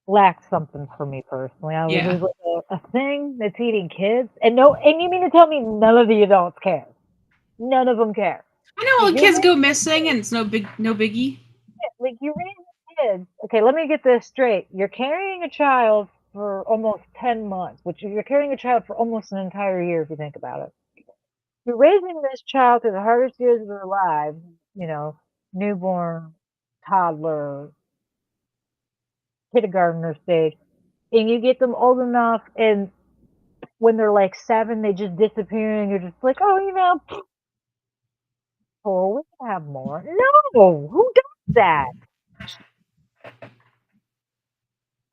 Speaker 1: lacked something for me personally. I was
Speaker 2: Yeah.
Speaker 1: there's like a thing that's eating kids, and no, and you mean to tell me none of the adults care? None of them care.
Speaker 2: I know all
Speaker 1: Like
Speaker 2: the
Speaker 1: you're
Speaker 2: kids go
Speaker 1: raising
Speaker 2: missing and it's no biggie.
Speaker 1: like you're raising kids. Okay, let me get this straight. You're carrying a child for almost 10 months, which you're carrying a child for almost an entire year if you think about it. You're raising this child through the hardest years of their lives, you know, newborn, toddler, kindergartner stage, and you get them old enough, and when they're like 7, they just disappear, and you're just like, oh, oh, we can have more. No, who does that?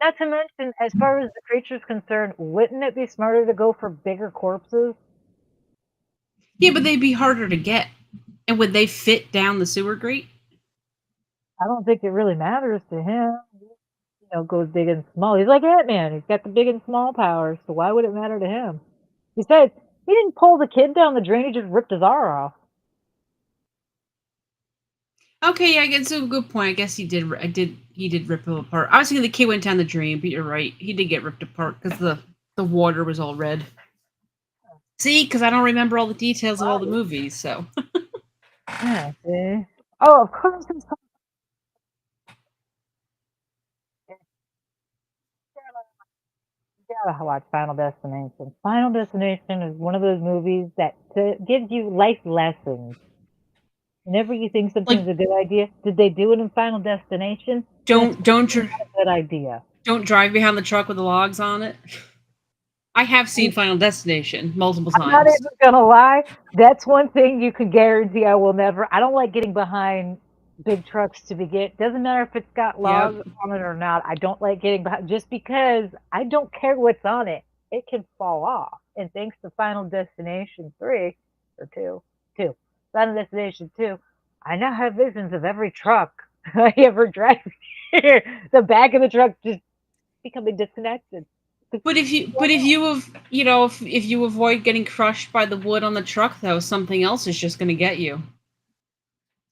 Speaker 1: Not to mention, as far as the creature's concerned, wouldn't it be smarter to go for bigger corpses?
Speaker 2: Yeah, but they'd be harder to get. And would they fit down the sewer grate?
Speaker 1: I don't think it really matters to him. Goes big and small. He's like Ant-Man. He's got the big and small powers, so why would it matter to him? Besides, he didn't pull the kid down the drain. He just ripped his arm off.
Speaker 2: Okay, yeah, it's a good point. I guess he did rip him apart. I was thinking the kid went down the drain, but you're right. He did get ripped apart because the water was all red. See, because I don't remember all the details of all the movies, so.
Speaker 1: Yeah, see? Oh, of course. You gotta watch Final Destination. Final Destination is one of those movies that gives you life lessons. Whenever you think
Speaker 2: Like,
Speaker 1: something's a good idea, did they do it in Final Destination? That's
Speaker 2: don't don't
Speaker 1: probably not a good idea.
Speaker 2: don't drive behind the truck with the logs on it. I have seen Final Destination multiple
Speaker 1: I'm not
Speaker 2: times.
Speaker 1: even gonna lie. That's one thing you can guarantee I will never. I don't like getting behind big trucks to begin. Doesn't matter if it's got
Speaker 2: Yep.
Speaker 1: logs on it or not. I don't like getting behind just because I don't care what's on it. It can fall off. And thanks to Final Destination 3 or 2, Final Destination 2, I now have visions of every truck I ever drive. The back of the truck just becoming disconnected.
Speaker 2: But if you avoid getting crushed by the wood on the truck, though, something else is just going to get you.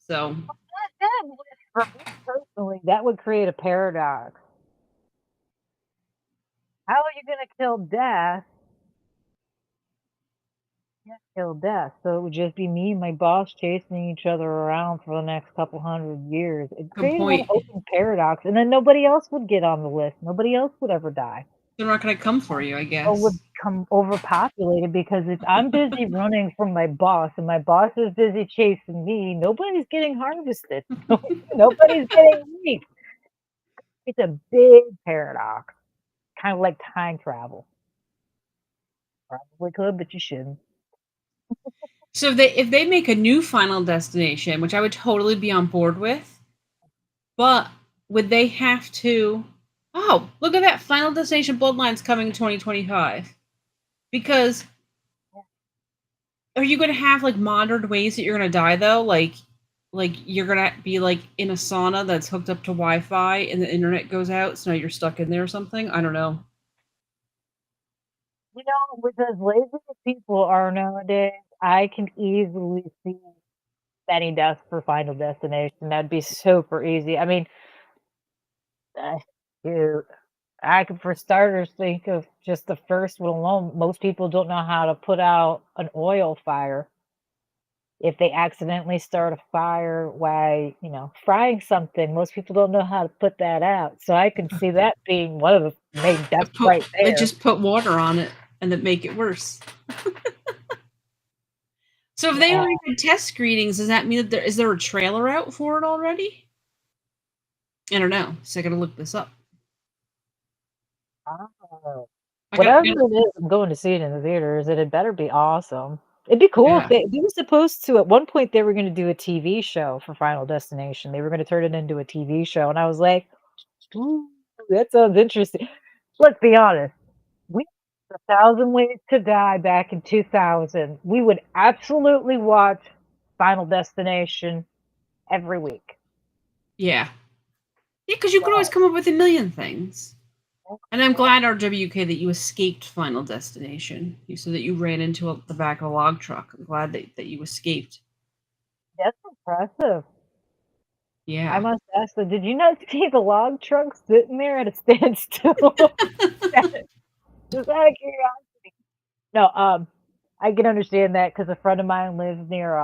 Speaker 2: So
Speaker 1: That would, for me personally, that would create a paradox. How are you gonna kill death? Can't kill death. So it would just be me and my boss chasing each other around for the next couple hundred years. It
Speaker 2: good
Speaker 1: created an
Speaker 2: point.
Speaker 1: open paradox, and then nobody else would get on the list. Nobody else would ever die.
Speaker 2: They're not going to come for you, I
Speaker 1: Or would
Speaker 2: guess.
Speaker 1: become overpopulated because if I'm busy running from my boss and my boss is busy chasing me, nobody's getting harvested. Nobody's getting meat. It's a big paradox. Kind of like time travel. Probably could, but you shouldn't.
Speaker 2: So if they make a new Final Destination, which I would totally be on board with, but would they have to? Oh, look at that! Final Destination Bloodlines coming in 2025. Because are you going to have like modern ways that you're going to die though? Like you're going to be like in a sauna that's hooked up to Wi-Fi and the internet goes out, so now you're stuck in there or something. I don't know.
Speaker 1: With as lazy as people are nowadays, I can easily see any deaths for Final Destination. That'd be super easy. I mean, uh, dude, I could, for starters, think of just the first one alone. Most people don't know how to put out an oil fire. If they accidentally start a fire while, frying something, most people don't know how to put that out. So I can see that being one of the main deaths right
Speaker 2: They
Speaker 1: there.
Speaker 2: just put water on it and then make it worse. So if they
Speaker 1: Yeah.
Speaker 2: already did test screenings, does that mean that is there a trailer out for it already? I don't know. So I gotta look this up.
Speaker 1: Oh.
Speaker 2: I
Speaker 1: Whatever
Speaker 2: got
Speaker 1: it is, I'm going to see it in the theaters, and it better be awesome. It'd be cool if
Speaker 2: yeah.
Speaker 1: they were supposed to, at one point, they were gonna do a TV show for Final Destination. They were gonna turn it into a TV show, and I was like, "Ooh." That sounds interesting. Let's be honest. We watched 1,000 Ways to Die back in 2000. We would absolutely watch Final Destination every week.
Speaker 2: Yeah. Yeah, because you could always come up with a million things. And I'm glad, RWK, that you escaped Final Destination. You said that you ran into the back of a log truck. I'm glad that you escaped.
Speaker 1: That's impressive. I
Speaker 2: Yeah.
Speaker 1: must ask, though, did you not see the log truck sitting there at a standstill? Just out of curiosity. No, I can understand that because a friend of mine lives near,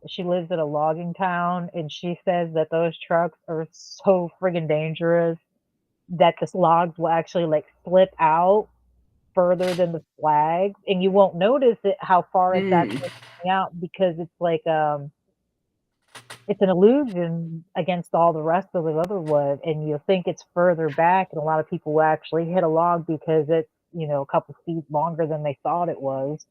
Speaker 1: she lives in a logging town, and she says that those trucks are so friggin' dangerous that the logs will actually like slip out further than the flags, and you won't notice it how far it's
Speaker 2: Mm.
Speaker 1: actually coming out because it's like it's an illusion against all the rest of the other wood, and you think it's further back, and a lot of people will actually hit a log because it's a couple feet longer than they thought it was.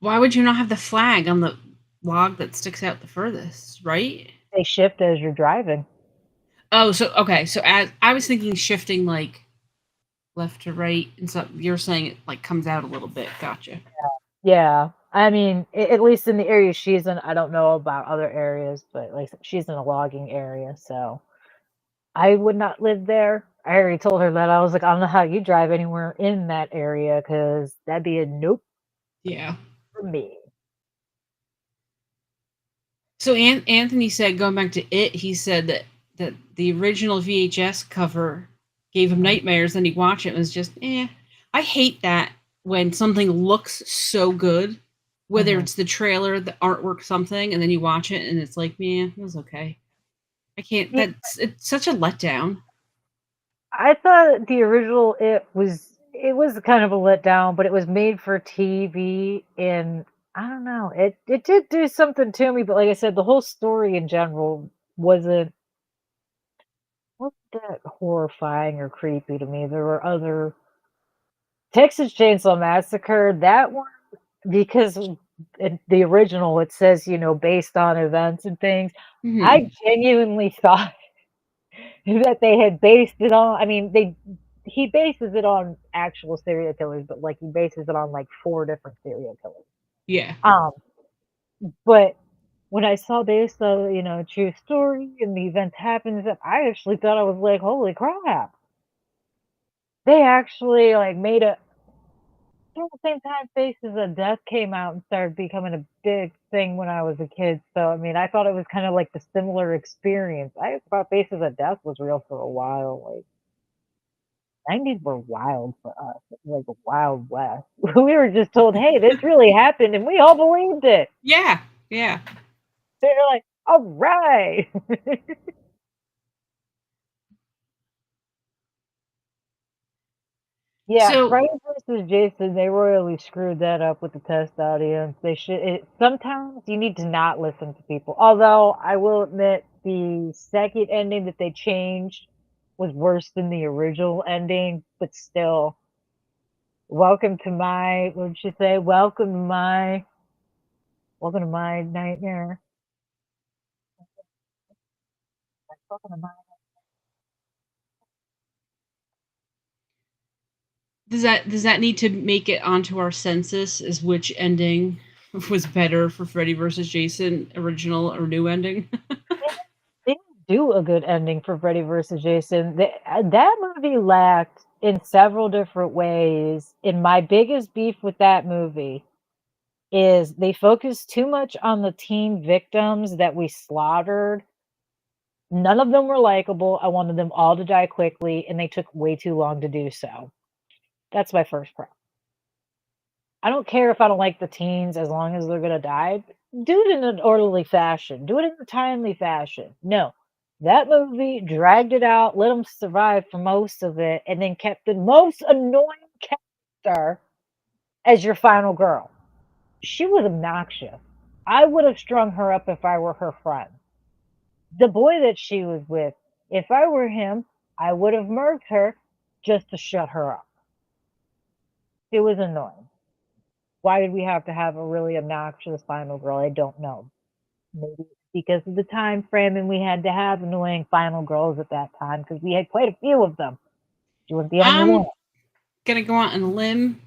Speaker 2: Why would you not have the flag on the log that sticks out the furthest, right?
Speaker 1: They shift as you're driving.
Speaker 2: Oh, so okay. So as I was thinking shifting like left to right, and so you're saying it like comes out a little bit. Gotcha.
Speaker 1: Yeah. I mean, at least in the area she's in, I don't know about other areas, but like she's in a logging area, so I would not live there. I already told her that. I was like, I don't know how you drive anywhere in that area because that'd be a nope
Speaker 2: Yeah.
Speaker 1: for me.
Speaker 2: So Anthony said, going back to it, he said that the original VHS cover gave him
Speaker 1: Mhm.
Speaker 2: nightmares. Then he watched it and was just, eh. I hate that when something looks so good, whether
Speaker 1: Mhm.
Speaker 2: it's the trailer, the artwork, something, and then you watch it and it's like, yeah, it was okay. I can't.
Speaker 1: Yeah,
Speaker 2: It's such a letdown.
Speaker 1: I thought the original it was kind of a letdown, but it was made for TV, and I don't know, it did do something to me, but like I said, the whole story in general wasn't that horrifying or creepy to me. There were other Texas Chainsaw Massacre, that one, because in the original it says, based on events and things.
Speaker 2: Hmm.
Speaker 1: I genuinely thought that they had based it on, I mean, he bases it on actual serial killers, but like he bases it on like four different serial killers.
Speaker 2: Yeah.
Speaker 1: Um, but when I saw based on, true story and the events happened and stuff, I actually thought I was like, holy crap. They actually like made a at the same time, Faces of Death came out and started becoming a big thing when I was a kid. So I mean, I thought it was kind of like the similar experience. I thought Faces of Death was real for a while. Like 90s were wild for us, like a wild west. We were just told, "Hey, this really happened," and we all believed it.
Speaker 2: Yeah. Yeah.
Speaker 1: They're like, "All right." Yeah,
Speaker 2: So
Speaker 1: Friday versus Jason, they royally screwed that up with the test audience. They should. Sometimes you need to not listen to people. Although I will admit, the second ending that they changed was worse than the original ending, but still, welcome to my. What did she say? Welcome to my nightmare. Welcome to my.
Speaker 2: does that need to make it onto our census? Is which ending was better for Freddy versus Jason, original or new ending?
Speaker 1: They didn't do a good ending for Freddy versus Jason. That movie lacked in several different ways. And my biggest beef with that movie is they focused too much on the teen victims that we slaughtered. None of them were likable. I wanted them all to die quickly, and they took way too long to do so. That's my first problem. I don't care if I don't like the teens as long as they're gonna die. Do it in an orderly fashion. Do it in a timely fashion. No. That movie dragged it out, let them survive for most of it, and then kept the most annoying character as your final girl. She was obnoxious. I would have strung her up if I were her friend. The boy that she was with, if I were him, I would have murked her just to shut her up. It was annoying. Why did we have to have a really obnoxious final girl? I don't know. Maybe. because of the time frame, and we had to have annoying final girls at that time because we had quite a few of them. She was the only one.
Speaker 2: I'm gonna go out on a limb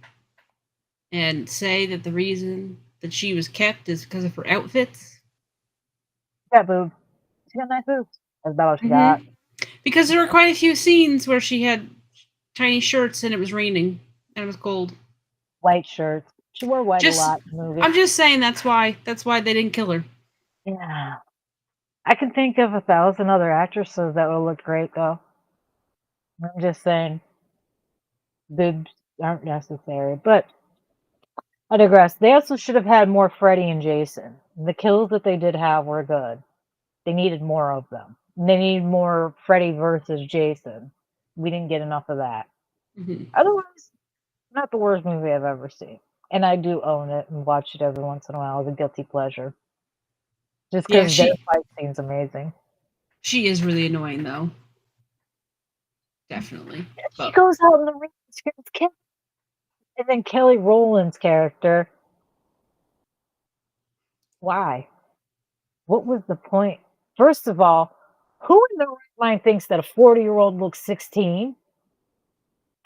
Speaker 2: and say that the reason that she was kept is because of her outfits.
Speaker 1: She got boobs. She got nice boobs. That's about all she got.
Speaker 2: Mm-hmm. Because there were quite a few scenes where she had tiny shirts and it was raining and it was cold.
Speaker 1: White shirts. She wore white a
Speaker 2: Just,
Speaker 1: lot in the movie.
Speaker 2: I'm just saying that's why they didn't kill her.
Speaker 1: Yeah. I can think of 1,000 other actresses that would look great, though. I'm just saying, boobs aren't necessary. But I digress. They also should have had more Freddy and Jason. The kills that they did have were good. They needed more of them. They need more Freddy versus Jason. We didn't get enough of that.
Speaker 2: Mm-hmm.
Speaker 1: Otherwise, not the worst movie I've ever seen. And I do own it and watch it every once in a while as a guilty pleasure. Just
Speaker 2: Yeah,
Speaker 1: because their fight scene's amazing.
Speaker 2: she is really annoying though. Definitely.
Speaker 1: She goes out in the ring and screams Kelly. And then Kelly Rowland's character. Why? What was the point? First of all, who in their right mind thinks that a 40-year-old looks 16?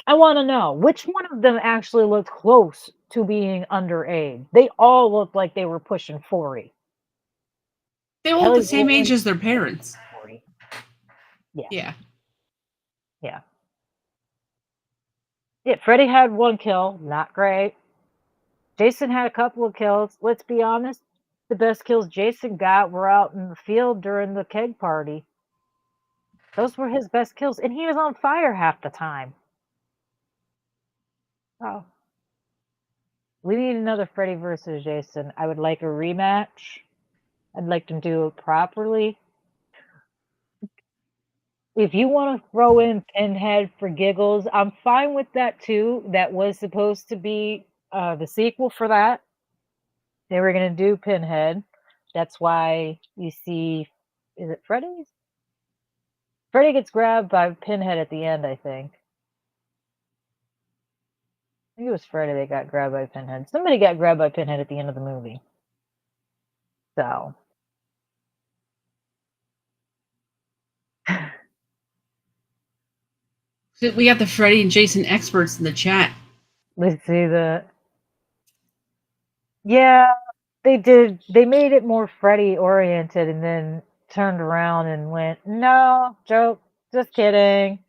Speaker 1: I want to know which one of them actually looked close to being underage. They all looked like they were pushing 40.
Speaker 2: They all look the same age as their parents.
Speaker 1: 40.
Speaker 2: Yeah.
Speaker 1: Yeah. Freddy had 1 kill, not great. Jason had a couple of kills. Let's be honest, the best kills Jason got were out in the field during the keg party. Those were his best kills, and he was on fire half the time. Oh. We need another Freddy versus Jason. I would like a rematch. I'd like to do it properly. If you want to throw in Pinhead for giggles, I'm fine with that too. That was supposed to be the sequel for that. They were going to do Pinhead. That's why you see, is it Freddy's? Freddy gets grabbed by Pinhead at the end, I think. I think it was Freddy that got grabbed by Pinhead. Somebody got grabbed by Pinhead at the end of the movie. So.
Speaker 2: We got the Freddy and Jason experts in the chat.
Speaker 1: Let's see the. Yeah, they did. They made it more Freddy oriented and then turned around and went, no, joke, just kidding.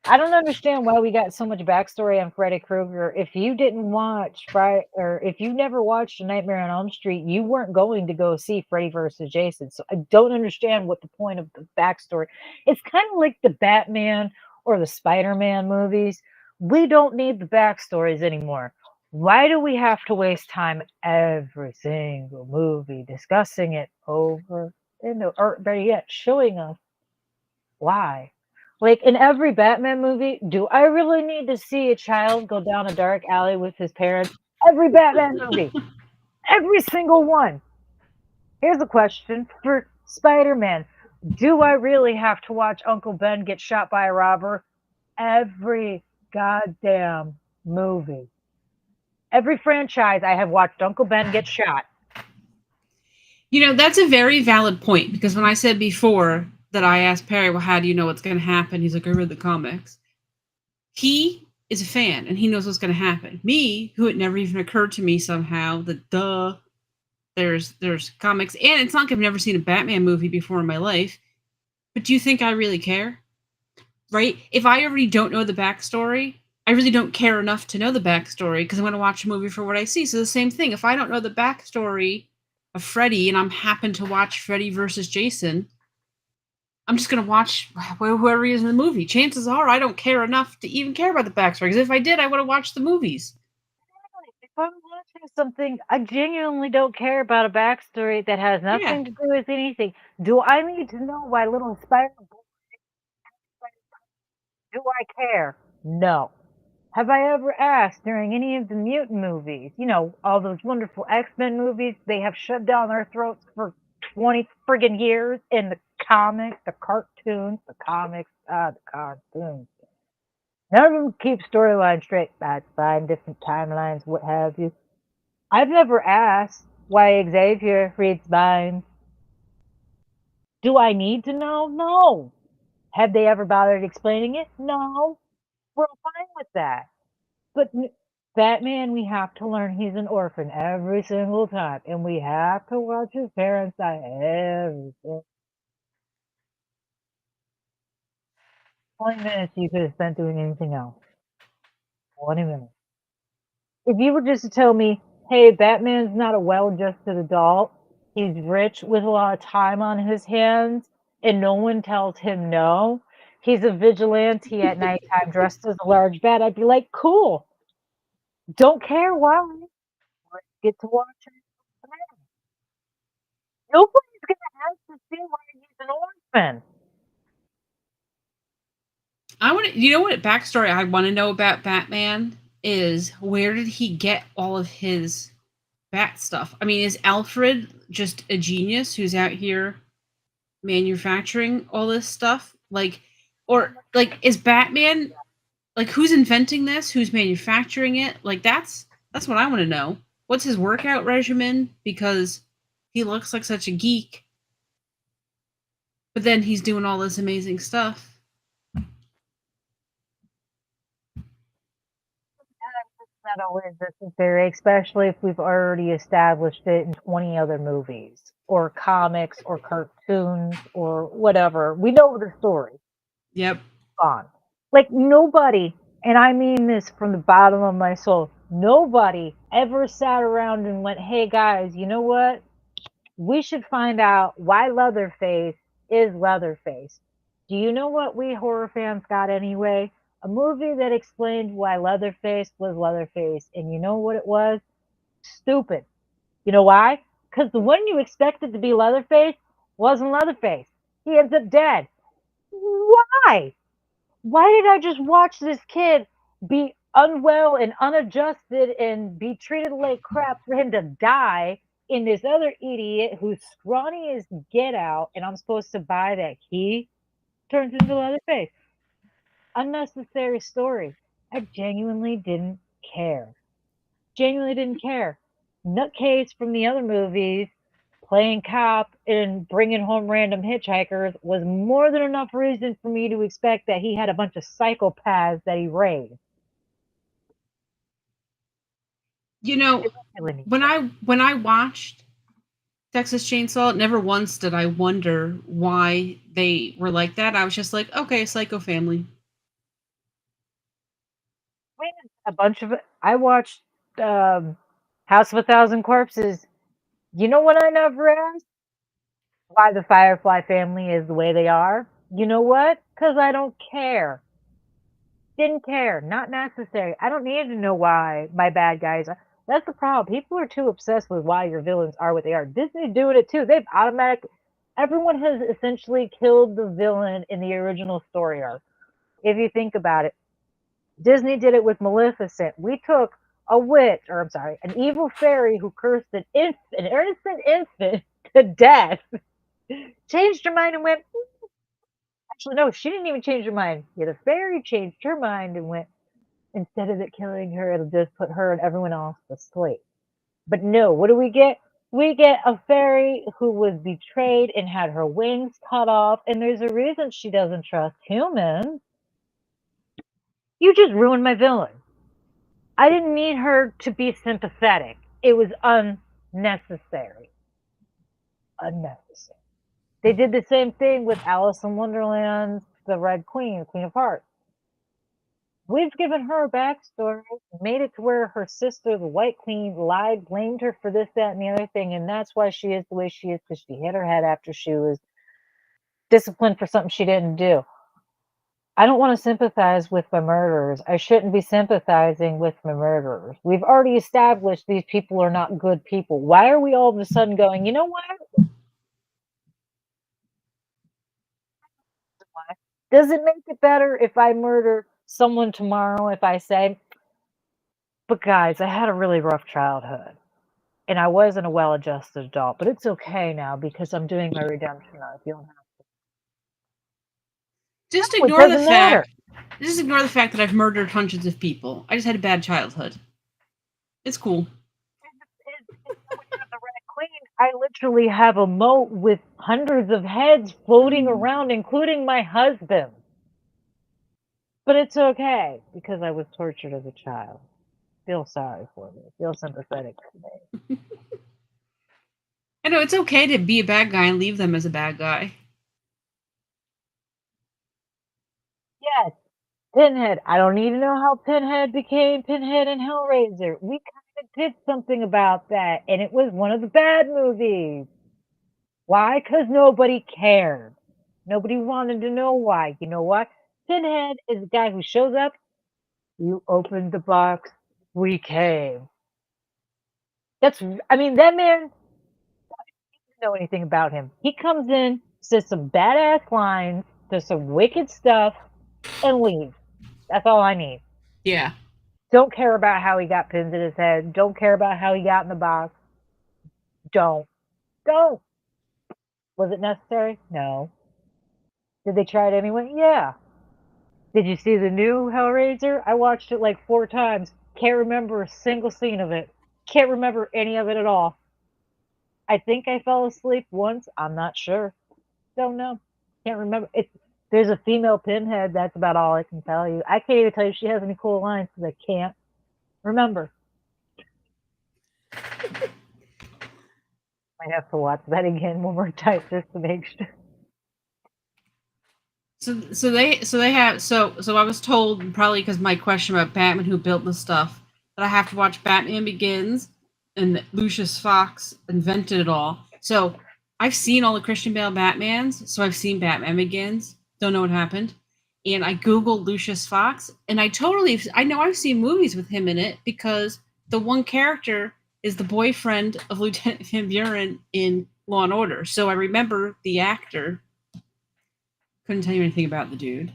Speaker 1: I don't understand why we got so much backstory on Freddy Krueger. If you didn't watch or if you never watched A Nightmare on Elm Street, you weren't going to go see Freddy versus Jason. So I don't understand what the point of the backstory. It's kind of like the Batman or the Spider-Man movies. We don't need the backstories anymore. Why do we have to waste time every single movie discussing it over and over, or better yet, showing us why? Like in every Batman movie, do I really need to see a child go down a dark alley with his parents? Every Batman movie, every single one. Here's a question for Spider-Man. Do I really have to watch Uncle Ben get shot by a robber? Every goddamn movie. Every franchise I have watched Uncle Ben get shot.
Speaker 2: You know, that's a very valid point because when I said before that I asked Perry, well, how do you know what's going to happen? He's like, I read the comics. He is a fan and he knows what's going to happen. Me, who it never even occurred to me somehow that there's comics, and it's not like I've never seen a Batman movie before in my life. But do you think I really care? Right? If I already don't know the backstory, I really don't care enough to know the backstory because I'm going to watch a movie for what I see. So the same thing. If I don't know the backstory of Freddy and I'm happen to watch Freddy versus Jason, I'm just going to watch whoever he is in the movie. Chances are I don't care enough to even care about the backstory because if I did, I would have watched the movies.
Speaker 1: If I'm watching something, I genuinely don't care about a backstory that has nothing to do with anything. Do I need to know why little Spider-Man? Do I care? No. Have I ever asked during any of the mutant movies, all those wonderful X-Men movies, they have shoved down their throats for 20 friggin' years in the comics, the cartoons, the comics, the cartoons. None of them keep storylines straight. That's fine, different timelines, what have you. I've never asked why Xavier reads minds. Do I need to know? No. Have they ever bothered explaining it? No. We're fine with that. But Batman, we have to learn he's an orphan every single time, and we have to watch his parents die every single 20 minutes you could have spent doing anything else. 20 minutes. If you were just to tell me, hey, Batman's not a well-adjusted adult, he's rich with a lot of time on his hands, and no one tells him no, he's a vigilante at nighttime dressed as a large bat, I'd be like, cool. Don't care why. Let's get to watch it. Nobody's gonna have to see why he's an orphan.
Speaker 2: I want to, you know what backstory I want to know about Batman is where did he get all of his bat stuff? I mean, is Alfred just a genius who's out here manufacturing all this stuff? Like, or like, is Batman like who's inventing this? Who's manufacturing it? Like, that's what I want to know. What's his workout regimen? Because he looks like such a geek, but then he's doing all this amazing stuff.
Speaker 1: Not always necessary, especially if we've already established it in 20 other movies or comics or cartoons or whatever. We know the story.
Speaker 2: Yep.
Speaker 1: Gone. Like nobody, and I mean this from the bottom of my soul, nobody ever sat around and went, hey guys, you know what? We should find out why Leatherface is Leatherface. Do you know what we horror fans got anyway? A movie that explained why Leatherface was Leatherface. And you know what it was? Stupid. You know why? Because the one you expected to be Leatherface wasn't Leatherface. He ends up dead. Why? Why did I just watch this kid be unwell and unadjusted and be treated like crap for him to die in this other idiot who's scrawny as get out and I'm supposed to buy that key turns into Leatherface? Unnecessary story. I genuinely didn't care. Genuinely didn't care. Nutcase from the other movies playing cop and bringing home random hitchhikers was more than enough reason for me to expect that he had a bunch of psychopaths that he raided.
Speaker 2: You know, when I watched Texas Chainsaw, never once did I wonder why they were like that. I was just like, okay, psycho family.
Speaker 1: A bunch of I watched House of a Thousand Corpses. You know what I never asked? Why the Firefly family is the way they are? You know what? Because I don't care. Didn't care. Not necessary. I don't need to know why my bad guys are. That's the problem. People are too obsessed with why your villains are what they are. Disney's doing it too. They've automatically. Everyone has essentially killed the villain in the original story arc. If you think about it, Disney did it with Maleficent. We took a witch, or I'm sorry, an evil fairy who cursed an innocent infant to death, changed her mind and went, actually, no, she didn't even change her mind. Yeah, the fairy changed her mind and went, instead of it killing her, it'll just put her and everyone else to sleep. But no, what do we get? We get a fairy who was betrayed and had her wings cut off, and there's a reason she doesn't trust humans. You just ruined my villain. I didn't need her to be sympathetic. It was unnecessary. Unnecessary. They did the same thing with Alice in Wonderland's The Red Queen, Queen of Hearts. We've given her a backstory, made it to where her sister, the White Queen, lied, blamed her for this, that, and the other thing, and that's why she is the way she is, because she hit her head after she was disciplined for something she didn't do. I don't want to sympathize with my murderers. I shouldn't be sympathizing with my murderers. We've already established these people are not good people. Why are we all of a sudden going, you know what? Does it make it better if I murder someone tomorrow if I say, but guys, I had a really rough childhood and I wasn't a well-adjusted adult, but it's okay now because I'm doing my redemption arc. You don't have
Speaker 2: Just
Speaker 1: to. It
Speaker 2: ignore the
Speaker 1: doesn't matter.
Speaker 2: fact. Just ignore the fact that I've murdered hundreds of people. I just had a bad childhood. It's cool.
Speaker 1: The Red Queen I literally have a moat with hundreds of heads floating around, including my husband. But it's okay because I was tortured as a child. Feel sorry for me. Feel sympathetic to me.
Speaker 2: I know it's okay to be a bad guy and leave them as a bad guy.
Speaker 1: Yes, Pinhead. I don't need to know how Pinhead became Pinhead in Hellraiser. We kind of did something about that, and it was one of the bad movies. Why? Because nobody cared. Nobody wanted to know why. You know what? Pinhead is the guy who shows up. You opened the box. We came. That's, I mean, that man doesn't know anything about him. He comes in, says some badass lines, does some wicked stuff, and leaves. That's all I need.
Speaker 2: Yeah.
Speaker 1: Don't care about how he got pins in his head. Don't care about how he got in the box. Don't. Don't. Was it necessary? No. Did they try it anyway? Yeah. Did you see the new Hellraiser? I watched it like 4 times. Can't remember a single scene of it. Can't remember any of it at all. I think I fell asleep once. I'm not sure. Don't know. Can't remember. There's a female pinhead. That's about all I can tell you. I can't even tell you if she has any cool lines because I can't remember. Might have to watch that again one more time just to make sure.
Speaker 2: So I was told, probably because my question about Batman who built the stuff, that I have to watch Batman Begins, and that Lucius Fox invented it all. So I've seen all the Christian Bale Batmans, so I've seen Batman Begins. Don't know what happened. And I Googled Lucius Fox, and I know I've seen movies with him in it because the one character is the boyfriend of Lieutenant Van Buren in Law and Order. So I remember the actor. Couldn't tell you anything about the dude.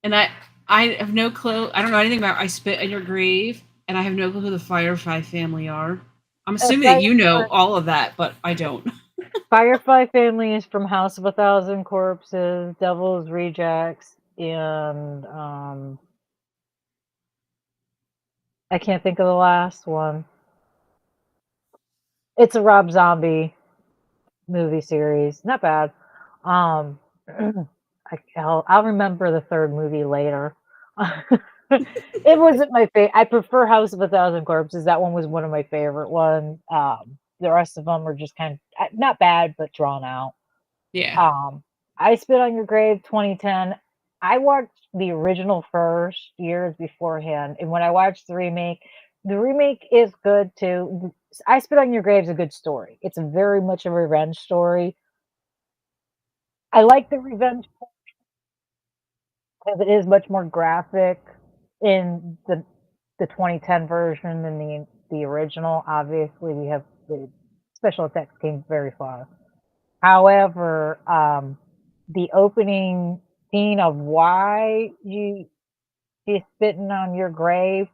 Speaker 2: And I have no clue. I don't know anything about I Spit in Your Grave, and I have no clue who the Firefly family are. I'm assuming that you know all of that, but I don't.
Speaker 1: Firefly family is from House of a Thousand Corpses, Devil's Rejects, and I can't think of the last one. It's a Rob Zombie movie series. Not bad. Um, I'll remember the third movie later. It wasn't my favorite. I prefer House of a Thousand Corpses. That one was one of my favorite ones. The rest of them are just kind of not bad, but drawn out.
Speaker 2: Yeah.
Speaker 1: I Spit on Your Grave 2010. I watched the original first years beforehand, and when I watched the remake is good too. I Spit on Your Grave is a good story. It's very much a revenge story. I like the revenge because it is much more graphic in the 2010 version than the original. Obviously, we have the special effects came very far. However, the opening scene of why she's spitting on your grave,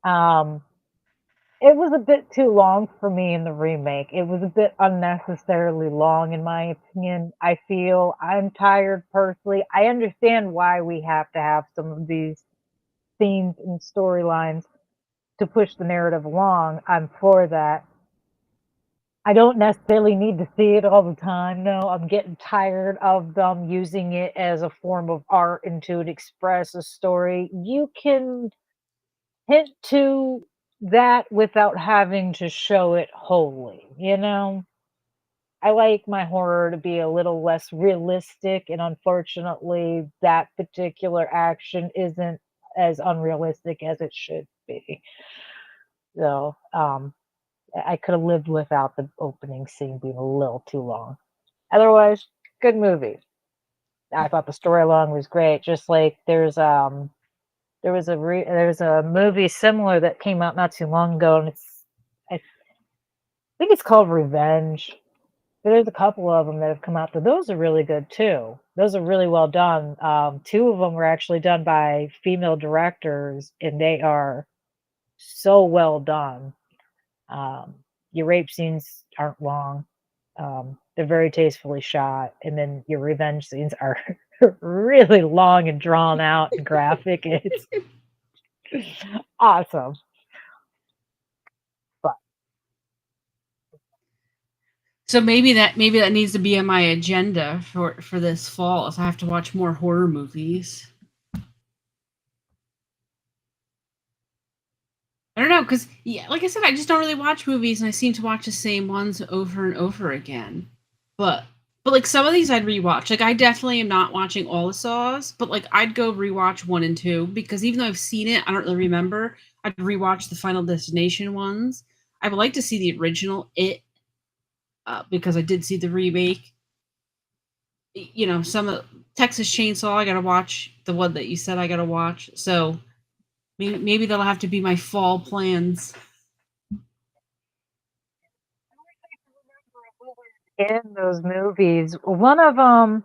Speaker 1: um, it was a bit too long for me in the remake. It was a bit unnecessarily long, in my opinion. I feel I'm tired personally. I understand why we have to have some of these scenes and storylines to push the narrative along. I'm for that. I don't necessarily need to see it all the time. No, I'm getting tired of them using it as a form of art and to express a story. You can hint to that without having to show it wholly, you know? I like my horror to be a little less realistic, and unfortunately, that particular action isn't as unrealistic as it should be. So, I could have lived without the opening scene being a little too long. Otherwise, good movie. I thought the storyline was great. Just like there's a movie similar that came out not too long ago, and I think it's called Revenge. But there's a couple of them that have come out. But those are really good too. Those are really well done. Two of them were actually done by female directors, and they are so well done. Um, your rape scenes aren't long. They're very tastefully shot, and then your revenge scenes are really long and drawn out and graphic. It's awesome.
Speaker 2: So maybe that needs to be on my agenda for this fall. Is I have to watch more horror movies. I don't know, because yeah, like I said, I just don't really watch movies, and I seem to watch the same ones over and over again. But but like some of these I'd rewatch. Like I definitely am not watching all the Saws, but like I'd go rewatch 1 and 2 because even though I've seen it, I don't really remember. I'd rewatch the Final Destination ones. I would like to see the original It because I did see the remake. You know, some of Texas Chainsaw. I gotta watch the one that you said I gotta watch. So maybe that'll have to be my fall plans.
Speaker 1: In those movies, one of them,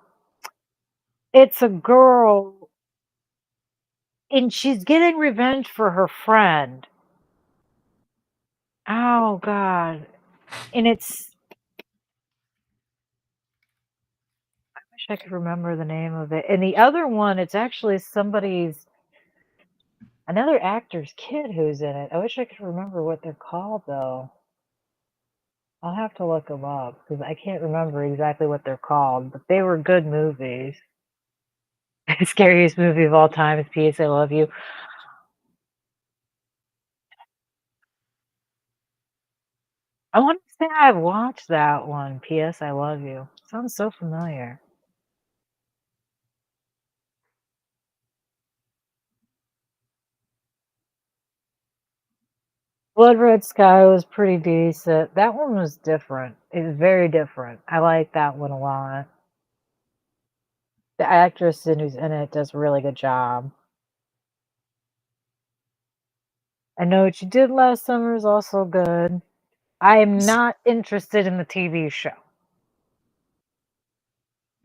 Speaker 1: it's a girl, and she's getting revenge for her friend. Oh God! And I wish I could remember the name of it. And the other one, it's actually another actor's kid who's in it. I wish I could remember what they're called though. I'll have to look them up because I can't remember exactly what they're called, but they were good movies. Scariest movie of all time is P.S. I Love You. I want to say I've watched that one, P.S. I Love You. Sounds so familiar. Blood Red Sky was pretty decent. That one was different. It was very different. I like that one a lot. The actress who's in it does a really good job. I Know What You Did Last Summer is also good. I am not interested in the TV show.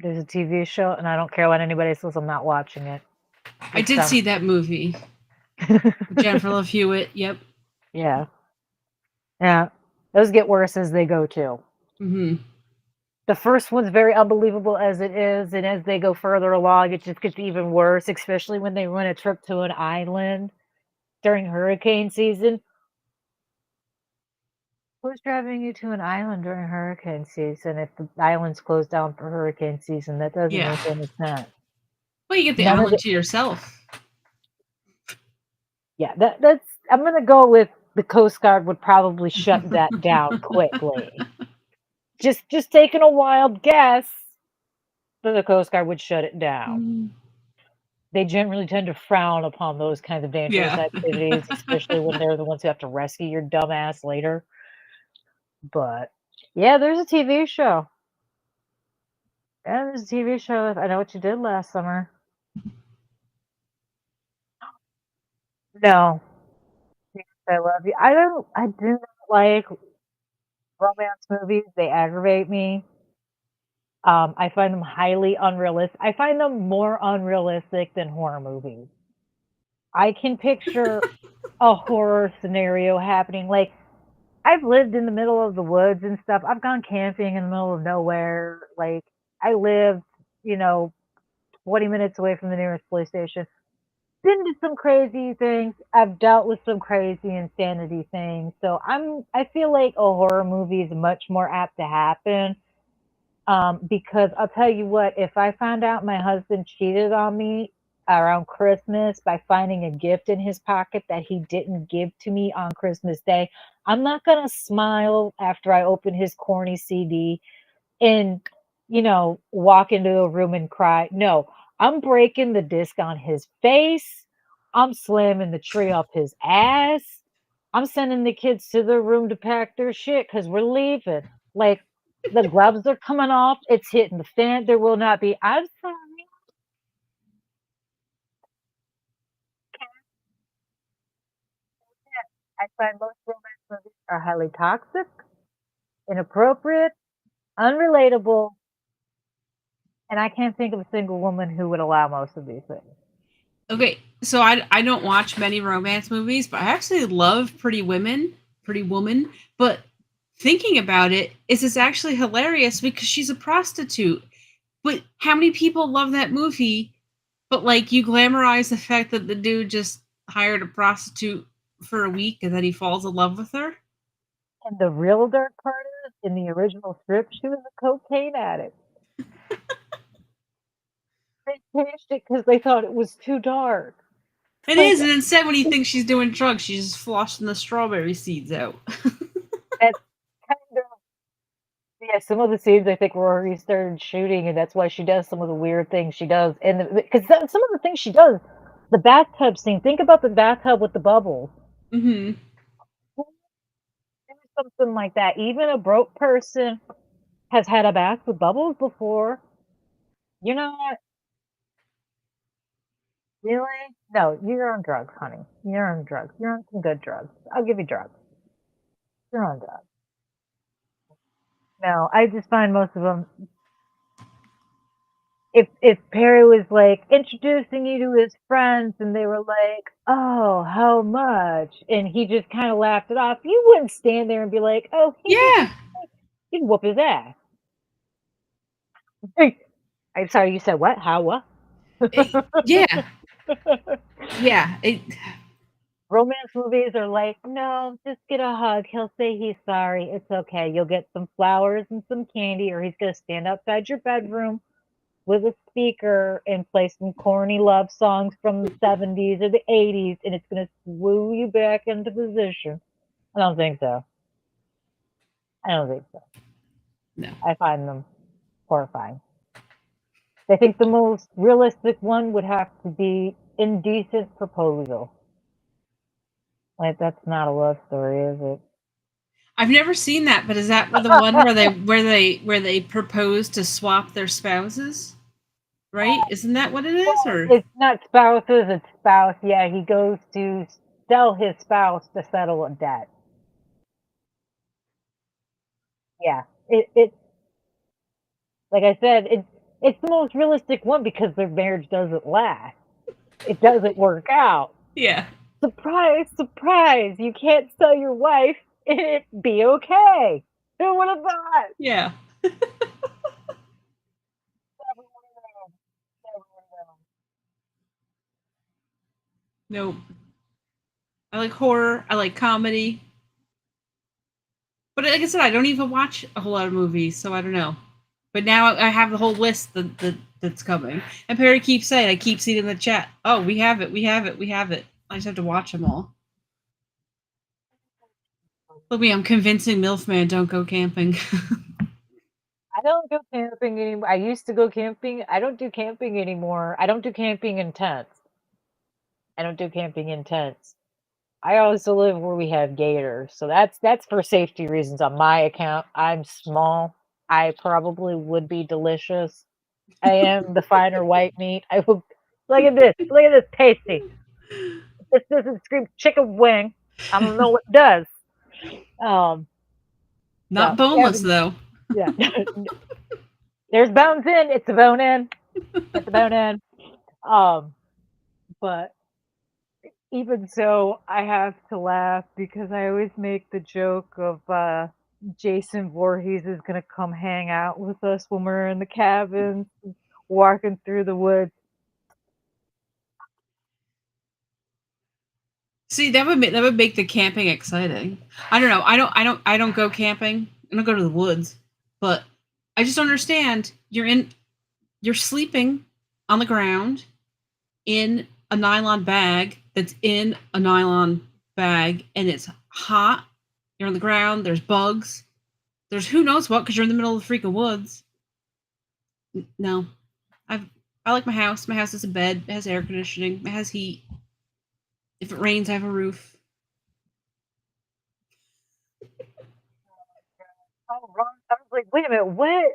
Speaker 1: There's a TV show, and I don't care what anybody says. I'm not watching it.
Speaker 2: I
Speaker 1: It
Speaker 2: did
Speaker 1: sounds.
Speaker 2: see that movie. Jennifer Love Hewitt. Yep.
Speaker 1: Yeah, yeah. Those get worse as they go too.
Speaker 2: Hmm.
Speaker 1: The first one's very unbelievable as it is, and as they go further along, it just gets even worse. Especially when they run a trip to an island during hurricane season. Who's driving you to an island during hurricane season if the island's closed down for hurricane season? That doesn't
Speaker 2: Yeah.
Speaker 1: make any sense.
Speaker 2: Well, you get the
Speaker 1: None of
Speaker 2: island
Speaker 1: it.
Speaker 2: to yourself.
Speaker 1: Yeah, that's. I'm gonna go with the Coast Guard would probably shut that down quickly. Just taking a wild guess, but the Coast Guard would shut it down. They generally tend to frown upon those kinds of dangerous
Speaker 2: Yeah.
Speaker 1: activities, especially when they're the ones who have to rescue your dumb ass later. But yeah, there's a TV show. Yeah, there's a TV show. I Know What You Did Last Summer. No, I love you. I do not like romance movies. They aggravate me. I find them highly unrealistic. I find them more unrealistic than horror movies. I can picture a horror scenario happening. Like, I've lived in the middle of the woods and stuff. I've gone camping in the middle of nowhere. Like, I lived, you know, 20 minutes away from the nearest police station. Been to some crazy things. I've dealt with some crazy insanity things. So I feel like a horror movie is much more apt to happen. Because I'll tell you what, if I found out my husband cheated on me around Christmas by finding a gift in his pocket that he didn't give to me on Christmas Day, I'm not going to smile after I open his corny CD and, walk into a room and cry. No, I'm breaking the disc on his face. I'm slamming the tree up his ass. I'm sending the kids to their room to pack their shit because we're leaving. Like, the gloves are coming off. It's hitting the fan. There will not be. I'm sorry. I find most romance movies are highly toxic, inappropriate, unrelatable, and I can't think of a single woman who would allow most of these things.
Speaker 2: Okay, so I don't watch many romance movies, but I actually love Pretty Woman. But thinking about it, is it's actually hilarious because she's a prostitute. But how many people love that movie? But like you glamorize the fact that the dude just hired a prostitute for a week and then he falls in love with her.
Speaker 1: And the real dark part in the original strip, she was a cocaine addict. They changed it because they thought it was too dark.
Speaker 2: It
Speaker 1: Like,
Speaker 2: is, and instead when he thinks she's doing drugs, she's just flossing the strawberry seeds out.
Speaker 1: that's kind of, yeah, some of the scenes I think were already started shooting, and that's why she does some of the weird things she does. And because some of the things she does, the bathtub scene, think about the bathtub with the bubbles.
Speaker 2: Mm-hmm.
Speaker 1: Something like that. Even a broke person has had a bath with bubbles before. You're not really? No, you're on drugs, honey. You're on drugs. You're on some good drugs. I'll give you drugs. You're on drugs. No, I just find most of them. If Perry was like introducing you to his friends and they were like, "Oh, how much?" and he just kind of laughed it off, you wouldn't stand there and be like, "Oh,
Speaker 2: Yeah.
Speaker 1: you'd whoop his ass." I'm sorry, you said what? How what?
Speaker 2: Yeah. Yeah.
Speaker 1: Romance movies are like, no, just get a hug. He'll say he's sorry. It's okay. You'll get some flowers and some candy, or he's going to stand outside your bedroom with a speaker and play some corny love songs from the 70s or the 80s, and it's going to woo you back into position. I don't think so. I don't think so.
Speaker 2: No.
Speaker 1: I find them horrifying. I think the most realistic one would have to be Indecent Proposal. Like, that's not a love story, is it?
Speaker 2: I've never seen that, but is that the one where they propose to swap their spouses? Right? Isn't that what it is?
Speaker 1: Well,
Speaker 2: Or
Speaker 1: it's not spouses, it's spouse. Yeah, he goes to sell his spouse to settle a debt. Yeah, it like I said, it's the most realistic one because their marriage doesn't last. It doesn't work out.
Speaker 2: yeah.
Speaker 1: Surprise, surprise! You can't sell your wife and it be okay. Who would have thought?
Speaker 2: Yeah.
Speaker 1: Never would have known. Never would have
Speaker 2: Nope. I like horror. I like comedy. But like I said, I don't even watch a whole lot of movies, so I don't know. But now I have the whole list that's coming. And Perry keeps saying, I keep seeing in the chat, oh, we have it, we have it, we have it. I just have to watch them all. Look me, I'm convincing MILF Man don't go camping.
Speaker 1: I don't go camping anymore. I used to go camping. I don't do camping anymore. I don't do camping in tents. I don't do camping in tents. I also live where we have gators, so that's for safety reasons on my account. I'm small. I probably would be delicious. I am the finer white meat. I will look at this. Look at this tasty. This doesn't scream chicken wing. I don't know what does. Um,
Speaker 2: Not
Speaker 1: no,
Speaker 2: boneless,
Speaker 1: Kevin,
Speaker 2: though.
Speaker 1: yeah. There's bones in. It's a bone in. It's a bone in. Um, but even so, I have to laugh because I always make the joke of Jason Voorhees is gonna come hang out with us when we're in the cabins, walking through the woods.
Speaker 2: See, that would make the camping exciting. I don't know. I don't go camping. I don't go to the woods. But I just don't understand. You're sleeping on the ground in a nylon bag that's in a nylon bag and it's hot. You're on the ground, there's bugs. There's who knows what because you're in the middle of the freaking woods. No. I like my house. My house has a bed, it has air conditioning, it has heat. If it rains, I have a roof.
Speaker 1: Oh, wrong. I was like, wait a minute, what?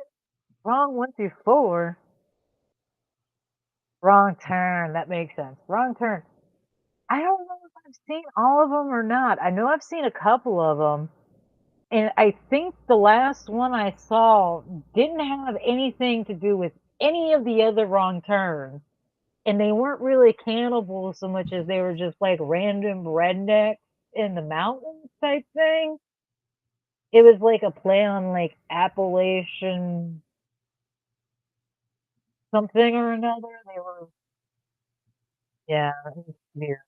Speaker 1: Wrong 1 through 4. Wrong turn. That makes sense. Wrong turn. I don't know if I've seen all of them or not. I know I've seen a couple of them. And I think the last one I saw didn't have anything to do with any of the other wrong turns. And they weren't really cannibals so much as they were just like random rednecks in the mountains type thing. It was like a play on like Appalachian something or another. They were, yeah, it was weird,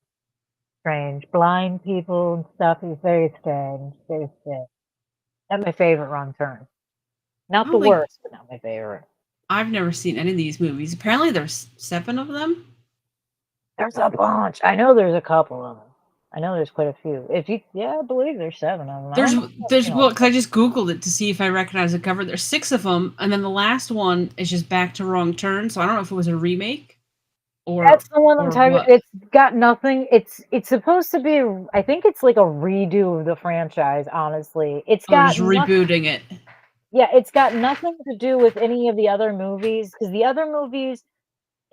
Speaker 1: strange. Blind people and stuff is very strange. Very strange. Not my favorite Wrong Turn.
Speaker 2: I
Speaker 1: Not the
Speaker 2: don't think
Speaker 1: worst, but not my favorite.
Speaker 2: I've never seen any of these movies. Apparently, there's 7 of them.
Speaker 1: There's a bunch. I know there's a couple of them. I know there's quite a few. Yeah, I believe there's 7 of them. I
Speaker 2: There's
Speaker 1: don't know if I've
Speaker 2: there's
Speaker 1: seen all
Speaker 2: well, because I
Speaker 1: 7.
Speaker 2: just googled it to see if I recognize the cover. There's 6 of them, and then the last one is just Back to Wrong Turn. So I don't know if it was a remake or
Speaker 1: That's the one I'm talking about.
Speaker 2: what.
Speaker 1: It's got nothing. It's supposed to be. I think it's like a redo of the franchise. Honestly, it's
Speaker 2: Oh, they're
Speaker 1: got
Speaker 2: just
Speaker 1: nothing.
Speaker 2: rebooting it.
Speaker 1: Yeah, it's got nothing to do with any of the other movies because the other movies,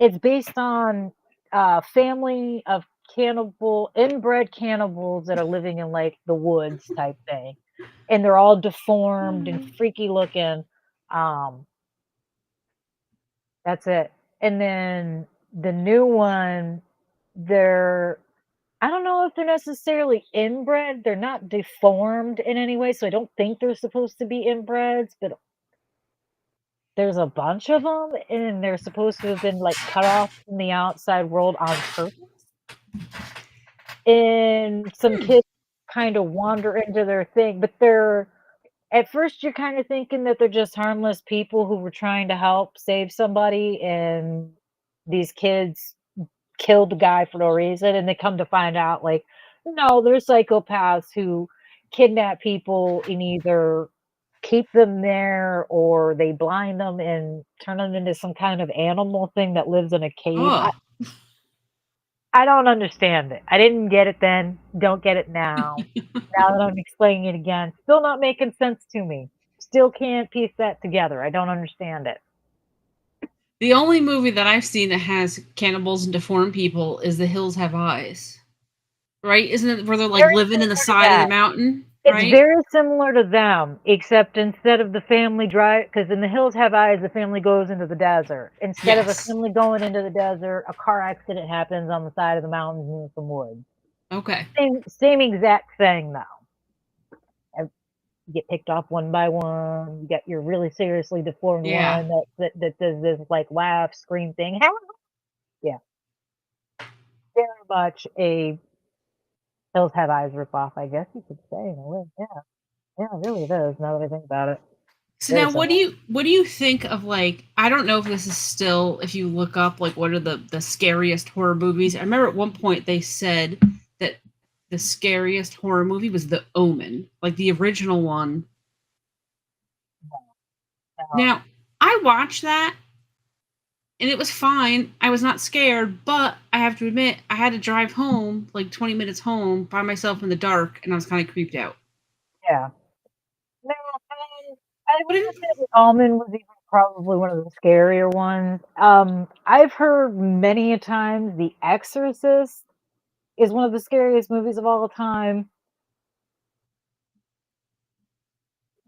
Speaker 1: it's based on a family of inbred cannibals that are living in like the woods type thing, and they're all deformed and freaky looking. Um, that's it. And then the new one, they're I don't know if they're necessarily inbred. They're not deformed in any way, so I don't think they're supposed to be inbreds, but there's a bunch of them, and they're supposed to have been, like, cut off from the outside world on purpose, and some
Speaker 2: Hmm.
Speaker 1: kids kinda wander into their thing, but they're at first, you're kinda thinking that they're just harmless people who were trying to help save somebody, and these kids killed the guy for no reason, and they come to find out, like, no, they're psychopaths who kidnap people and either keep them there or they blind them and turn them into some kind of animal thing that lives in a cave. I
Speaker 2: Oh,
Speaker 1: I don't understand it. I didn't get it then, don't get it now. Now that I'm explaining it again, still not making sense to me. Still can't piece that together. I don't understand it.
Speaker 2: the only movie that I've seen that has cannibals and deformed people is The Hills Have Eyes. Right? Isn't it where they're like
Speaker 1: Very
Speaker 2: living in the
Speaker 1: similar to
Speaker 2: side of the
Speaker 1: that.
Speaker 2: mountain?
Speaker 1: It's
Speaker 2: Right?
Speaker 1: very similar to them, except instead of the family drive, because in The Hills Have Eyes, the family goes into the desert. Instead of a
Speaker 2: Yes.
Speaker 1: family going into the desert, a car accident happens on the side of the mountains near some woods.
Speaker 2: Okay.
Speaker 1: Same exact thing, though. You get picked off one by one. You get your really seriously deformed
Speaker 2: Yeah.
Speaker 1: one that does this like laugh, scream thing. Yeah, very much a Hills Have Eyes ripoff, I guess you could say in a way. Yeah, it really is. Now that I think about it,
Speaker 2: So
Speaker 1: very
Speaker 2: now
Speaker 1: similar.
Speaker 2: what do you think of like I don't know if this is still if you look up like what are the scariest horror movies. I remember at one point they said that the scariest horror movie was The Omen, like the original one.
Speaker 1: Um,
Speaker 2: Now, I watched that and it was fine. I was not scared, but I have to admit I had to drive home like 20 minutes home by myself in the dark and I was kind of creeped out.
Speaker 1: yeah. No, I
Speaker 2: But
Speaker 1: wouldn't say the Almond was even probably one of the scarier ones. I've heard many a times The Exorcist is one of the scariest movies of all time.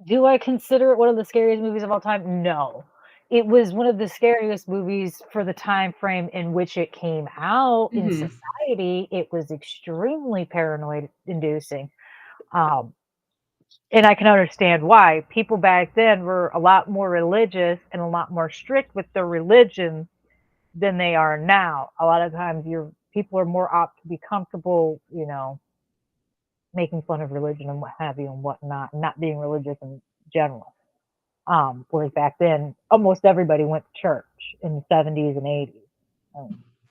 Speaker 1: Do I consider it one of the scariest movies of all time? No. It was one of the scariest movies for the time frame in which it came out in
Speaker 2: mhm.
Speaker 1: society. It was extremely paranoid inducing. Um, and I can understand why. People back then were a lot more religious and a lot more strict with their religion than they are now. A lot of times your people are more apt to be comfortable, making fun of religion and what have you and whatnot, and not being religious in general. Whereas back then, almost everybody went to church in the 70s and 80s.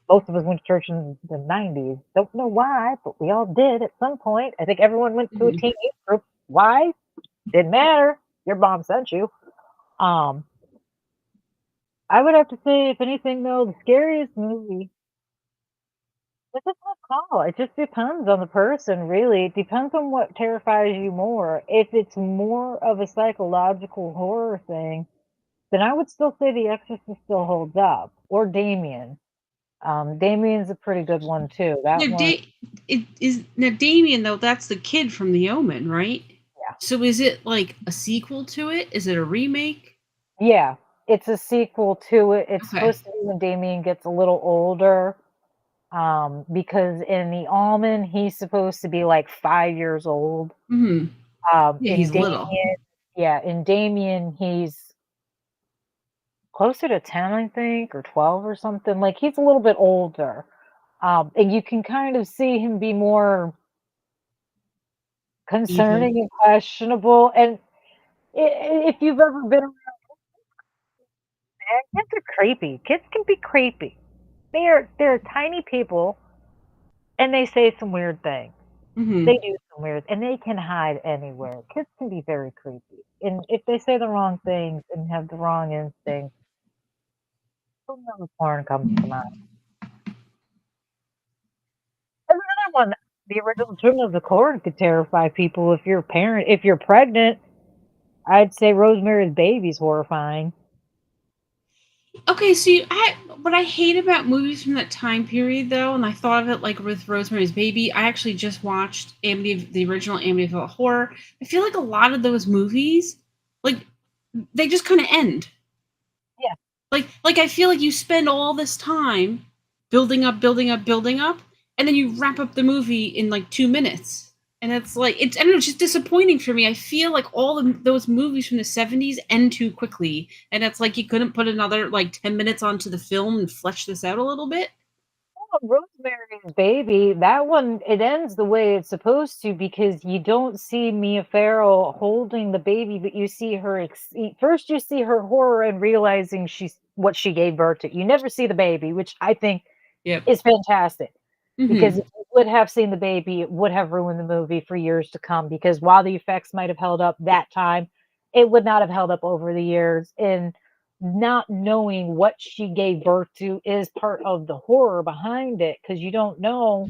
Speaker 1: Most of us went to church in the 90s. Don't know why, but we all did at some point. I think everyone went to a
Speaker 2: Mhm.
Speaker 1: teen youth group. Why? Didn't matter. Your mom sent you. Um, I would have to say, if anything, though, the scariest movie. It's a tough call. It just depends on the person, really. It depends on what terrifies you more. If it's more of a psychological horror thing, then I would still say The Exorcist still holds up, or Damien. Damien's a pretty good one too. That
Speaker 2: Now,
Speaker 1: one,
Speaker 2: Damien though. That's the kid from The Omen, right?
Speaker 1: yeah,
Speaker 2: So is it like a sequel to it? Is it a remake?
Speaker 1: yeah, it's a sequel to it. It's
Speaker 2: Okay.
Speaker 1: supposed to be when Damien gets a little older. Because in The Almond, he's supposed to be like 5 years old.
Speaker 2: Hmm. Yeah,
Speaker 1: In
Speaker 2: he's little.
Speaker 1: Damien, yeah, in Damien, he's closer to 10, I think, or 12 or something. Like he's a little bit older. And you can kind of see him be more
Speaker 2: Evil.
Speaker 1: concerning and questionable. And If you've ever been around kids are creepy. Kids can be creepy. They're tiny people and they say some weird things.
Speaker 2: Hmm.
Speaker 1: They do some weird and they can hide anywhere. Kids can be very creepy. And if they say the wrong things and have the wrong instincts, the porn comes to mind. And another one, the original Children of the Corn could terrify people if you're a parent. If you're pregnant, I'd say Rosemary's Baby's horrifying.
Speaker 2: Okay, see, what I hate about movies from that time period, though, and I thought of it like with Rosemary's Baby. I actually just watched the original Amityville Horror. I feel like a lot of those movies, like they just kind of end.
Speaker 1: Yeah.
Speaker 2: Like I feel like you spend all this time building up, building up, building up, and then you wrap up the movie in like 2 minutes. And it's like I don't know, it's just disappointing for me. I feel like those movies from the 70s end too quickly, and it's like you couldn't put another like 10 minutes onto the film and flesh this out a little bit.
Speaker 1: Rosemary's Baby, that one, it ends the way it's supposed to because you don't see Mia Farrow holding the baby, but you see her first. You see her horror and realizing she's what she gave birth to. You never see the baby, which I think
Speaker 2: Yep.
Speaker 1: is fantastic because
Speaker 2: Mm-hmm.
Speaker 1: if you would have seen the baby, it would have ruined the movie for years to come. Because while the effects might have held up that time, it would not have held up over the years. And not knowing what she gave birth to is part of the horror behind it because you don't know,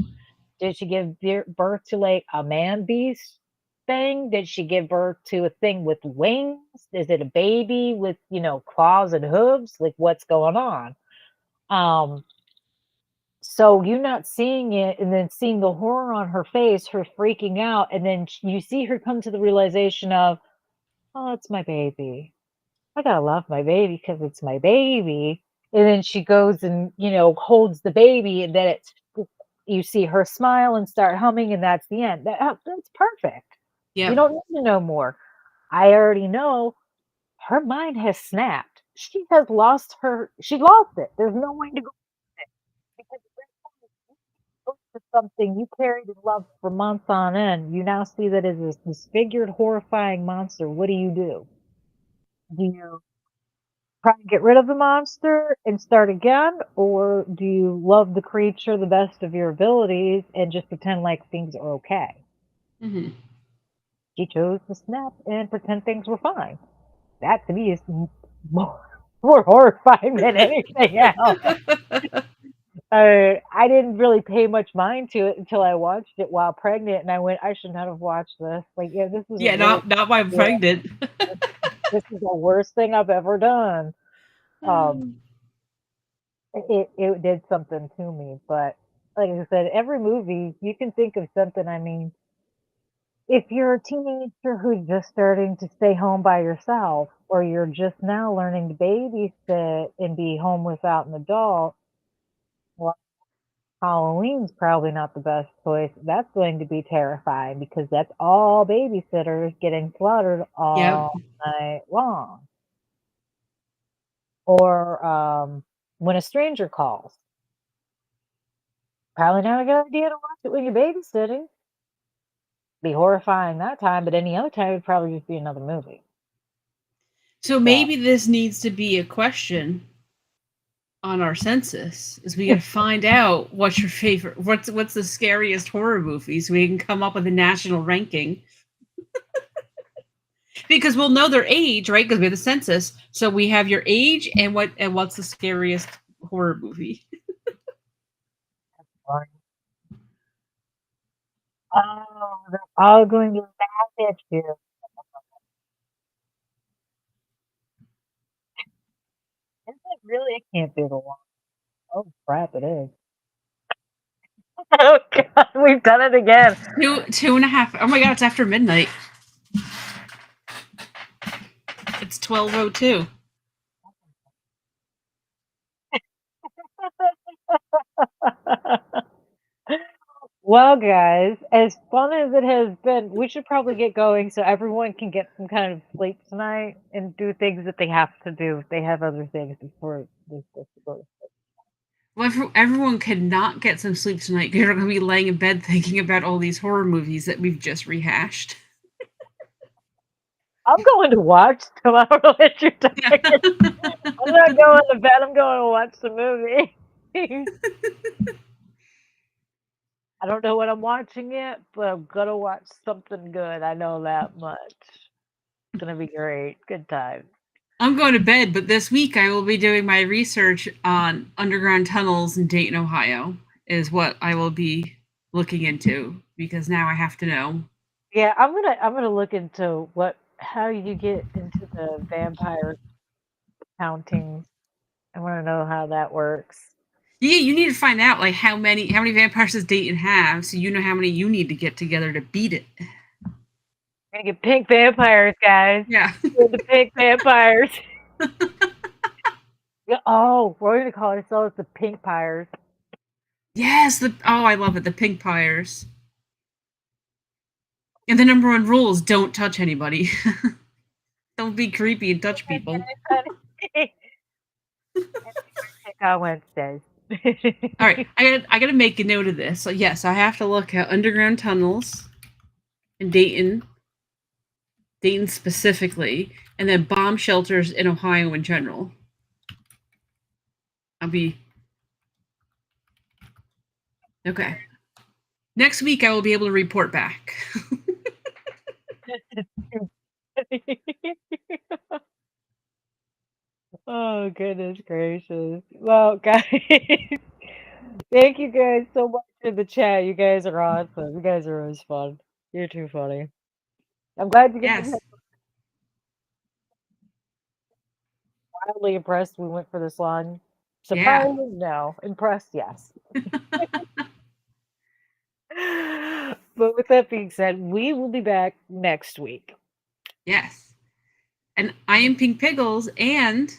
Speaker 1: did she give birth to like a man beast thing? Did she give birth to a thing with wings? Is it a baby with, claws and hooves? Like what's going on? Um, so you're not seeing it and then seeing the horror on her face, her freaking out, and then you see her come to the realization of, oh, it's my baby. I gotta love my baby because it's my baby. And then she goes and, holds the baby, and then you see her smile and start humming, and that's the end. That's perfect. You
Speaker 2: Yep.
Speaker 1: don't need to know more. I already know her mind has snapped. She lost it. There's no way to go back because for something you carried and loved for months on end, you now see that as this disfigured, horrifying monster. What do you do? Do you try and get rid of the monster and start again, or do you love the creature the best of your abilities and just pretend like things are okay?
Speaker 2: Mm-hmm.
Speaker 1: She chose to snap and pretend things were fine. That to me is more, more horrifying than anything else. I didn't really pay much mind to it until I watched it while pregnant, and I went, I should not have watched this. Like, yeah, this was
Speaker 2: Yeah,
Speaker 1: really,
Speaker 2: not why I'm
Speaker 1: yeah,
Speaker 2: pregnant.
Speaker 1: this is the worst thing I've ever done. Um, it did something to me, but like I said, every movie you can think of something. I mean, if you're a teenager who's just starting to stay home by yourself, or you're just now learning to babysit and be home without an adult, well, Halloween's probably not the best choice. That's going to be terrifying because that's all babysitters getting slaughtered
Speaker 2: Yep.
Speaker 1: all night long. Or when a stranger calls. Probably not a good idea to watch it when you're babysitting. Be horrifying that time, but any other time it'd probably just be another movie.
Speaker 2: So
Speaker 1: So
Speaker 2: maybe this needs to be a question on our census. Is we got to find out what's your favorite, what's the scariest horror movie, so we can come up with a national ranking. Because we'll know their age, right? Because we have the census, so we have your age and what's the scariest horror movie.
Speaker 1: fun. Oh, they're all going to laugh at you. Is it really? It can't be the one. Oh crap! It is. Oh god, we've done it again.
Speaker 2: Two and a half. Oh my god, it's after midnight. It's 12:02.
Speaker 1: Well, guys, as fun as it has been, we should probably get going so everyone can get some kind of sleep tonight and do things that they have to do. If they have other things before they're supposed to go.
Speaker 2: Well, everyone cannot get some sleep tonight because you're going to be laying in bed thinking about all these horror movies that we've just rehashed.
Speaker 1: I'm going to watch, so I don't know what you're talking.
Speaker 2: Yeah.
Speaker 1: I'm not going to bed. I'm going to watch the movie. I don't know what I'm watching yet, but I'm gonna watch something good. I know that much. It's gonna be great. Good time.
Speaker 2: I'm going to bed, but this week I will be doing my research on underground tunnels in Dayton, Ohio, is what I will be looking into because now I have to know.
Speaker 1: Yeah, I'm gonna look into how you get into the vampire counting. I want to know how that works.
Speaker 2: Yeah, you need to find out like how many vampires does Dayton have, so you know how many you need to get together to beat it.
Speaker 1: Gonna get pink vampires, guys.
Speaker 2: Yeah.
Speaker 1: We're the pink vampires. Yeah, oh, we're gonna call ourselves the pink pyres.
Speaker 2: Yes, I love it, the pink pyres. And the number one rule is don't touch anybody. Don't be creepy and touch people.
Speaker 1: Pick on Wednesdays.
Speaker 2: All right, I gotta make a note of this. So yes, I have to look at underground tunnels in Dayton specifically, and then bomb shelters in Ohio in general. I'll be okay. Next week I will be able to report back.
Speaker 1: Oh, goodness gracious. Well, guys, thank you guys so much for the chat. You guys are awesome. You guys are always fun. You're too funny. I'm glad you guys
Speaker 2: Yes.
Speaker 1: are wildly impressed we went for this long.
Speaker 2: Yeah.
Speaker 1: Surprised? No. Impressed? Yes. But with that being said, we will be back next week.
Speaker 2: Yes. And I am Pink Pickles, and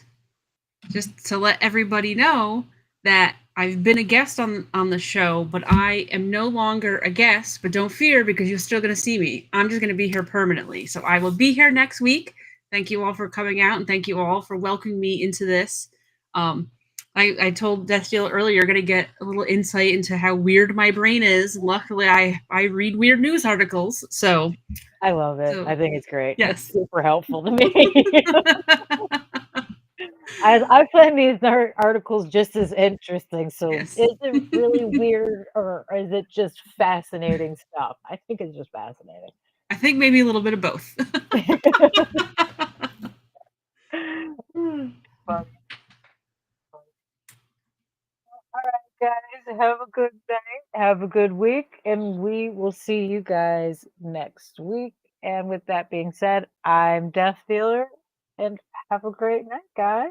Speaker 2: just to let everybody know that I've been a guest on the show, but I am no longer a guest. But don't fear, because you're still going to see me. I'm just going to be here permanently. So I will be here next week. Thank you all for coming out, and thank you all for welcoming me into this. I told Death Deal earlier, you're going to get a little insight into how weird my brain is. Luckily, I read weird news articles, so
Speaker 1: I love it. I think it's great.
Speaker 2: yes.
Speaker 1: It's super helpful to me. I find these articles just as interesting. So,
Speaker 2: Yes.
Speaker 1: is it really weird or is it just fascinating stuff? I think it's just fascinating.
Speaker 2: I think maybe a little bit of both.
Speaker 1: Fun. All right, guys, have a good night. Have a good week, and we will see you guys next week. And with that being said, I'm Death Dealer, and have a great night, guys.